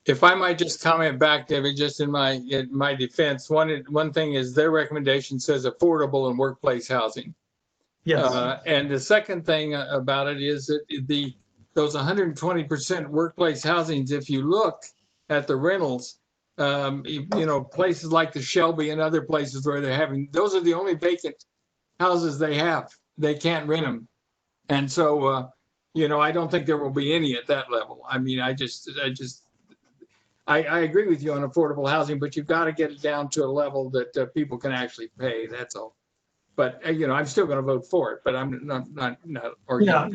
If I might just comment back, David, just in my defense, one thing is their recommendation says affordable and workplace housing. Yes. And the second thing about it is that those 120% workplace housings, if you look at the rentals, places like the Shelby and other places where they're having, those are the only vacant houses they have. They can't rent them. And so You know, I don't think there will be any at that level. I mean, I agree with you on affordable housing, but you've got to get it down to a level that people can actually pay. That's all. But, you know, I'm still going to vote for it, but I'm not Yeah, arguing.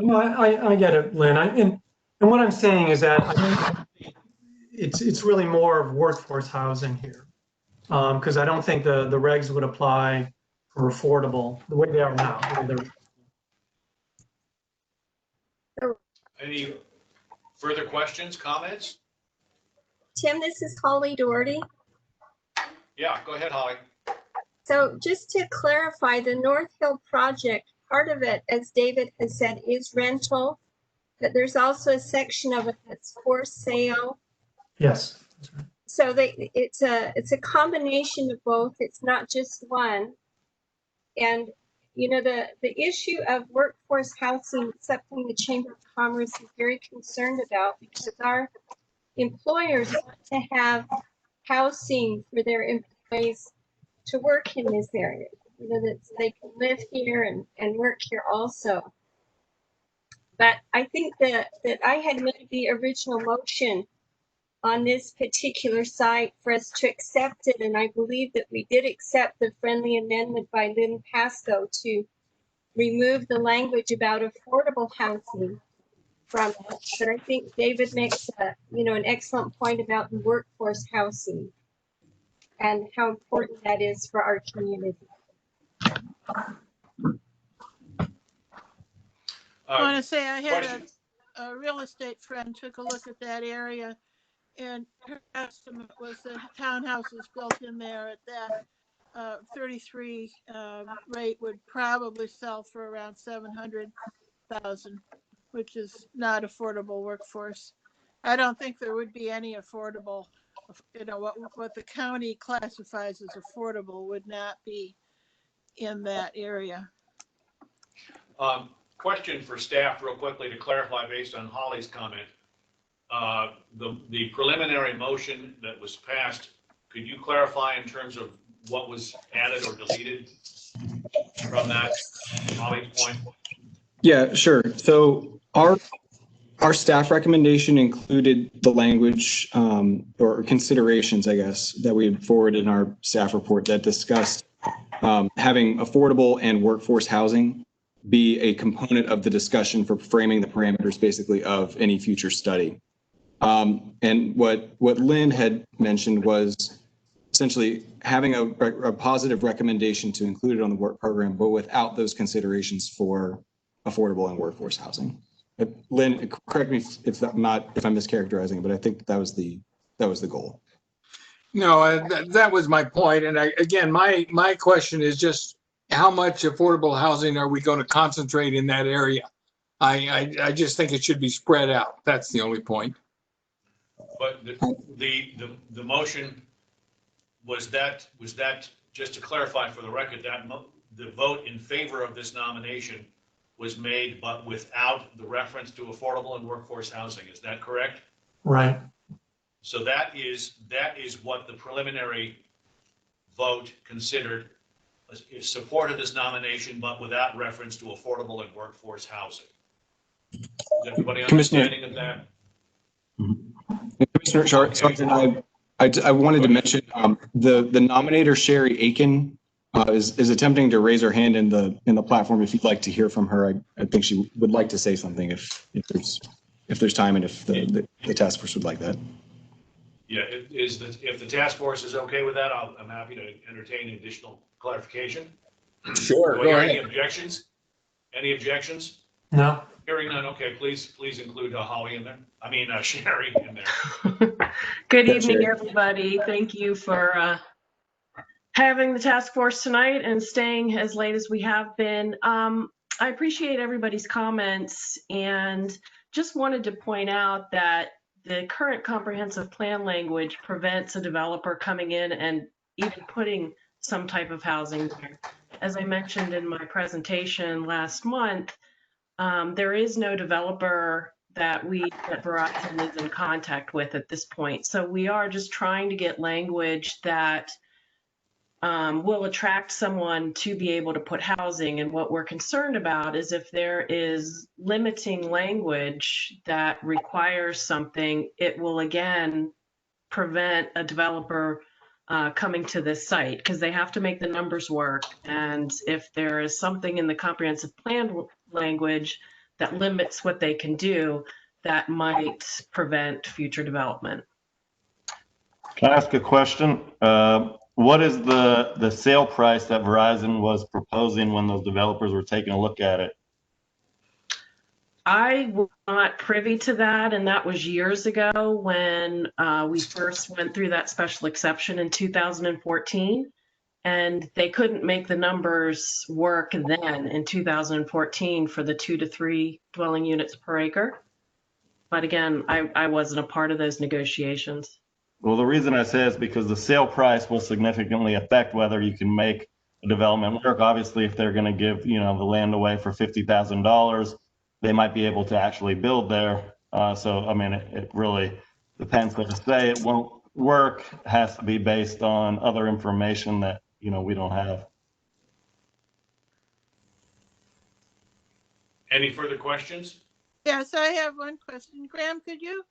no, I get it, Lynn. And what I'm saying is that I think it's really more of workforce housing here. Because I don't think the regs would apply for affordable the way they are now. Any further questions, comments? Tim, this is Holly Doherty. Yeah, go ahead, Holly. So just to clarify, the North Hill project, part of it, as David has said, is rental, but there's also a section of it that's for sale. Yes. So it's a combination of both. It's not just one. And you know, the issue of workforce housing, something the Chamber of Commerce is very concerned about, because our employers want to have housing for their employees to work in this area, you know, that they can live here and work here also. But I think that I had made the original motion on this particular site for us to accept it, and I believe that we did accept the friendly amendment by Lynn Pasco to remove the language about affordable housing from it. But I think David makes an excellent point about the workforce housing and how important that is for our community. I want to say I had a real estate friend took a look at that area, and her estimate was that townhouses built in there at that 33 rate would probably sell for around 700,000, which is not affordable workforce. I don't think there would be any affordable, you know, what the county classifies as affordable would not be in that area. Question for staff real quickly to clarify based on Holly's comment. The preliminary motion that was passed, could you clarify in terms of what was added or deleted from that, Holly's point? Yeah, sure. So our staff recommendation included the language or considerations, I guess, that we had forwarded in our staff report that discussed having affordable and workforce housing be a component of the discussion for framing the parameters, basically, of any future study. And what Lynn had mentioned was essentially having a positive recommendation to include it on the work program, but without those considerations for affordable and workforce housing. Lynn, correct me if I'm mischaracterizing, but I think that was the goal. No, that was my point. And again, my question is just how much affordable housing are we going to concentrate in that area? I just think it should be spread out. That's the only point. But the motion was that just to clarify for the record, that the vote in favor of this nomination was made, but without the reference to affordable and workforce housing. Is that correct? Right. So that is what the preliminary vote considered support of this nomination, but without reference to affordable and workforce housing. Is everybody understanding of that? Commissioner Sargent, I wanted to mention the nominator Sherry Aiken is attempting to raise her hand in the platform. If you'd like to hear from her, I think she would like to say something if there's time and if the task force would like that. Yeah, if the task force is okay with that, I'm happy to entertain additional clarification. Sure. Do I hear any objections? Any objections? No. Hearing none. Okay, please include Holly in there. I mean Sherry in there. Good evening, everybody. Thank you for having the task force tonight and staying as late as we have been. I appreciate everybody's comments and just wanted to point out that the current comprehensive plan language prevents a developer coming in and even putting some type of housing there. As I mentioned in my presentation last month, there is no developer that Verizon is in contact with at this point. So we are just trying to get language that will attract someone to be able to put housing. And what we're concerned about is if there is limiting language that requires something, it will again prevent a developer coming to this site because they have to make the numbers work. And if there is something in the comprehensive plan language that limits what they can do, that might prevent future development. Can I ask a question? What is the sale price that Verizon was proposing when those developers were taking a look at it? I was not privy to that, and that was years ago when we first went through that special exception in 2014, and they couldn't make the numbers work then in 2014 for the 2 to 3 dwelling units per acre. But again, I wasn't a part of those negotiations. Well, the reason I say is because the sale price will significantly affect whether you can make a development work. Obviously, if they're going to give, the land away for $50,000, they might be able to actually build there. So, I mean, it really depends. But to say it won't work has to be based on other information that, we don't have. Any further questions? Yes, I have one question. Graham, could you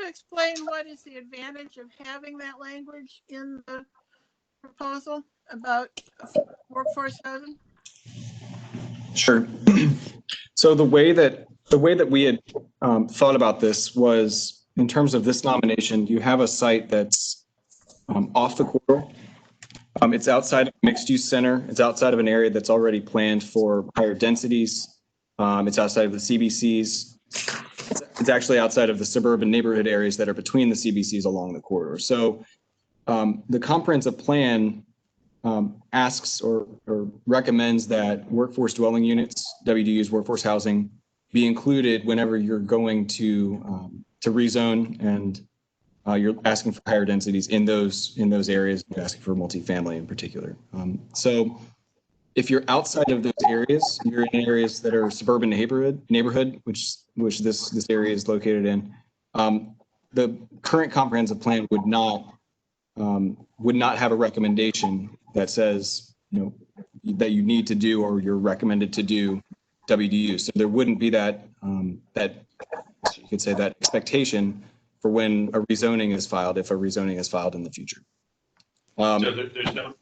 explain what is the advantage of having that language in the proposal about workforce housing? Sure. So the way that we had thought about this was in terms of this nomination, you have a site that's off the corridor. It's outside of a mixed-use center. It's outside of an area that's already planned for higher densities. It's outside of the CBCs. It's actually outside of the suburban neighborhood areas that are between the CBCs along the corridor. So the comprehensive plan asks or recommends that workforce dwelling units, WDUs, workforce housing, be included whenever you're going to rezone and you're asking for higher densities in those areas. You're asking for multifamily in particular. So if you're outside of those areas, you're in areas that are suburban neighborhood, which this area is located in. The current comprehensive plan would not have a recommendation that says that you need to do or you're recommended to do WDU. So there wouldn't be that you could say that expectation for when a rezoning is filed, if a rezoning is filed in the future. So there's no,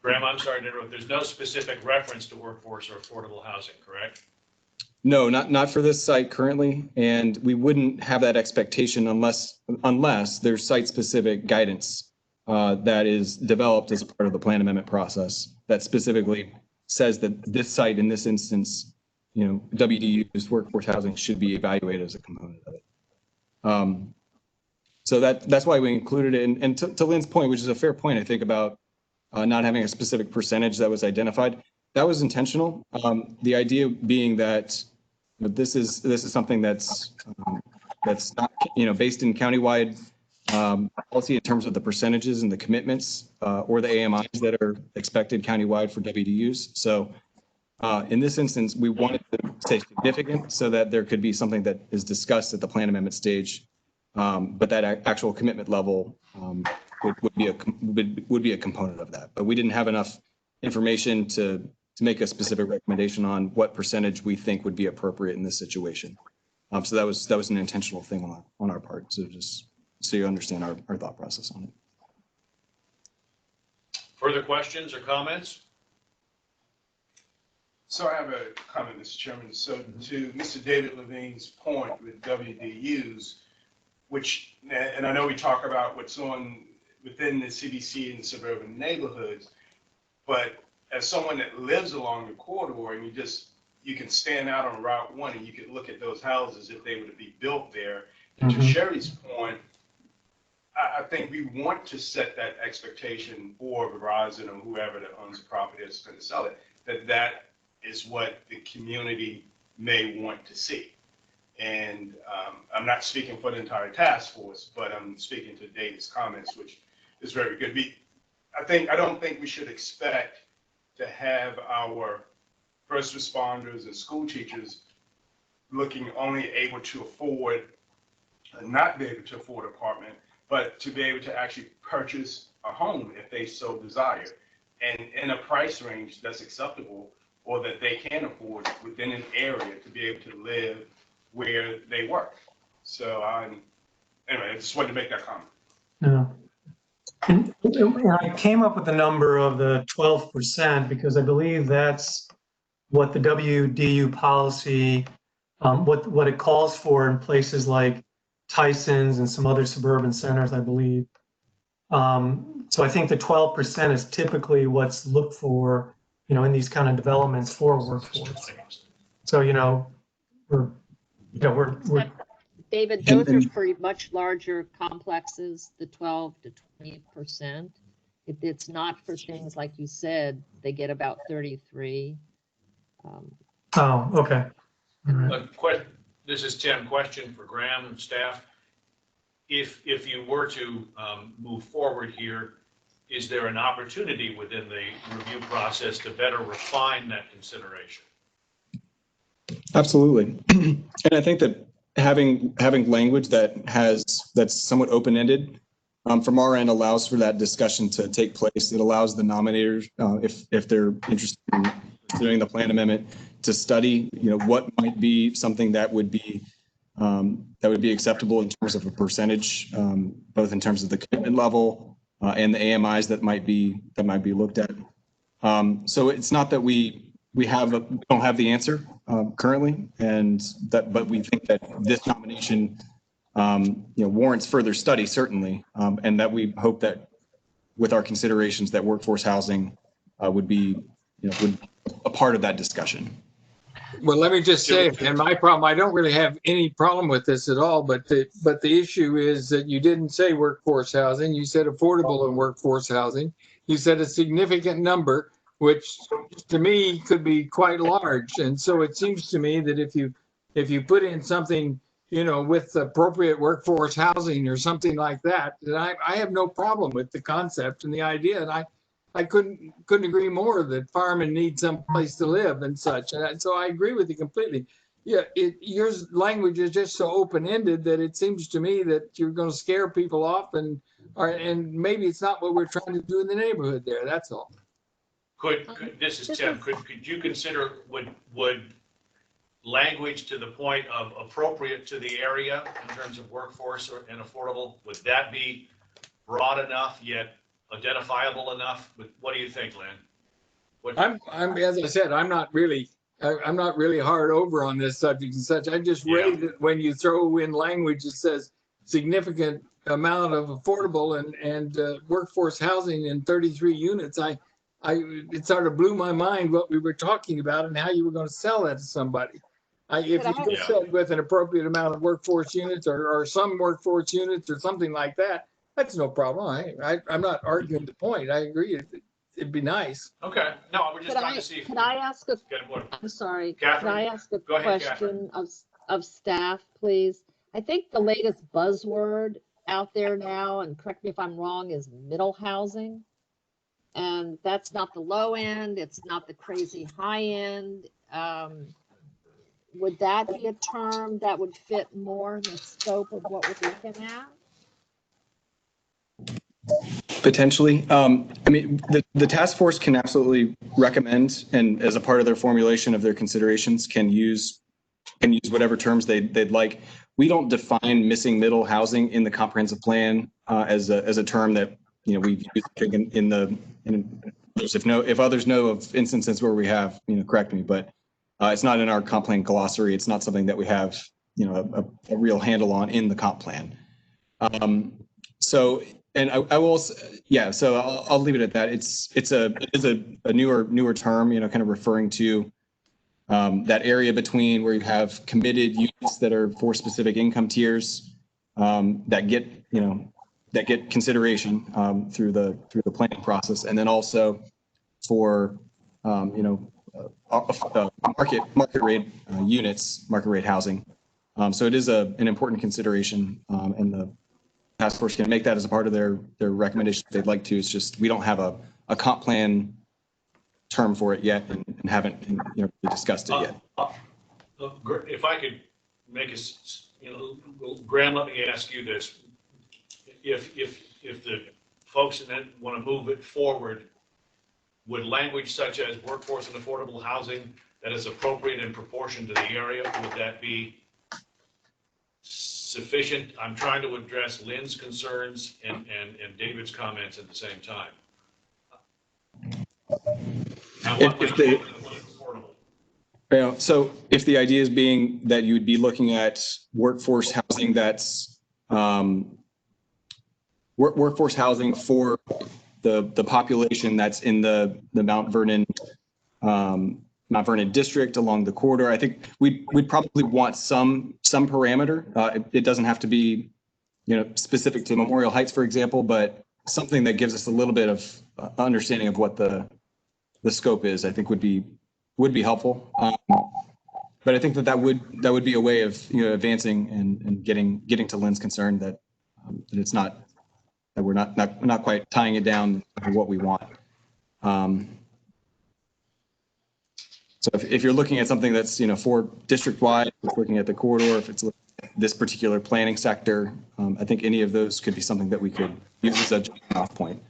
Graham, I'm sorry to interrupt. There's no specific reference to workforce or affordable housing, correct? No, not for this site currently, and we wouldn't have that expectation unless there's site-specific guidance that is developed as part of the plan amendment process that specifically says that this site, in this instance, WDU's workforce housing should be evaluated as a component of it. So that's why we included it. And to Lynn's point, which is a fair point, I think, about not having a specific percentage that was identified, that was intentional. The idea being that this is something that's not based in countywide policy in terms of the percentages and the commitments or the AMIs that are expected countywide for WDUs. So in this instance, we wanted to say significant so that there could be something that is discussed at the plan amendment stage, but that actual commitment level would be a component of that. But we didn't have enough information to make a specific recommendation on what percentage we think would be appropriate in this situation. So that was an intentional thing on our part. So just so you understand our thought process on it. Further questions or comments? So I have a comment, Mr. Chairman. So to Mr. David Levine's point with WDUs, which, and I know we talk about what's on within the CBC and suburban neighborhoods, but as someone that lives along the corridor and you can stand out on Route 1 and you can look at those houses if they were to be built there. And to Sherry's point, I think we want to set that expectation for Verizon or whoever that owns the property that's going to sell it, that is what the community may want to see. And I'm not speaking for the entire task force, but I'm speaking to David's comments, which is very good. I don't think we should expect to have our first responders and school teachers looking only able to afford, not be able to afford apartment, but to be able to actually purchase a home if they so desire, and in a price range that's acceptable or that they can afford within an area to be able to live where they work. So anyway, I just wanted to make that comment. No. And I came up with the number of the 12% because I believe that's what the WDU policy, what it calls for in places like Tyson's and some other suburban centers, I believe. So I think the 12% is typically what's looked for, in these kind of developments for workforce. So, we're David, those are for much larger complexes, the 12 to 20%. If it's not for things like you said, they get about 33. Oh, okay. All right. This is Tim. Question for Graham and staff. If you were to move forward here, is there an opportunity within the review process to better refine that consideration? Absolutely. And I think that having language that's somewhat open-ended from our end allows for that discussion to take place. It allows the nominators, if they're interested in considering the plan amendment, to study, what might be something that would be acceptable in terms of a percentage, both in terms of the commitment level and the AMIs that might be looked at. So it's not that we don't have the answer currently, but we think that this nomination warrants further study, certainly, and that we hope that with our considerations that workforce housing would be a part of that discussion. Well, let me just say, and my problem, I don't really have any problem with this at all, but the issue is that you didn't say workforce housing. You said affordable and workforce housing. You said a significant number, which to me could be quite large. And so it seems to me that if you put in something, with appropriate workforce housing or something like that, then I have no problem with the concept and the idea. And I couldn't agree more that firemen need some place to live and such. And so I agree with you completely. Yeah, your language is just so open-ended that it seems to me that you're going to scare people off, and maybe it's not what we're trying to do in the neighborhood there. That's all. This is Tim. Could you consider would language to the point of appropriate to the area in terms of workforce and affordable, would that be broad enough yet identifiable enough? What do you think, Lynn? I'm as I said, I'm not really hard over on this subject and such. I just raised it when you throw in language that says significant amount of affordable and workforce housing in 33 units. It sort of blew my mind what we were talking about and how you were going to sell that to somebody. If you just said with an appropriate amount of workforce units or some workforce units or something like that, that's no problem. I'm not arguing the point. I agree. It'd be nice. Okay. No, we're just trying to see. Could I ask I'm sorry. Catherine, could I ask a go ahead, question of staff, please? I think the latest buzzword out there now, and correct me if I'm wrong, is middle housing. And that's not the low end. It's not the crazy high end. Would that be a term that would fit more in the scope of what we're looking at? Potentially. I mean, the task force can absolutely recommend, and as a part of their formulation of their considerations, can use whatever terms they'd like. We don't define missing middle housing in the comprehensive plan as a term that we've used if others know of instances where we have, correct me, but it's not in our comp plan glossary. It's not something that we have a real handle on in the comp plan. So. And I will, so I'll leave it at that. It is a newer term, kind of referring to that area between where you have committed units that are for specific income tiers that get consideration through the planning process, and then also for market rate units, market rate housing. So it is an important consideration, and the task force can make that as a part of their recommendation if they'd like to. It's just we don't have a comp plan term for it yet, and haven't discussed it yet. If I could make Graham, let me ask you this. if the folks that want to move it forward, would language such as workforce and affordable housing that is appropriate in proportion to the area, would that be sufficient? I'm trying to address Lynn's concerns and David's comments at the same time. I want affordable. So if the idea is being that you would be looking at workforce housing that's workforce housing for the population that's in the Mount Vernon district along the corridor, I think we'd probably want some parameter. It doesn't have to be, specific to Memorial Heights, for example, but something that gives us a little bit of understanding of what the scope is, I think would be helpful. But I think that would be a way of advancing and getting to Lynn's concern that it's not that we're not quite tying it down to what we want. So if you're looking at something that's for district wide, if looking at the corridor, if it's this particular planning sector, I think any of those could be something that we could use as a jumping off point.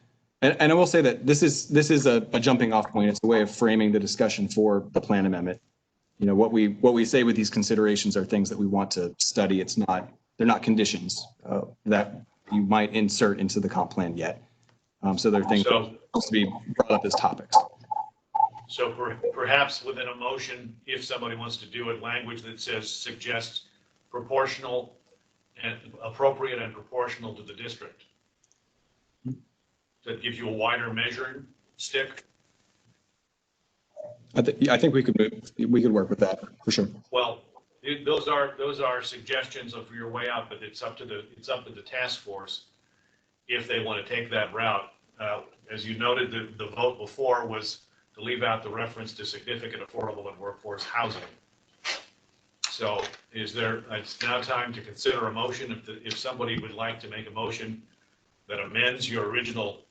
And I will say that this is a jumping off point. It's a way of framing the discussion for the plan amendment. What we say with these considerations are things that we want to study. They're not conditions that you might insert into the comp plan yet. So they're things that are supposed to be brought up as topics. So perhaps within a motion, if somebody wants to do it, language that suggests proportional and appropriate and proportional to the district. That gives you a wider measuring stick. I think we could work with that for sure. Well, those are suggestions of your way out, but it's up to the task force if they want to take that route. As you noted, the vote before was to leave out the reference to significant affordable and workforce housing. So it's now time to consider a motion if somebody would like to make a motion that amends your original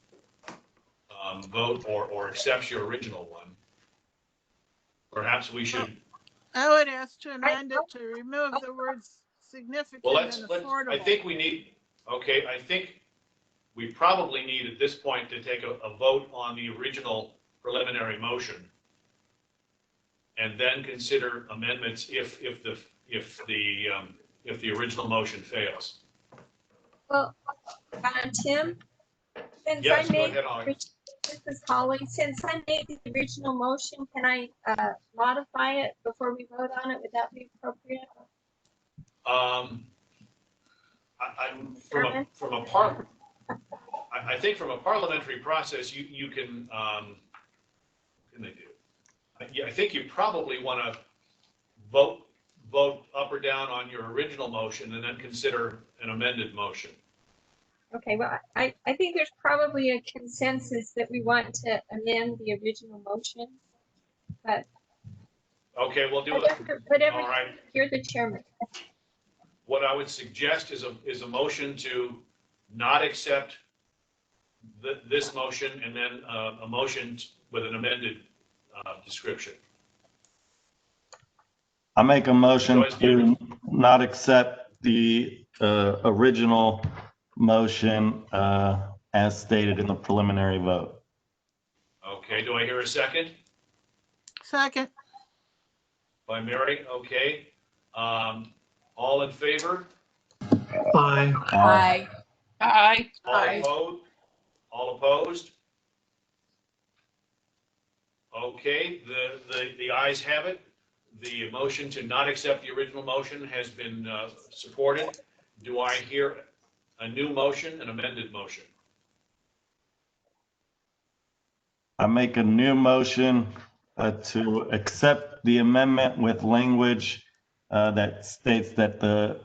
vote or accepts your original one. Perhaps we should. I would ask to amend it to remove the words significant and affordable. I think we need, I think we probably need at this point to take a vote on the original preliminary motion and then consider amendments if the original motion fails. Well, Tim, since yes, I go made ahead, Holly. This is Holly. Since I made the original motion, can I modify it before we vote on it? Would that be appropriate? I think from a parliamentary process, you can. What can they do? I think you probably want to vote up or down on your original motion and then consider an amended motion. Okay, well, I think there's probably a consensus that we want to amend the original motion, but. Okay, we'll do it. Whatever. All right. You're the chairman. What I would suggest is a motion to not accept this motion and then a motion with an amended description. I make a motion to not accept the original motion as stated in the preliminary vote. Okay, do I hear a second? Second. By Mary, okay. All in favor? Aye. Aye. Aye. All opposed? All opposed? Okay, the ayes have it. The motion to not accept the original motion has been supported. Do I hear a new motion, an amended motion? I make a new motion to accept the amendment with language that states that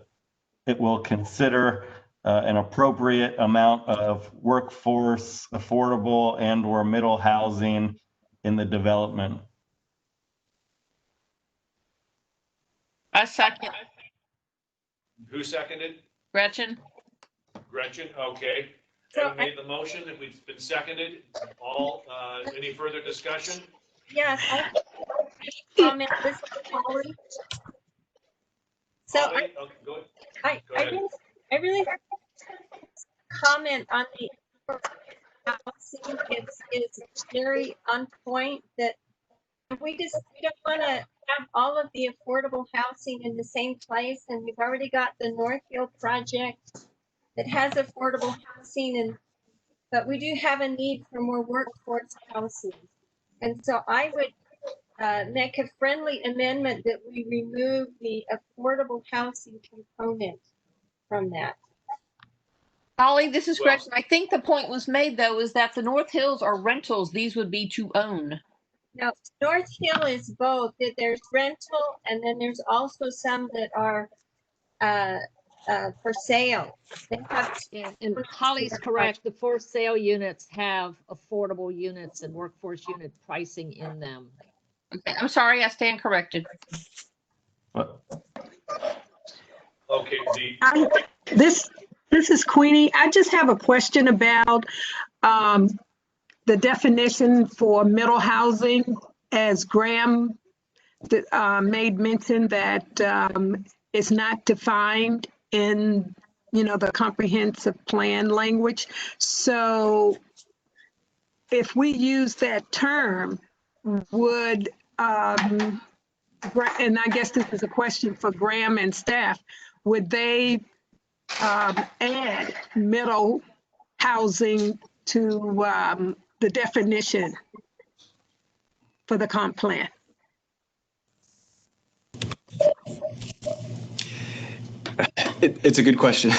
it will consider an appropriate amount of workforce, affordable and/or middle housing in the development. I second. Who seconded? Gretchen. Gretchen, okay. So Evan made the motion, and it's been seconded. Any further discussion? Yes, I comment. This is Holly. So Holly? Okay, go ahead. I really comment on the housing. It's very on point that we don't want to have all of the affordable housing in the same place, and we've already got the Northfield project that has affordable housing, but we do have a need for more workforce housing. And so I would make a friendly amendment that we remove the affordable housing component from that. Holly, this is Gretchen. I think the point was made, though, is that the North Hills are rentals. These would be to own. No, North Hill is both. There's rental, and then there's also some that are for sale. They have, and Holly's correct. The for sale units have affordable units and workforce unit pricing in them. Okay, I'm sorry, I stand corrected. Okay, This is Queenie. I just have a question about the definition for middle housing, as Graham made mention that it's not defined in, the comprehensive plan language. So if we use that term, would, and I guess this is a question for Graham and staff, would they add middle housing to the definition for the comp plan? It's a good question.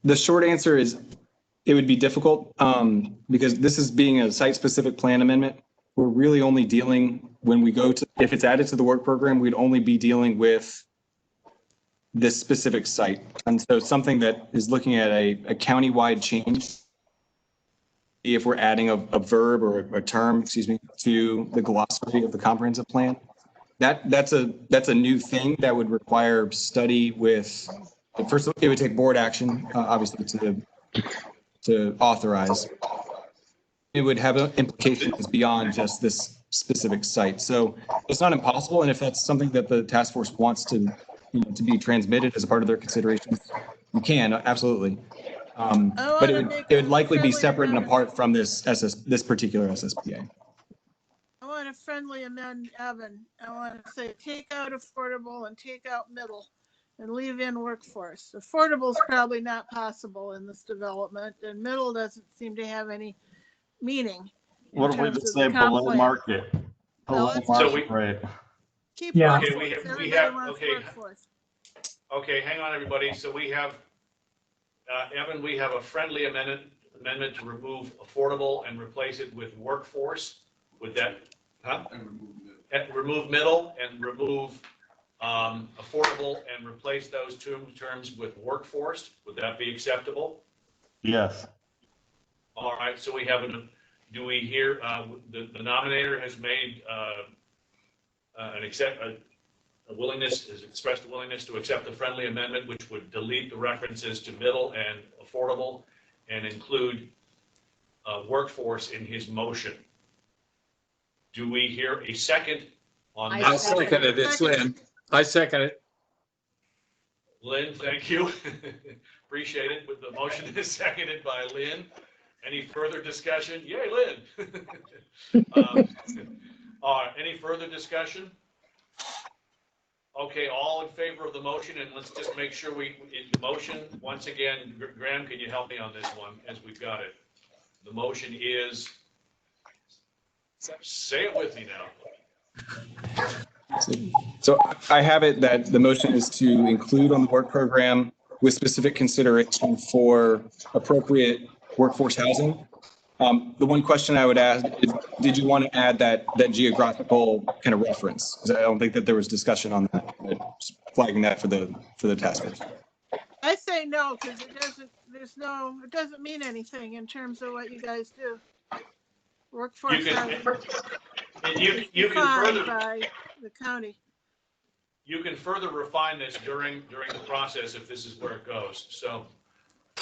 The short answer is it would be difficult because this is being a site-specific plan amendment. We're really only dealing when we go to, if it's added to the work program, we'd only be dealing with this specific site. And so something that is looking at a county-wide change, if we're adding a verb or a term, to the glossary of the comprehensive plan, that's a new thing that would require study with, first it would take board action, obviously to authorize. It would have implications beyond just this specific site. So it's not impossible. And if that's something that the task force wants to be transmitted as a part of their considerations, you can, absolutely. But it would likely be separate and apart from this particular SSPA. I want to friendly amend Evan. I want to say take out affordable and take out middle and leave in workforce. Affordable is probably not possible in this development, and middle doesn't seem to have any meaning. What if we just say below market? Below market rate. Keep Yeah. Okay, we have workforce. Okay, hang on, everybody. So we have, Evan, we have a friendly amendment to remove affordable and replace it with workforce. Would that, and remove middle and remove affordable and replace those two terms with workforce. Would that be acceptable? Yes. All right, so we have do we hear, the nominator has made a willingness, has expressed a willingness to accept the friendly amendment, which would delete the references to middle and affordable and include workforce in his motion. Do we hear a second on that? I'll second it. It's Lynn. I second it. Lynn, thank you. Appreciate it. With the motion is seconded by Lynn. Any further discussion? Yay, Lynn. Any further discussion? Okay, all in favor of the motion, and let's just make sure in the motion, once again, Graham, can you help me on this one as we've got it? The motion is, say it with me now. So I have it that the motion is to include on the work program with specific consideration for appropriate workforce housing. The one question I would ask is, did you want to add that geographical kind of reference? Because I don't think that there was discussion on that, but just flagging that for the task force. I say no, because it doesn't mean anything in terms of what you guys do. Workforce housing You can further by the county. You can further refine this during the process if this is where it goes. So,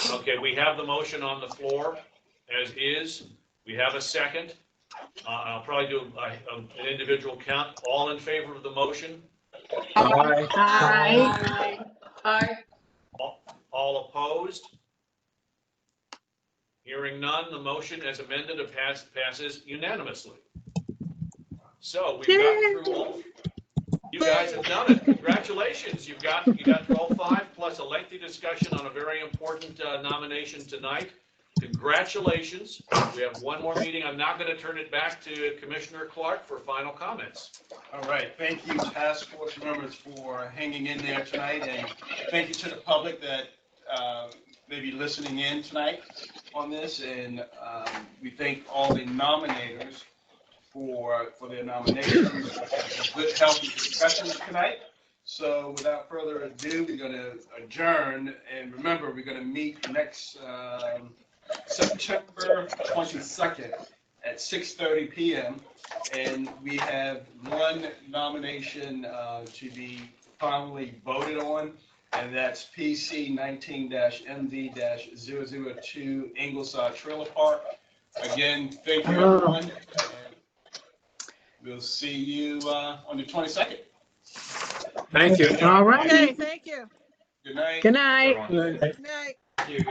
okay, we have the motion on the floor as is. We have a second. I'll probably do an individual count. All in favor of the motion? Aye. Aye. Aye. All opposed? Hearing none, the motion as amended passes unanimously. So we've gotten through all. You guys have done it. Congratulations. You got through all 5 plus a lengthy discussion on a very important nomination tonight. Congratulations. We have one more meeting. I'm now going to turn it back to Commissioner Clark for final comments. All right, thank you, task force members, for hanging in there tonight, and thank you to the public that may be listening in tonight on this, and we thank all the nominators for their nominations, good, healthy discussions tonight. So without further ado, we're going to adjourn, and remember, we're going to meet next September 22nd at 6:30 p.m. And we have one nomination to be finally voted on, and that's PC 19-MD-002 Ingleside Trailer Park. Again, thank you, everyone. We'll see you on the 22nd. Thank you. All right. Okay, thank you. Good night. Good night. Good night. You.